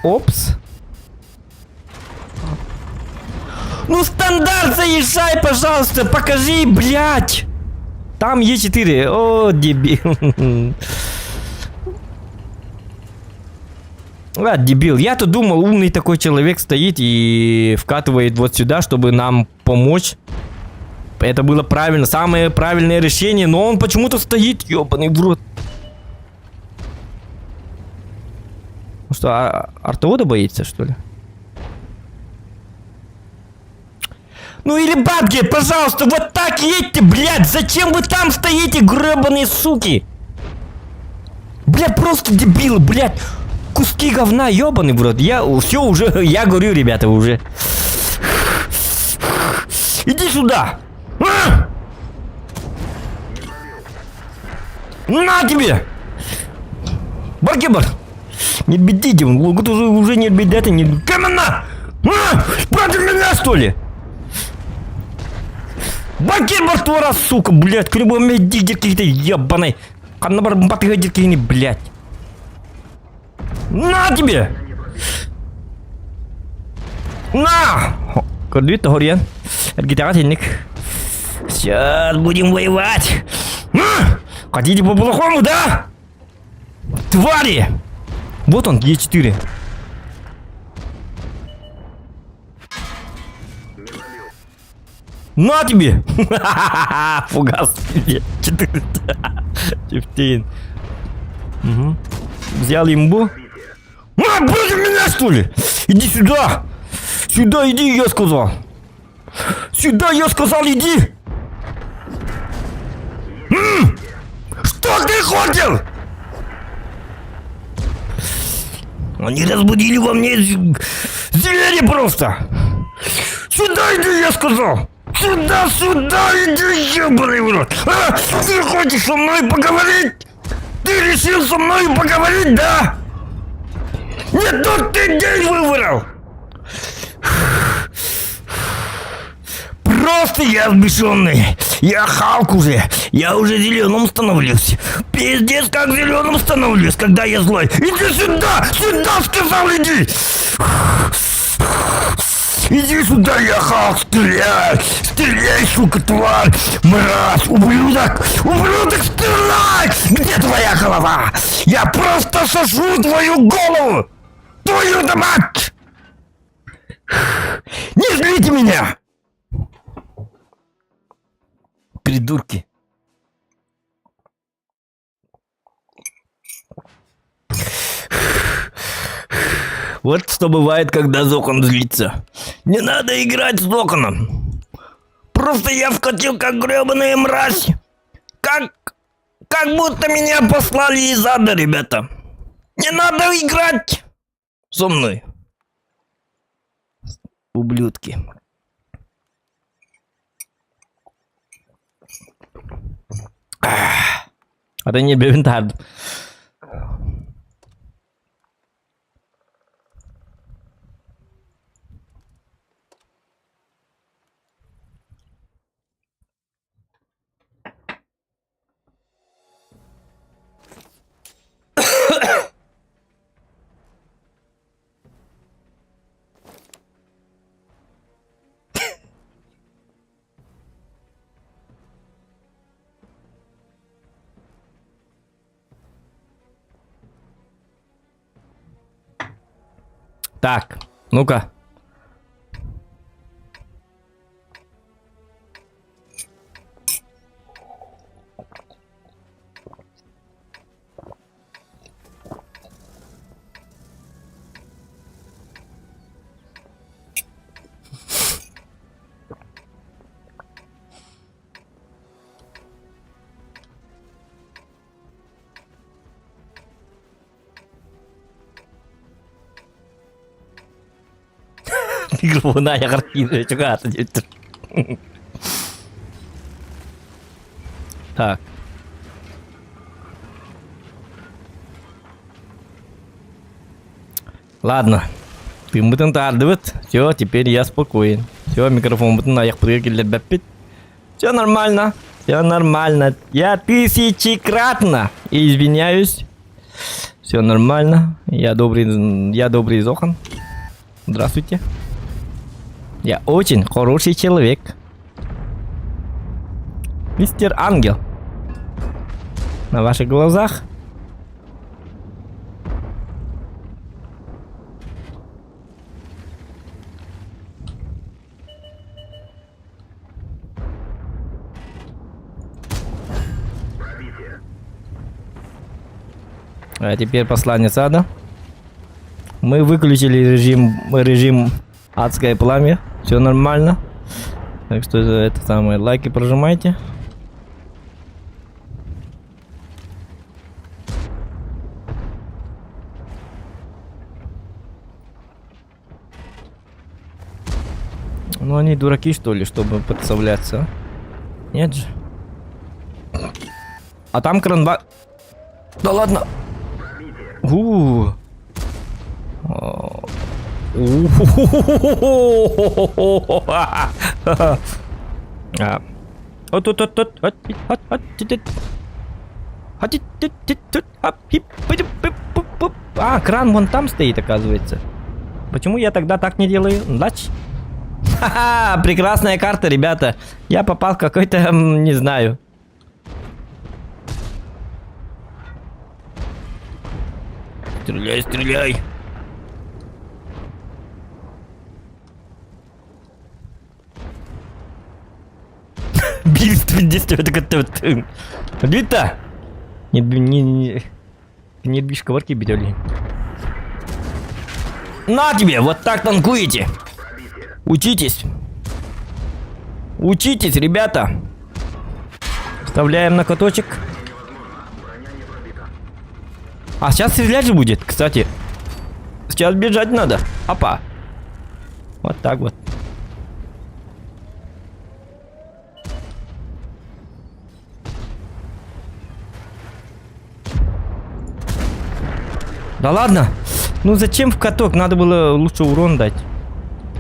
Опс. Ну, стандарт, заезжай, пожалуйста, покажи, блядь. Там Е4, о, дебил. А, дебил. Я-то думал, умный такой человек стоит и вкатывает вот сюда, чтобы нам помочь. Это было правильно, самое правильное решение, но он почему-то стоит, ёбаный в рот. Ну что, артовода боится, что ли? Ну или бабки, пожалуйста, вот так едьте, блядь! Зачем вы там стоите, гребаные суки? Блядь, просто дебилы, блядь! Куски говна, ёбаный в рот. Я все уже, я говорю, ребята, уже. Иди сюда! На тебе! Баркебар! Не бедите, уже не бедите, не... Камена! Против меня, что ли? Баркебар, твора, сука, блядь, крюбо медики какие-то ебаный. Канабар батыгадики, блядь. На тебе! На! Кордвит Ториан. Аргитарательник. Сейчас будем воевать. Хотите по-плохому, да? Твари! Вот он, Е4. На тебе! Фугас. 415. Угу. Взял имбу. Против меня, что ли? Иди сюда! Сюда иди, я сказал! Сюда, я сказал, иди! Что ты хотел? Они разбудили во мне зверя просто. Сюда иди, я сказал. Сюда иди, ебаный в рот. А? Ты хочешь со мной поговорить? Ты решил со мной поговорить, да? Не тот ты день выбрал. Просто я взбешенный. Я Халк уже. Я уже зеленым становлюсь. Пиздец, как зеленым становлюсь, когда я злой. Иди сюда! Сюда, сказал, иди! Иди сюда, я Халк, стреляй! Стреляй, сука, тварь! Мразь, ублюдок! Ублюдок, стреляй! Где твоя голова? Я просто сожру твою голову! Твою-то мать! Не злите меня! Придурки. Вот что бывает, когда Зокон злится. Не надо играть с Зоконом. Просто я вкатил как гребаная мразь. Как будто меня послали из ада, ребята. Не надо играть со мной. Ублюдки. А det är behöver inte här. Так, ну-ка. Mikrofon ayakar gini juga gitu. Так. Ладно. Тым бутын тардыбыт. Все, теперь я спокоен. Все, микрофон бутын аяк прыгали баппит. Все нормально. Все нормально. Я тысячекратно извиняюсь. Все нормально. Я добрый Зохан. Здравствуйте. Я очень хороший человек. Мистер Ангел. На ваших глазах. А теперь посланец ада. Мы выключили режим адское пламя. Все нормально. Так что это самое. Лайки прожимайте. Ну они дураки, что ли, чтобы подставляться. Нет же. А там кранба... Да ладно. А, кран вон там стоит, оказывается. Почему я тогда так не делаю? Ха-ха, прекрасная карта, ребята. Я попал в какой-то, не знаю. Стреляй, стреляй. Бита! Не бишь коварки бедоли. На тебе, вот так танкуете. Учитесь. Учитесь, ребята. Вставляем на каточек. А сейчас стрелять же будет, кстати. Сейчас бежать надо. Опа. Вот так вот. Да ладно. Ну зачем в каток? Надо было лучше урон дать.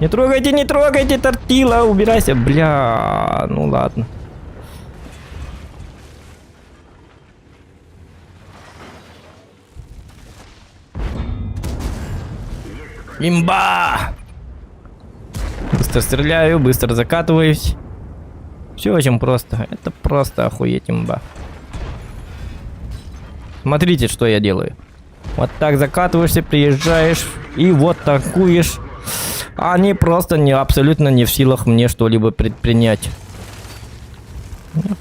Не трогайте, тортила, убирайся. Бля, ну ладно. Имба! Быстро стреляю, быстро закатываюсь. Все очень просто. Это просто охуеть имба. Смотрите, что я делаю. Вот так закатываешься, приезжаешь и вот такуешь. Они просто абсолютно не в силах мне что-либо предпринять.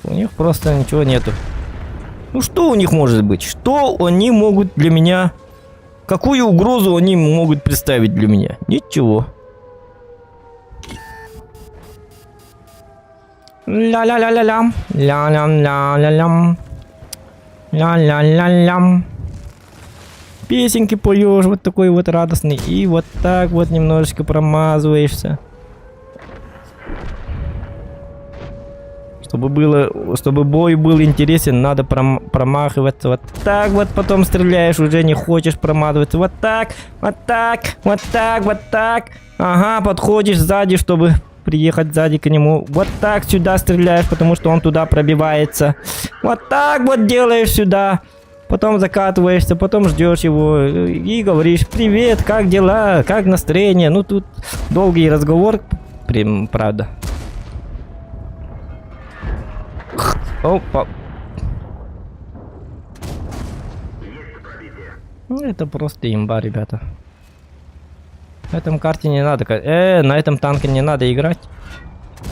У них просто ничего нету. Ну что у них может быть? Что они могут для меня... Какую угрозу они могут представить для меня? Ничего. Ля-ля-ля-ля-лям. Ля-лям-ля-ля-лям. Ля-ля-ля-лям. Песенки поешь, вот такой вот радостный. И вот так вот немножечко промазываешься. Чтобы бой был интересен, надо промахиваться. Вот так вот потом стреляешь, уже не хочешь промазываться. Вот так, вот так, вот так, вот так. Ага, подходишь сзади, чтобы приехать сзади к нему. Вот так сюда стреляешь, потому что он туда пробивается. Вот так вот делаешь сюда. Потом закатываешься, потом ждешь его и говоришь: привет, как дела, как настроение. Ну тут долгий разговор, правда. Опа. Ну, это просто имба, ребята. На этом карте не надо, на этом танке не надо играть.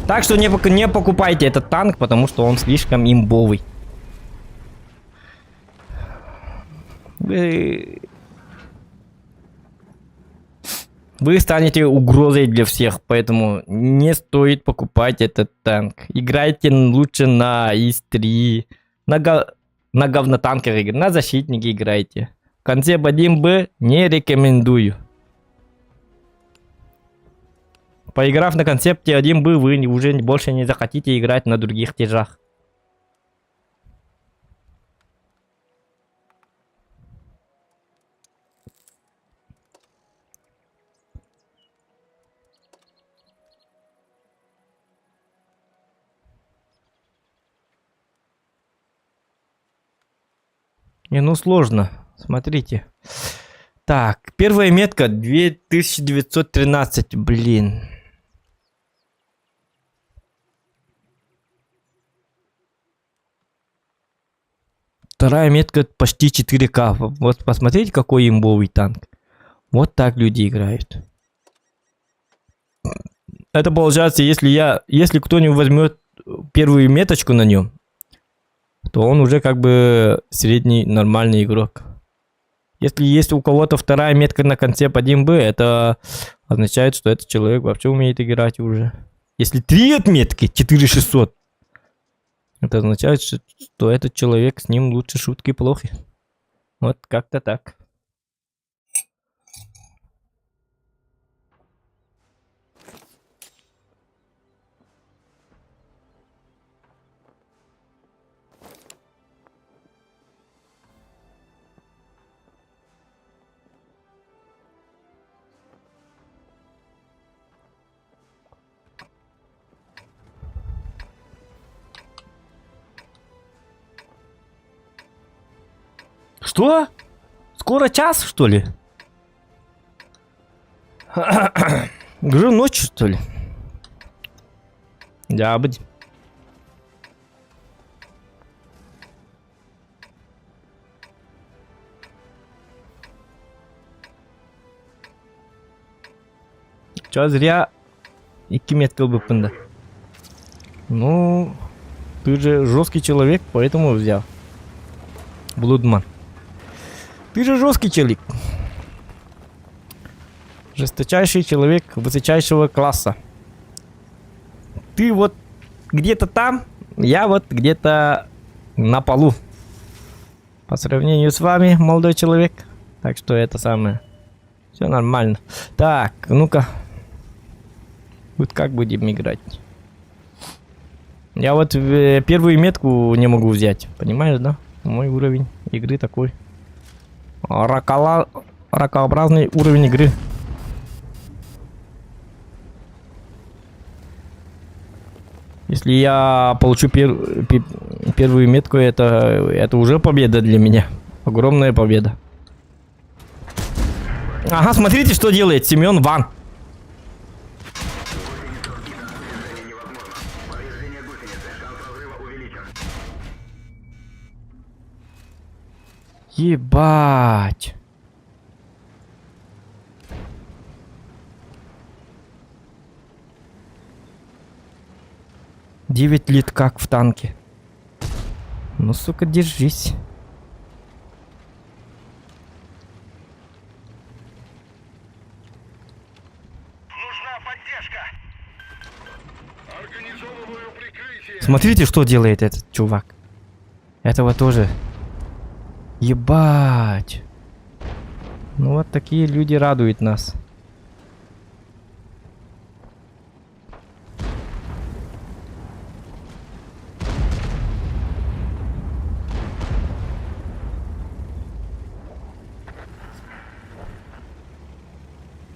Так что не покупайте этот танк, потому что он слишком имбовый. Вы станете угрозой для всех, поэтому не стоит покупать этот танк. Играйте лучше на ИС-3, на говнотанках, на защитнике играйте. Концепт 1Б не рекомендую. Поиграв на концепте 1Б, вы уже больше не захотите играть на других тяжах. Не, ну сложно. Смотрите. Так, первая метка 2913, блин. Вторая метка почти 4К. Вот посмотрите, какой имбовый танк. Вот так люди играют. Это получается, если кто-нибудь возьмет первую меточку на нем, то он уже как бы средний нормальный игрок. Если есть у кого-то вторая метка на концепт 1Б, это означает, что этот человек вообще умеет играть уже. Если 3 отметки, 4600, это означает, что этот человек, с ним лучше шутки плохи. Вот как-то так. Что? Скоро час, что ли? Уже ночь, что ли? Да, быть. Чё зря и метка выпында. Ну, ты же жесткий человек, поэтому взял. Блудман. Ты же жесткий человек. Жесточайший человек высочайшего класса. Ты вот где-то там, я вот где-то на полу. По сравнению с вами, молодой человек. Так что это самое. Все нормально. Так, ну-ка. Вот как будем играть? Я вот первую метку не могу взять. Понимаешь, да? Мой уровень игры такой. Ракообразный уровень игры. Если я получу первую метку, это уже победа для меня. Огромная победа. Ага, смотрите, что делает Семен Ван. Повреждение гусеницы. Шанс разрыва увеличен. Ебать. Девять лет как в танке. Ну, сука, держись. Нужна поддержка. Организовываю прикрытие. Смотрите, что делает этот чувак. Этого тоже. Ебать. Ну, вот такие люди радуют нас.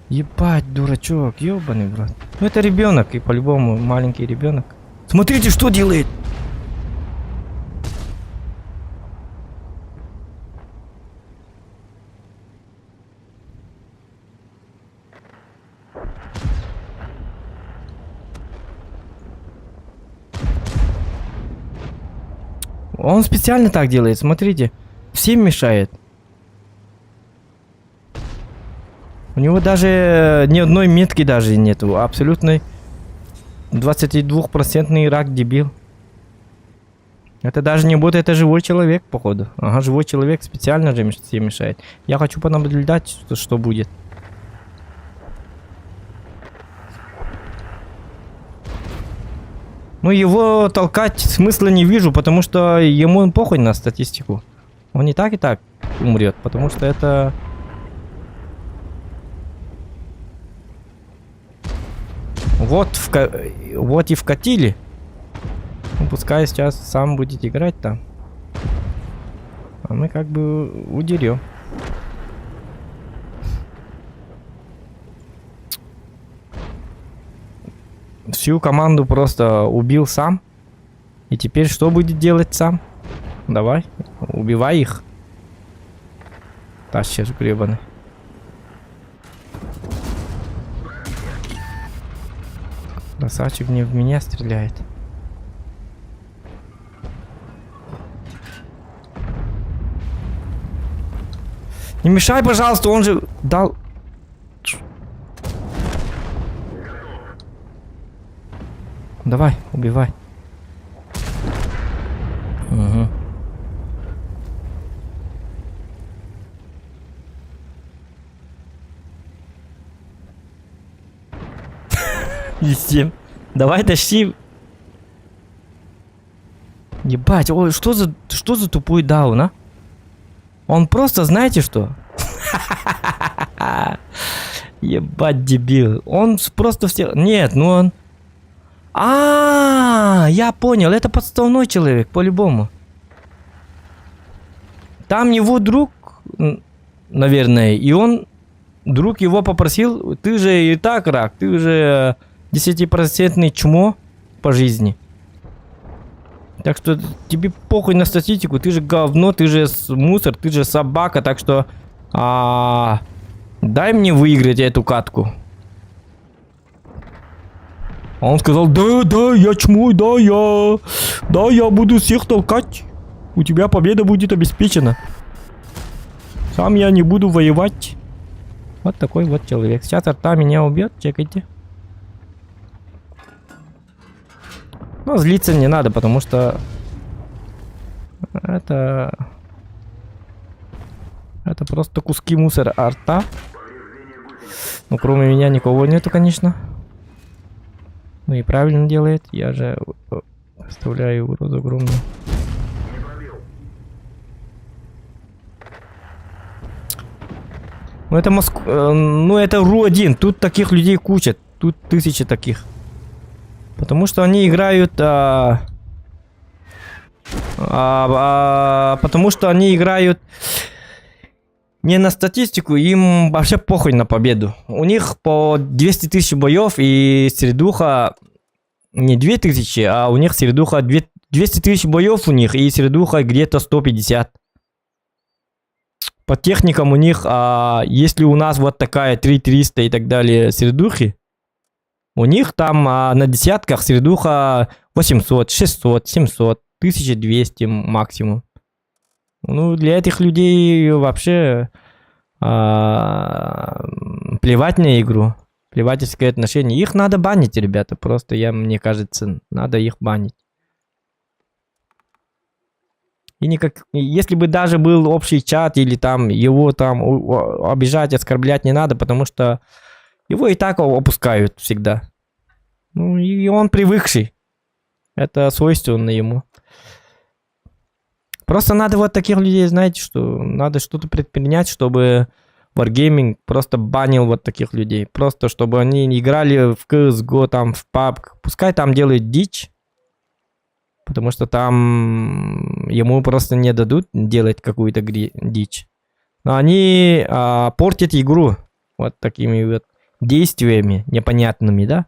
Ебать, дурачок, ёбаный в рот. Ну это ребенок, и по-любому маленький ребенок. Смотрите, что делает. Он специально так делает, смотрите. Всем мешает. У него даже ни одной метки даже нету. Абсолютный 22% рак, дебил. Это даже не бот, это живой человек, походу. Ага, живой человек специально же всем мешает. Я хочу понаблюдать, что будет. Ну, его толкать смысла не вижу, потому что ему похуй на статистику. Он и так умрет, потому что это... Вот и вкатили. Ну, пускай сейчас сам будет играть там. А мы как бы удерем. Всю команду просто убил сам. И теперь что будет делать сам? Давай, убивай их. Тащишь гребаный. Красавчик не в меня стреляет. Не мешай, пожалуйста, он же дал... Давай, убивай. Угу. Естественно. Давай тащи. Ебать, ой, что за тупой даун, а? Он просто, знаете что? Ебать, дебил. Он просто все... Нет, ну он... Я понял, это подставной человек, по-любому. Там его друг, наверное, и он... Друг его попросил, ты же и так рак, ты уже 10% чмо по жизни. Так что тебе похуй на статистику, ты же говно, ты же мусор, ты же собака, так что... дай мне выиграть эту катку. Он сказал, да, я чмо, да, я буду всех толкать. У тебя победа будет обеспечена. Сам я не буду воевать. Вот такой вот человек. Сейчас арта меня убьет, чекайте. Но злиться не надо, потому что... Это просто куски мусора арта. Ну, кроме меня никого нету, конечно. Ну и правильно делает. Я же оставляю угрозу огромную. Ну это ну это РУ-1, тут таких людей куча, тут тысячи таких. Потому что они играют... потому что они играют не на статистику, им вообще похуй на победу. У них по 200 тысяч боев и середуха не 2000, а у них середуха 200 тысяч боев у них и середуха где-то 150. По техникам у них, если у нас вот такая 3300 и так далее середухи, у них там на десятках середуха 800, 600, 700, 1200 максимум. Ну, для этих людей вообще плевать на игру. Плевательское отношение. Их надо банить, ребята. Просто, мне кажется, надо их банить. И если бы даже был общий чат, или там его там обижать, оскорблять не надо, потому что его и так опускают всегда. Ну, и он привыкший. Это свойственно ему. Просто надо вот таких людей, знаете, что надо что-то предпринять, чтобы Wargaming просто банил вот таких людей. Просто чтобы они не играли в CSGO, там, в PUBG. Пускай там делают дичь. Потому что там ему просто не дадут делать какую-то дичь. Но они портят игру вот такими вот действиями непонятными, да?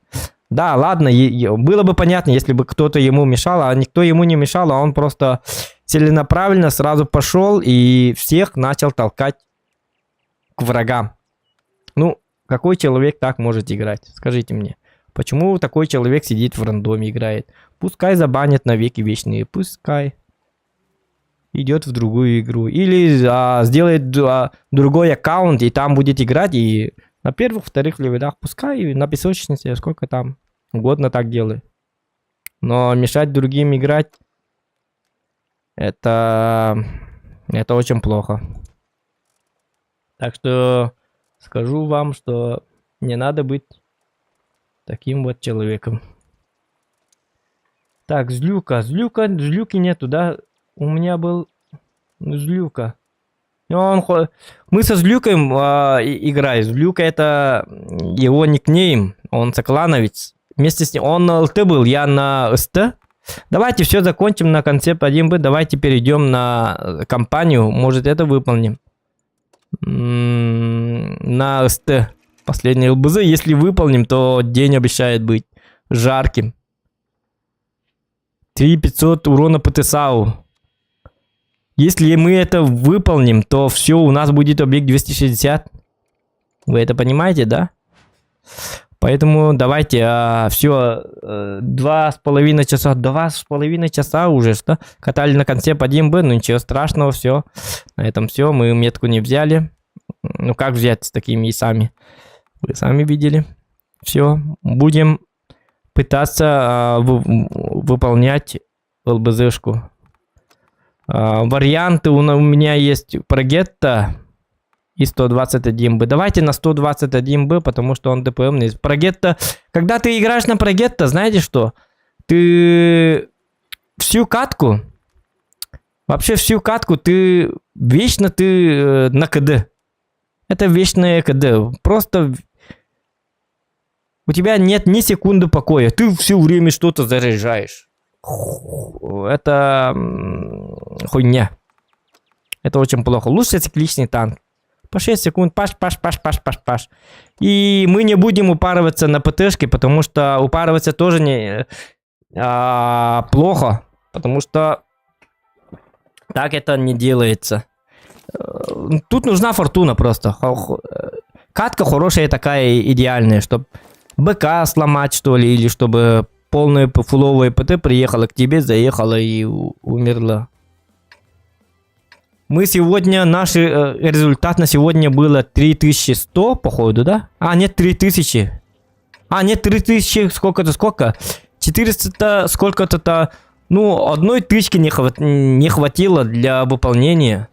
Да, ладно, было бы понятно, если бы кто-то ему мешал, а никто ему не мешал, а он просто целенаправленно сразу пошел и всех начал толкать к врагам. Ну, какой человек так может играть? Скажите мне. Почему такой человек сидит в рандоме, играет? Пускай забанят навеки вечные, пускай идет в другую игру. Или сделает другой аккаунт, и там будет играть, и на первых, вторых левелах, пускай на песочнице, сколько там угодно так делает. Но мешать другим играть, это очень плохо. Так что скажу вам, что не надо быть таким вот человеком. Так, Злюки нету, да? У меня был Злюка. Мы со Злюкой играем. Злюка это его никнейм. Он соклановец. Вместе с ним. Он на ЛТ был, я на СТ. Давайте все закончим на концепт 1Б. Давайте перейдем на кампанию. Может это выполним. На СТ. Последний ЛБЗ. Если выполним, то день обещает быть жарким. 3500 урона по ТСАУ. Если мы это выполним, то все, у нас будет объект 260. Вы это понимаете, да? Поэтому давайте, все, 2,5 часа, 2,5 часа уже, что? Катали на концепт 1Б, ну ничего страшного, все. На этом все, мы метку не взяли. Ну как взять с такими исами? Вы сами видели. Все, будем пытаться выполнять ЛБЗшку. Варианты у меня есть про гетто и 121Б. Давайте на 121Б, потому что он ДПМный. Про гетто, когда ты играешь на прогетто, знаете что? Ты всю катку, вообще всю катку, ты вечно на КД. Это вечное КД. Просто у тебя нет ни секунды покоя. Ты все время что-то заряжаешь. Это хуйня. Это очень плохо. Лучше цикличный танк. По 6 секунд. Паш. И мы не будем упарываться на ПТшке, потому что упарываться тоже не плохо. Потому что так это не делается. Тут нужна фортуна просто. Катка хорошая такая, идеальная, чтобы БК сломать, что ли, или чтобы полное фуловое ПТ приехала к тебе, заехала и умерла. Мы сегодня, наш результат на сегодня было 3100, походу, да? Нет, 3000. Нет, 3000, сколько? 400, сколько-то, ну, 1000 не хватило для выполнения.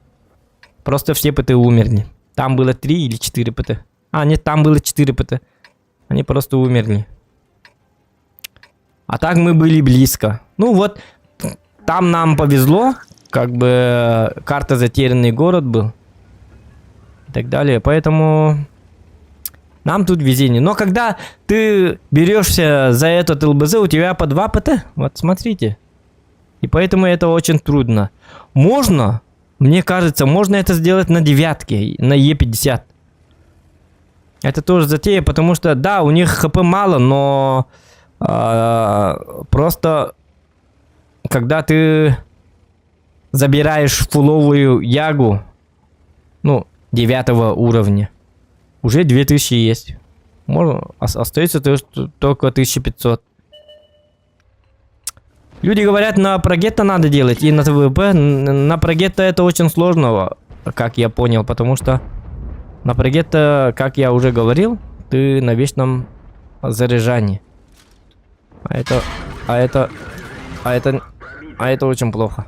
Просто все ПТ умерли. Там было 3 или 4 ПТ. Нет, там было 4 ПТ. Они просто умерли. А так мы были близко. Ну вот, там нам повезло. Как бы карта «Затерянный город» был. и так далее. Поэтому нам тут везение. Но когда ты берешься за этот ЛБЗ, у тебя по 2 ПТ. Вот смотрите. И поэтому это очень трудно. Можно, мне кажется, можно это сделать на 9, на Е50. Это тоже затея, потому что, да, у них ХП мало, но просто когда ты забираешь фуловую ягу, ну, 9 уровня, уже 2000 есть. Можно, остается только 1500. Люди говорят, на прогетто надо делать и на ТВП. На прогетто это очень сложно, как я понял, потому что на прогетто, как я уже говорил, ты на вечном заряжании. А это очень плохо.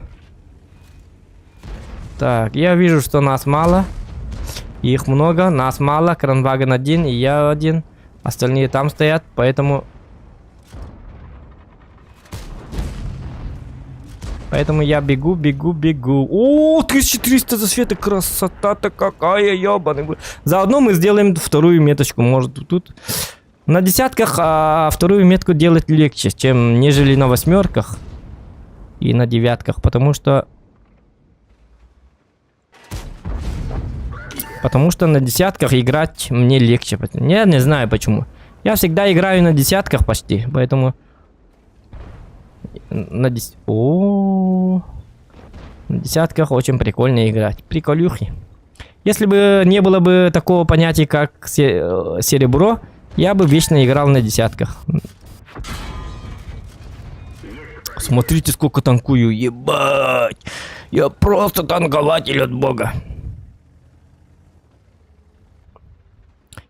Так, я вижу, что нас мало. Их много, нас мало. Кранваген один, и я один. Остальные там стоят, поэтому... Поэтому я бегу. О, 1300 засвета, красота-то какая, ёбаный. Заодно мы сделаем вторую меточку. Может тут... На десятках вторую метку делать легче, чем нежели на 8 и на 9, потому что на десятках играть мне легче. Я не знаю почему. Я всегда играю на десятках почти, поэтому на десятках очень прикольно играть. Приколюхи. Если бы не было бы такого понятия, как серебро, я бы вечно играл на десятках. Смотрите, сколько танкую. Ебать. Я просто танкователь от бога.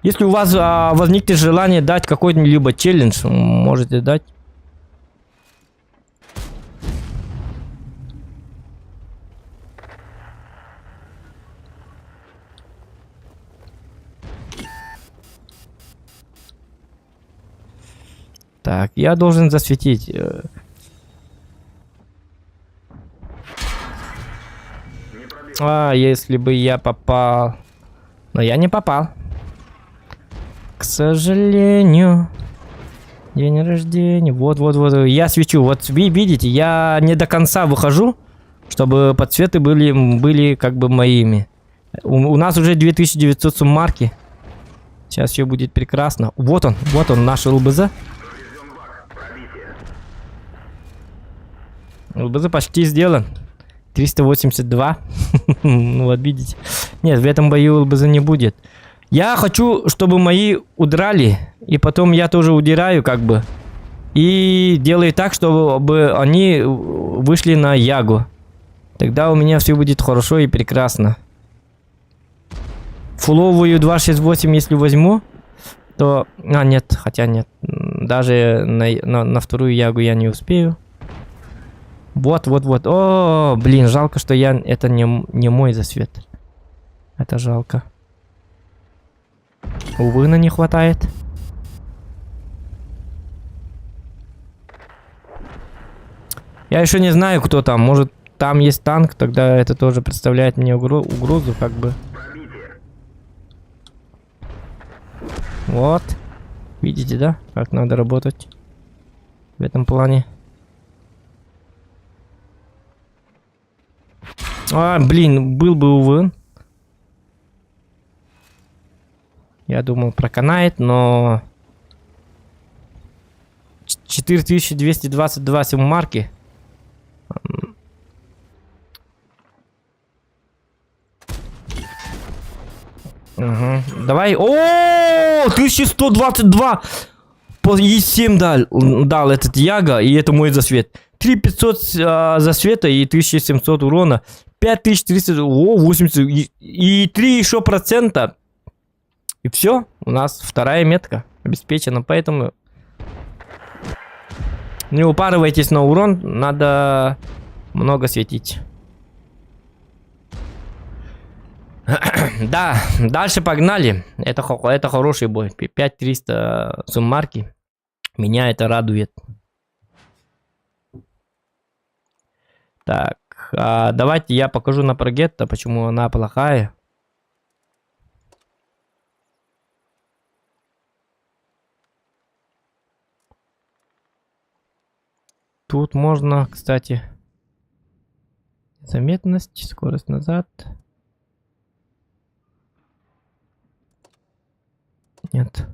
Если у вас возникнет желание дать какой-либо челлендж, можете дать. Так, я должен засветить. Если бы я попал... Но я не попал. К сожалению. День рождения. Вот. Я свечу. Вот вы видите, я не до конца выхожу, чтобы подсветы были как бы моими. У нас уже 2900 суммарки. Сейчас все будет прекрасно. Вот он наш ЛБЗ. ЛБЗ почти сделан. 382. Ну вот видите. Нет, в этом бою ЛБЗ не будет. Я хочу, чтобы мои удрали. И потом я тоже удираю как бы. И делаю так, чтобы они вышли на ягу. Тогда у меня все будет хорошо и прекрасно. Фуловую 268 если возьму, то... нет, хотя нет. Даже на вторую ягу я не успею. Вот. О, блин, жалко, что это не мой засвет. Это жалко. Увы, не хватает. Я еще не знаю, кто там. Может, там есть танк, тогда это тоже представляет мне угрозу, как бы. Вот. Видите, да? Как надо работать в этом плане. Блин, был бы увы. Я думал, проканает, но... 4222 суммарки. Угу. Давай. О, 1122! По Е7 дал этот яга, и это мой засвет. 3500 засвета и 1700 урона. 5300, 80 и 3 еще процента. И все, у нас вторая метка обеспечена, поэтому не упарывайтесь на урон, надо много светить. Да, дальше погнали. Это хороший бой. 5300 суммарки. Меня это радует. Так, давайте я покажу на прогетто, почему она плохая. Тут можно, кстати, заметность, скорость назад. Нет.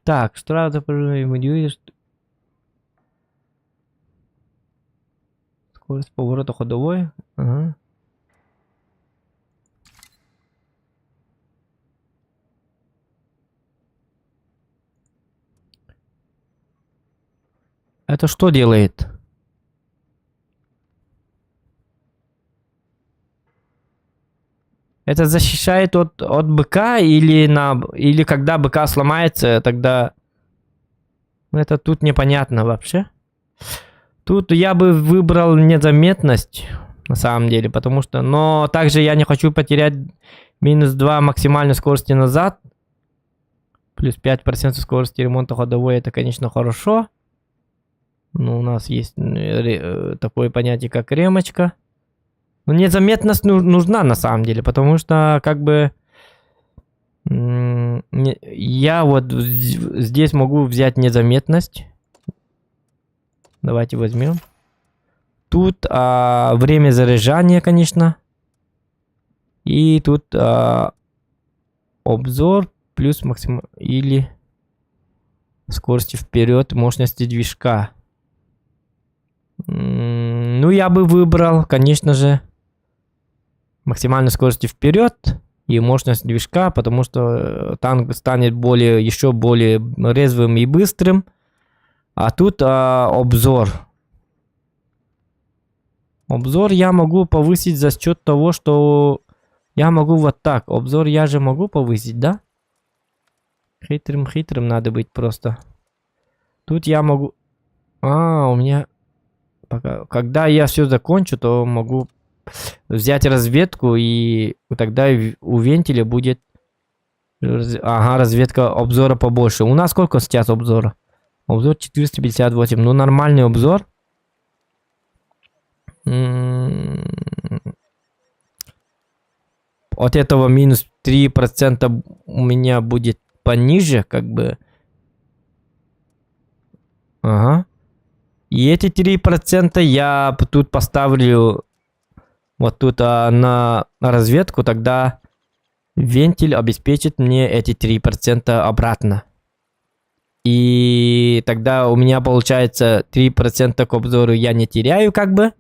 Так, что надо проверить? Скорость поворота ходовой. Ага. Это что делает? Это защищает от быка или когда быка сломается, тогда... Это тут непонятно вообще. Тут я бы выбрал незаметность, на самом деле, потому что... Но также я не хочу потерять минус 2 максимальной скорости назад. Плюс 5% скорости ремонта ходовой, это, конечно, хорошо. Но у нас есть такое понятие, как ремочка. Но незаметность нужна, на самом деле, потому что, как бы... Я вот здесь могу взять незаметность. Давайте возьмем. Тут время заряжания, конечно. И тут обзор плюс максимум или скорости вперед, мощности движка. Ну, я бы выбрал, конечно же, максимальной скорости вперед и мощность движка, потому что танк станет еще более резвым и быстрым. А тут обзор. Обзор я могу повысить за счет того, что я могу вот так. Обзор я же могу повысить, да? Хитрым надо быть просто. Тут я могу... у меня... Когда я все закончу, то могу взять разведку, и тогда у вентиля будет... Ага, разведка обзора побольше. У нас сколько сейчас обзора? Обзор 458. Ну, нормальный обзор. От этого минус 3% у меня будет пониже, как бы. Ага. И эти 3% я тут поставлю вот тут на разведку, тогда вентиль обеспечит мне эти 3% обратно. И тогда у меня получается 3% к обзору я не теряю, как бы.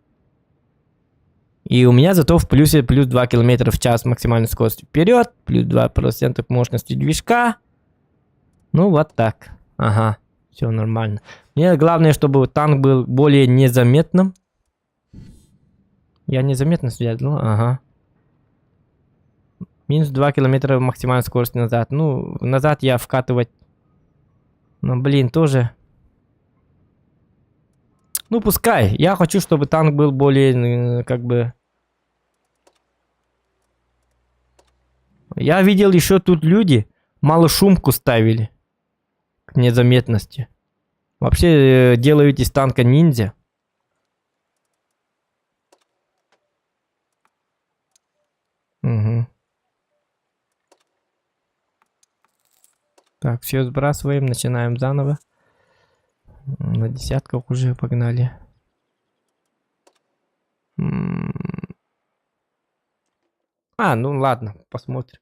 И у меня зато в плюсе плюс 2 км в час максимальной скорости вперед, плюс 2% к мощности движка. Ну, вот так. Ага, все нормально. Мне главное, чтобы танк был более незаметным. Я незаметно связал, ага. Минус 2 км максимальной скорости назад. Ну, назад я вкатывать... Ну, блин, тоже... Ну, пускай. Я хочу, чтобы танк был более, как бы... Я видел еще тут люди малошумку ставили. К незаметности. Вообще делают из танка ниндзя. Угу. Так, все сбрасываем, начинаем заново. На десятках уже погнали. Ну ладно, посмотрим.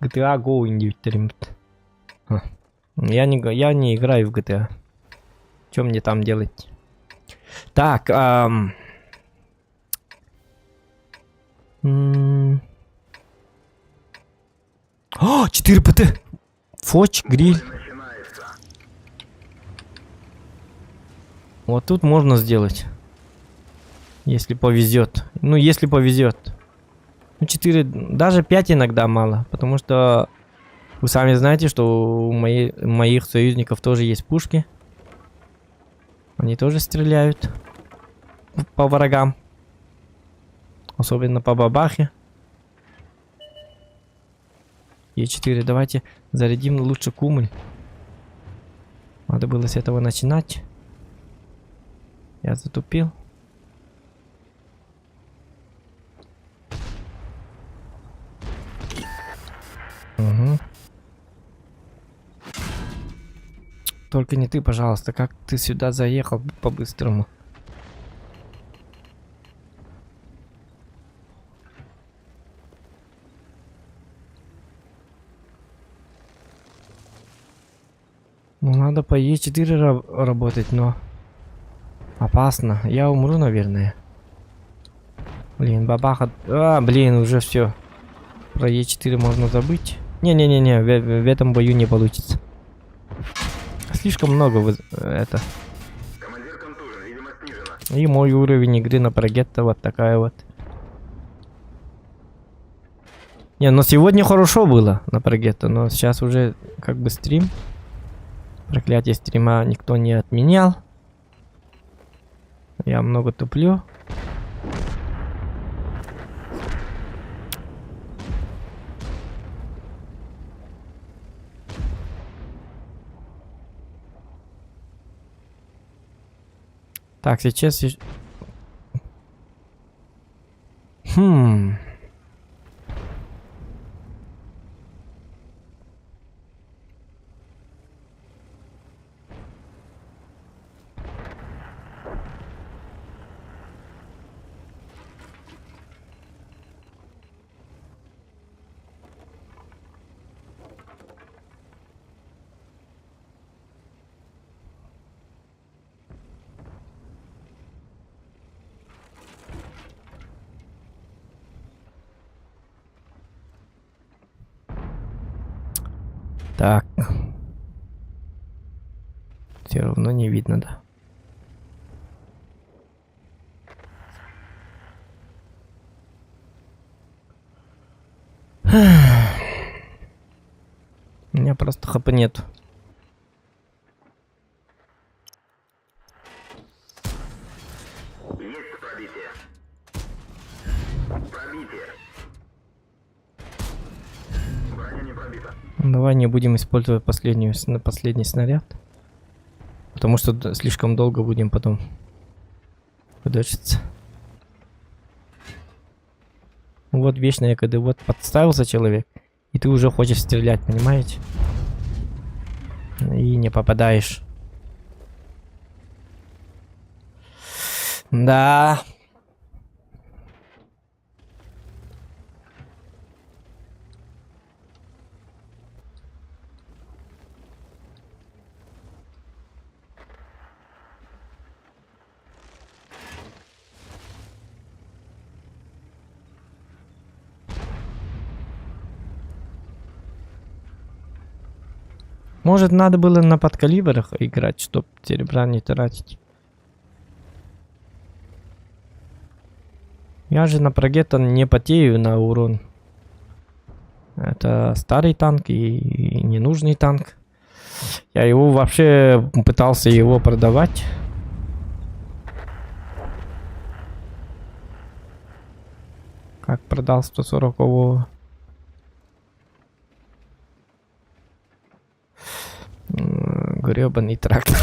GTA Go индивидуально. Я не играю в GTA. Что мне там делать? Так, 4 ПТ! Фоч, гриль. Вот тут можно сделать. Если повезет. Ну, если повезет. 4, даже 5 иногда мало, потому что вы сами знаете, что у моих союзников тоже есть пушки. Они тоже стреляют по врагам. Особенно по бабахе. Е4, давайте зарядим лучше кумуль. Надо было с этого начинать. Я затупил. Угу. Только не ты, пожалуйста. Как ты сюда заехал по-быстрому? Ну, надо по Е4 работать, но опасно. Я умру, наверное. Блин, бабаха. А, блин, уже все. Про Е4 можно забыть. Не-не-не-не, в этом бою не получится. Слишком много это. Командир контужен, видимо, снижена. И мой уровень игры на прогетто вот такая вот. Не, но сегодня хорошо было на прогетто, но сейчас уже как бы стрим. Проклятие стрима никто не отменял. Я много туплю. Так, сейчас... Так. Все равно не видно, да. У меня просто хп нет. Есть пробитие. Пробитие. Броня не пробита. Давай не будем использовать последний снаряд. Потому что слишком долго будем потом подочиться. Вот вечное, когда вот подставился человек, и ты уже хочешь стрелять, понимаете? И не попадаешь. Да. Может, надо было на подкалибрах играть, чтобы серебра не тратить. Я же на прогетто не потею на урон. Это старый танк и ненужный танк. Я его вообще пытался его продавать. Как продал 140-го. Гребаный трактор.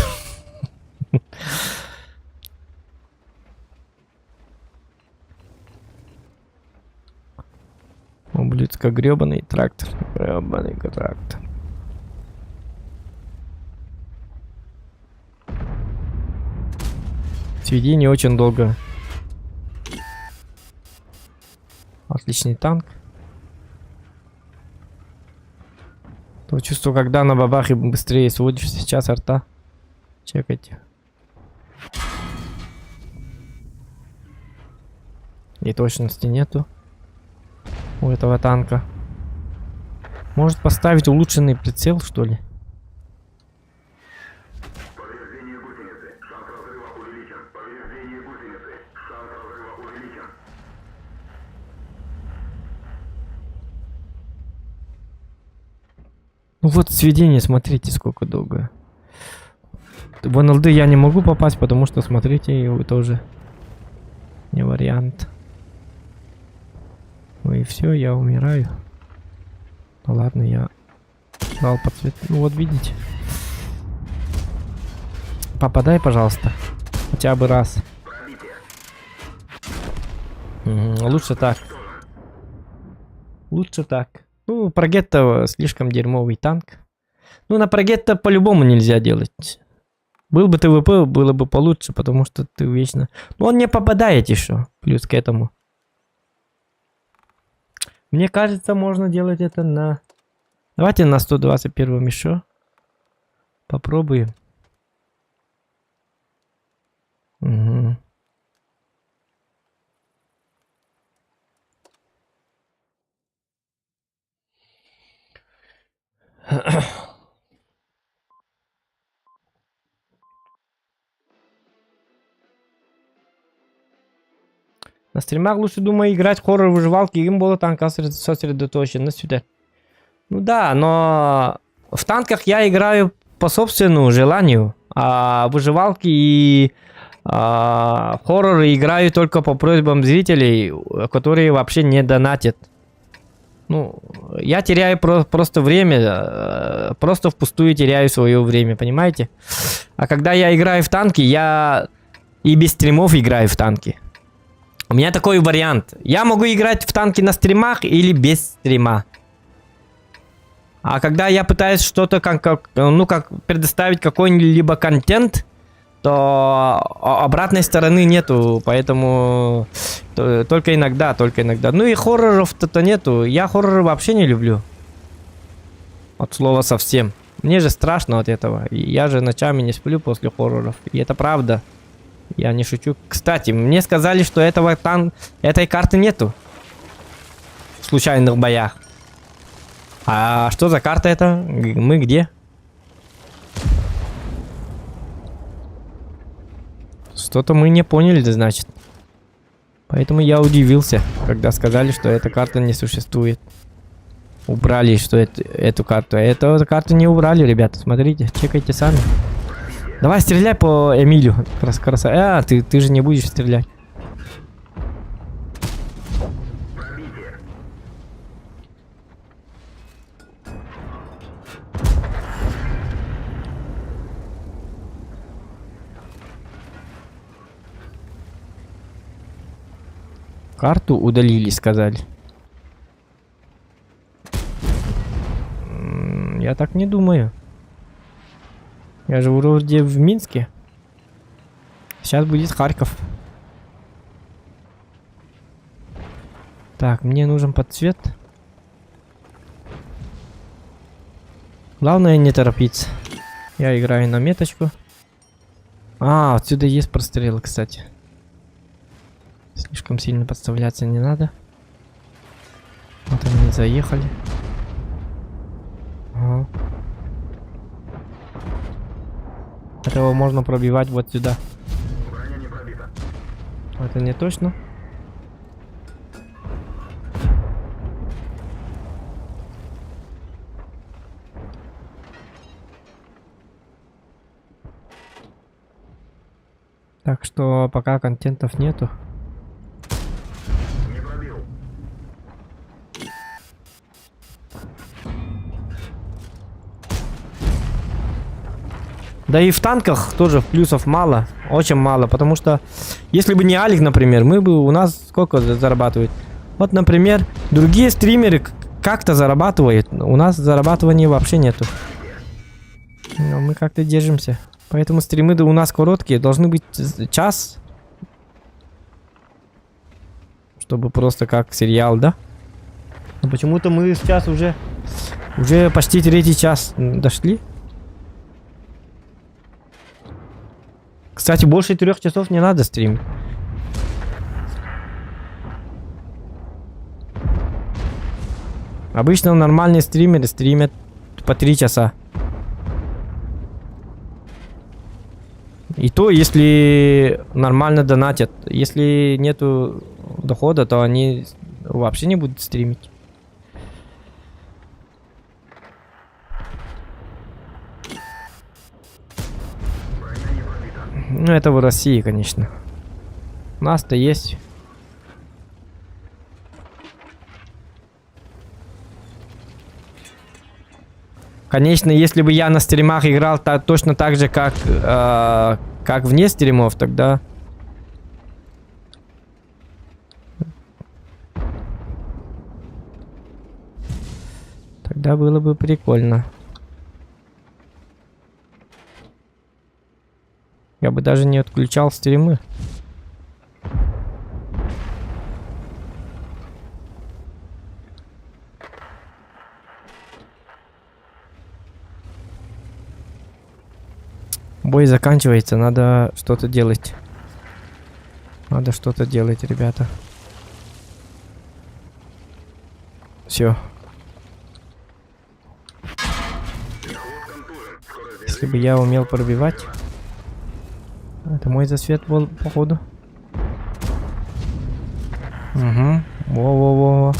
Ублюдка, гребаный трактор. Гребаный трактор. Сведение очень долго. Отличный танк. То чувство, когда на бабахе быстрее сводишь, сейчас арта. Чекайте. И точности нету у этого танка. Может поставить улучшенный прицел, что ли? Повреждение гусеницы. Шанс разрыва увеличен. Повреждение гусеницы. Шанс разрыва увеличен. Ну вот сведение, смотрите, сколько долго. В НЛД я не могу попасть, потому что, смотрите, это уже не вариант. Ну и все, я умираю. Ну ладно, я дал по цвету. Ну вот видите. Попадай, пожалуйста. Хотя бы раз. Лучше так. Лучше так. Ну, Прогетто слишком дерьмовый танк. Ну, на Прогетто по-любому нельзя делать. Был бы ТВП, было бы получше, потому что ты вечно... Ну, он не попадает еще, плюс к этому. Мне кажется, можно делать это на... Давайте на 121 еще. Попробуем. Угу. На стримах лучше, думаю, играть хоррор-выживалки, им было танка сосредоточено сюда. Ну да, но в танках я играю по собственному желанию, а выживалки и хорроры играю только по просьбам зрителей, которые вообще не донатят. Ну, я теряю просто время, просто впустую теряю свое время, понимаете? А когда я играю в танки, я и без стримов играю в танки. У меня такой вариант. Я могу играть в танки на стримах или без стрима. А когда я пытаюсь что-то как предоставить какой-либо контент, то обратной стороны нету, поэтому только иногда. Ну и хорроров-то нету. Я хорроры вообще не люблю. От слова совсем. Мне же страшно от этого. Я же ночами не сплю после хорроров. И это правда. Я не шучу. Кстати, мне сказали, что этой карты нету. В случайных боях. А что за карта это? Мы где? Что-то мы не поняли, значит. Поэтому я удивился, когда сказали, что эта карта не существует. Убрали, что эту карту. Эту карту не убрали, ребята. Смотрите, чекайте сами. Давай, стреляй по Эмилю. А, ты же не будешь стрелять. Карту удалили, сказали. Я так не думаю. Я живу вроде в Минске. Сейчас будет Харьков. Так, мне нужен подсвет. Главное не торопиться. Я играю на меточку. А, отсюда есть прострелы, кстати. Слишком сильно подставляться не надо. Вот они заехали. Ага. Этого можно пробивать вот сюда. Броня не пробита. Это не точно. Так что пока контентов нету. Не пробил. Да и в танках тоже плюсов мало, очень мало, потому что если бы не Алик, например, у нас сколько зарабатывает? Вот, например, другие стримеры как-то зарабатывают, у нас зарабатывания вообще нету. Но мы как-то держимся, поэтому стримы у нас короткие, должны быть час, чтобы просто как сериал, да? Но почему-то мы сейчас уже почти 3-й час дошли. Кстати, больше 3 часов не надо стримить. Обычно нормальные стримеры стримят по 3 часа. И то, если нормально донатят. Если нету дохода, то они вообще не будут стримить. Броня Ну, это в России, конечно. У нас-то есть. Конечно, если бы я на стримах играл точно так же, как вне стримов, тогда... Тогда было бы прикольно. Я бы даже не отключал стримы. Бой заканчивается, надо что-то делать. Надо что-то делать, ребята. Все. Если бы я умел пробивать. Это мой засвет был, походу. Угу. Во-во-во.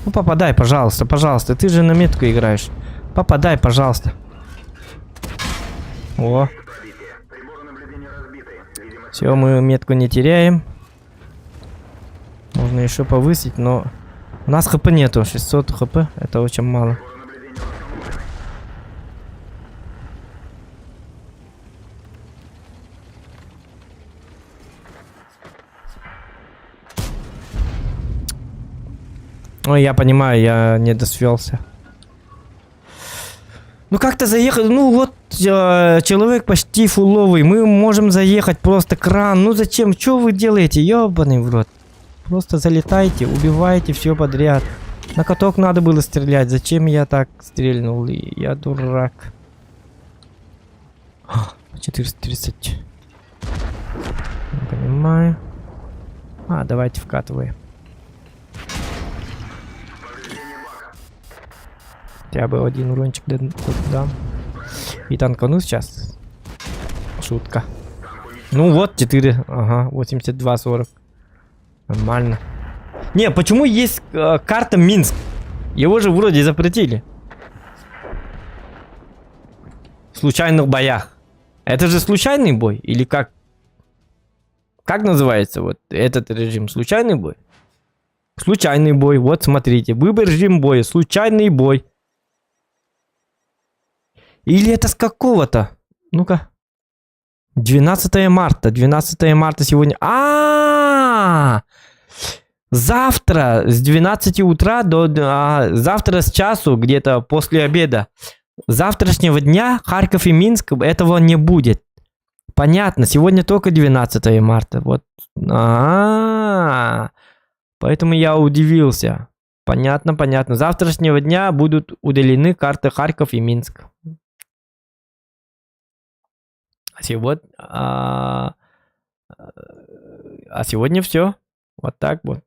Ну попадай, пожалуйста, пожалуйста. Ты же на метку играешь. Попадай, пожалуйста. О. Все, мы метку не теряем. Можно еще повысить, но... У нас хп нету. 600 хп. Это очень мало. Ой, я понимаю, я не досвелся. Ну как-то заехать, ну вот человек почти фуловый, мы можем заехать просто кран. Ну зачем, что вы делаете, ёбаный в рот. Просто залетайте, убивайте все подряд. На каток надо было стрелять, зачем я так стрельнул, я дурак. 430. Не понимаю. Давайте вкатываем. Хотя бы один урончик дам. И танкану сейчас. Шутка. Ну вот, 4. Ага, 82-40. Нормально. Не, почему есть карта Минск? Его же вроде запретили. В случайных боях. Это же случайный бой? Или как? Как называется вот этот режим? Случайный бой? Случайный бой. Вот смотрите. Выбор режим боя. Случайный бой. Или это с какого-то? Ну-ка. 12 марта. 12 марта сегодня. Завтра с 12 утра до... завтра с часу, где-то после обеда. Завтрашнего дня Харьков и Минск этого не будет. Понятно. Сегодня только 12 марта. Вот. Поэтому я удивился. Понятно, понятно. Завтрашнего дня будут удалены карты Харьков и Минск. Сегодня все. Вот так вот.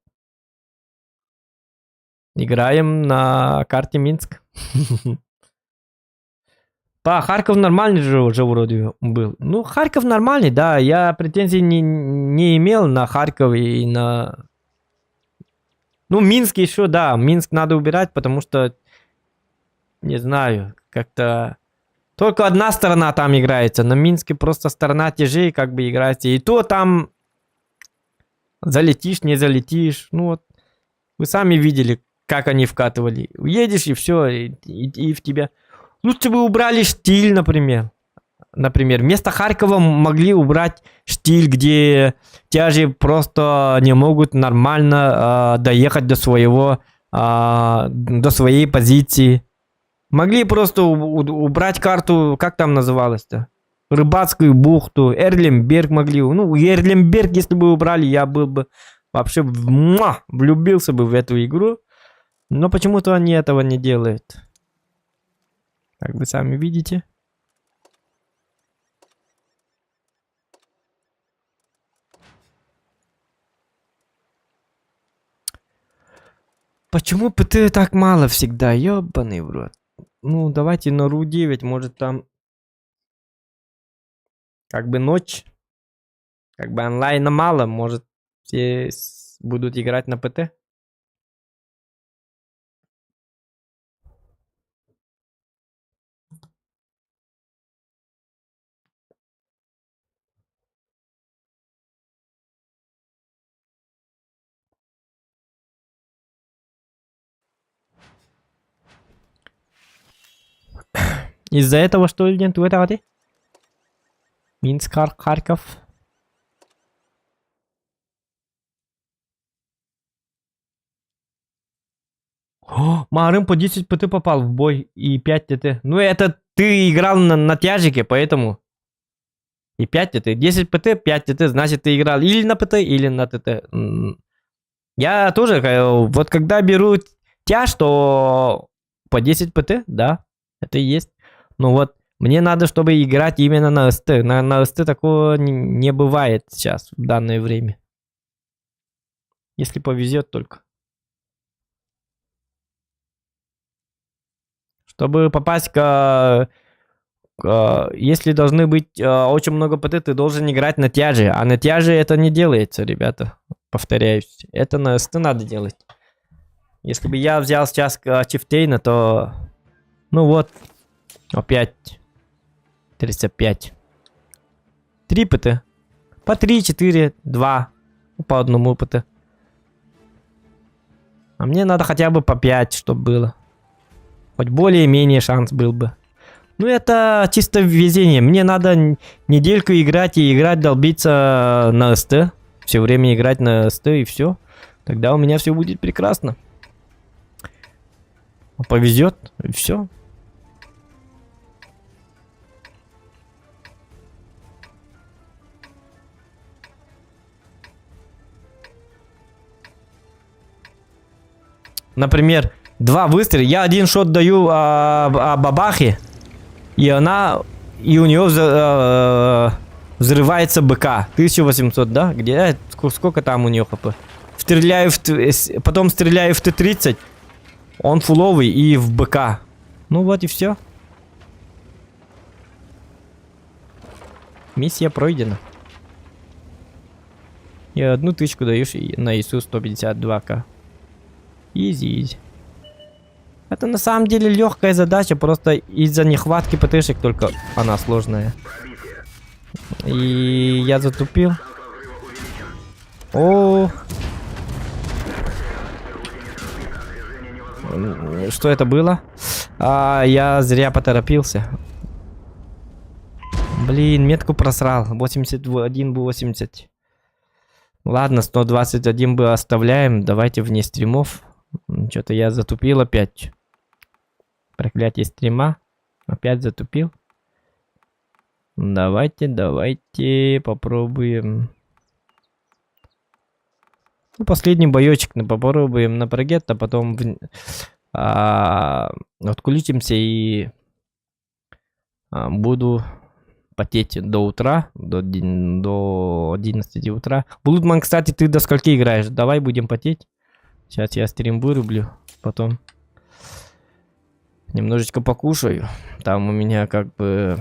Играем на карте Минск. Харьков нормальный же уже вроде был. Ну, Харьков нормальный, да. Я претензий не имел на Харьков и на... Ну, Минск еще, да. Минск надо убирать, потому что... Не знаю, как-то... Только одна сторона там играется. На Минске просто сторона тяжей как бы играется. И то там залетишь, не залетишь. Ну вот. Вы сами видели, как они вкатывали. Уедешь и все. И в тебя. Лучше бы убрали штиль, например. Вместо Харькова могли убрать штиль, где тяжи просто не могут нормально доехать до своей позиции. Могли просто убрать карту, как там называлось-то? Рыбацкую бухту, Эрлемберг могли. Ну, Эрлемберг, если бы убрали, я был бы вообще влюбился бы в эту игру. Но почему-то они этого не делают. Как вы сами видите. Почему ПТ так мало всегда? Ёбаный в рот. Ну, давайте на РУ-9, может там как бы ночь, как бы онлайна мало, может Все будут играть на ПТ? Из-за этого, что ли, нет в этой? Минск, Харьков. О, Марым по 10 ПТ попал в бой и 5 ТТ. Ну это ты играл на тяжике, поэтому. И 5 ТТ. 10 ПТ, 5 ТТ. Значит, ты играл или на ПТ, или на ТТ. Я тоже, вот когда беру тяж, то по 10 ПТ, да, это и есть. Но вот мне надо, чтобы играть именно на СТ. На СТ такого не бывает сейчас, в данное время. Если повезет только. Чтобы попасть если должны быть очень много ПТ, ты должен играть на тяже. А на тяже это не делается, ребята. Повторяюсь. Это на СТ надо делать. Если бы я взял сейчас Чифтейна, то... Ну вот. Опять. 35. 3 ПТ. По 3, 4, 2. По одному ПТ. А мне надо хотя бы по 5, чтобы было. Хоть более-менее шанс был бы. Ну это чисто везение. Мне надо недельку играть и играть, долбиться на СТ. Все время играть на СТ и все. Тогда у меня все будет прекрасно. Повезет и все. Например, 2 выстрела. Я один шот даю бабахе. И у нее взрывается БК. 1800, да? Где? Сколько там у нее хп? Потом стреляю в Т-30. Он фуловый и в БК. Ну вот и все. Миссия пройдена. И 1000 даешь на ИСУ 152к. Изи. Это на самом деле легкая задача, просто из-за нехватки ПТшек только она сложная. И я затупил. О, что это было? Я зря поторопился. Блин, метку просрал. 81 бы 80. Ладно, 121 бы оставляем. Давайте вне стримов. Что-то я затупил опять. Проклятие стрима. Опять затупил. Давайте попробуем. Ну, последний боечек попробуем на прогет, а потом отключимся и буду потеть до утра, до 11 утра. Блудман, кстати, ты до скольки играешь? Давай будем потеть. Сейчас я стрим вырублю, потом немножечко покушаю. Там у меня как бы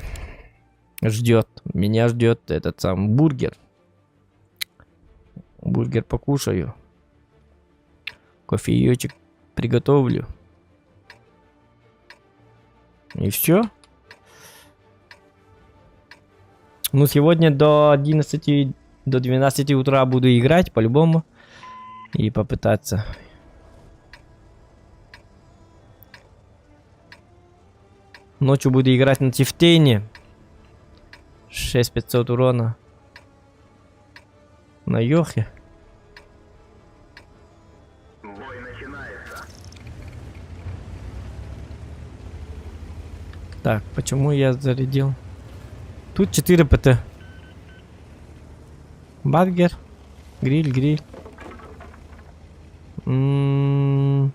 меня ждет этот сам бургер. Бургер покушаю. Кофеечек приготовлю. И все. Ну, сегодня до 11, до 12 утра буду играть по-любому. И попытаться. Ночью буду играть на Тифтейне. 6500 урона. На Йохе. Бой начинается. Так, почему я зарядил? Тут 4 ПТ. Бургер. Гриль. Ну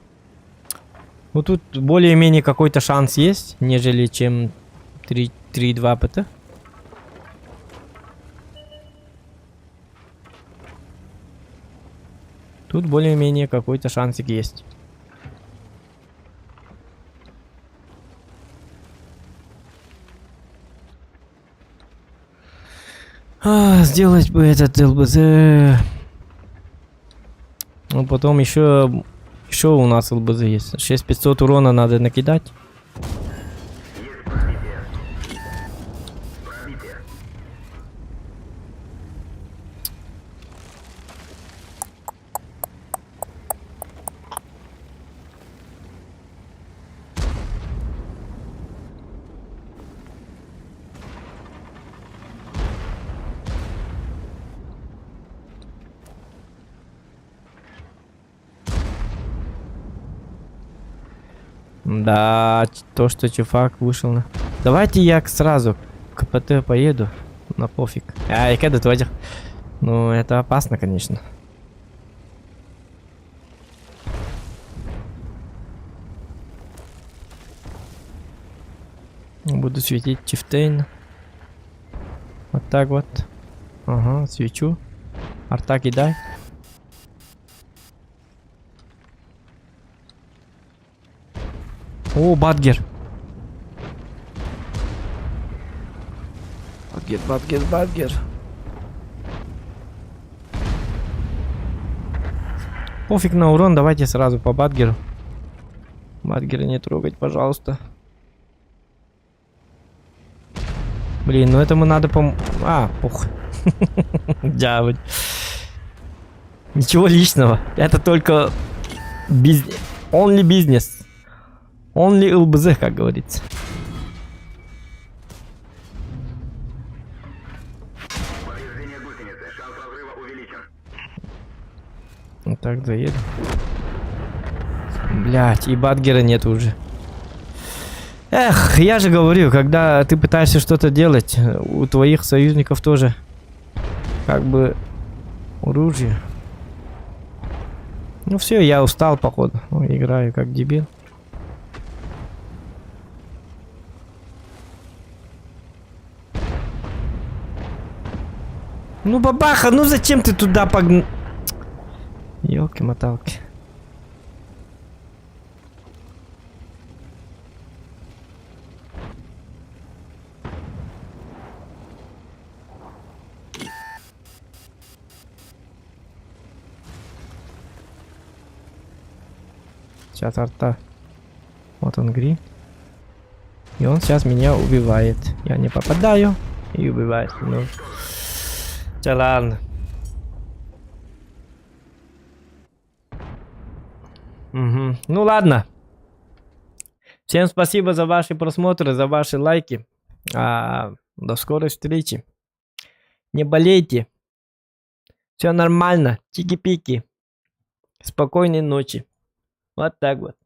тут более-менее какой-то шанс есть, нежели чем 3-2 ПТ. Тут более-менее какой-то шансик есть. Сделать бы этот ЛБЗ. Ну, потом еще у нас ЛБЗ есть. 6500 урона надо накидать. Есть пробитие. Пробитие. Да, то, что чувак вышел на... Давайте я сразу к КПТ поеду. На пофиг. А, и когда твоих? Ну, это опасно, конечно. Буду светить Чифтейн. Вот так вот. Ага, свечу. Арта кидай. О, Бадгер. Бадгер. Пофиг на урон, давайте сразу по Бадгеру. Бадгера не трогать, пожалуйста. Блин, ну этому надо пух. Дяволь. Ничего личного. Это только only бизнес. Only ЛБЗ, как говорится. Повреждение гусеницы. Шанс разрыва увеличен. Вот так заеду. Блять, и Бадгера нет уже. Эх, я же говорю, когда ты пытаешься что-то делать, у твоих союзников тоже как бы оружие. Ну все, я устал, походу. Играю как дебил. Ну, бабаха, ну зачем ты туда погнал? Ёлки-моталки. Сейчас арта. Вот он грин. И он сейчас меня убивает. Я не попадаю и убивает. Ну. Да ладно. Угу. Ну ладно. Всем спасибо за ваши просмотры, за ваши лайки. До скорой встречи. Не болейте. Все нормально. Чики-пики. Спокойной ночи. Вот так вот.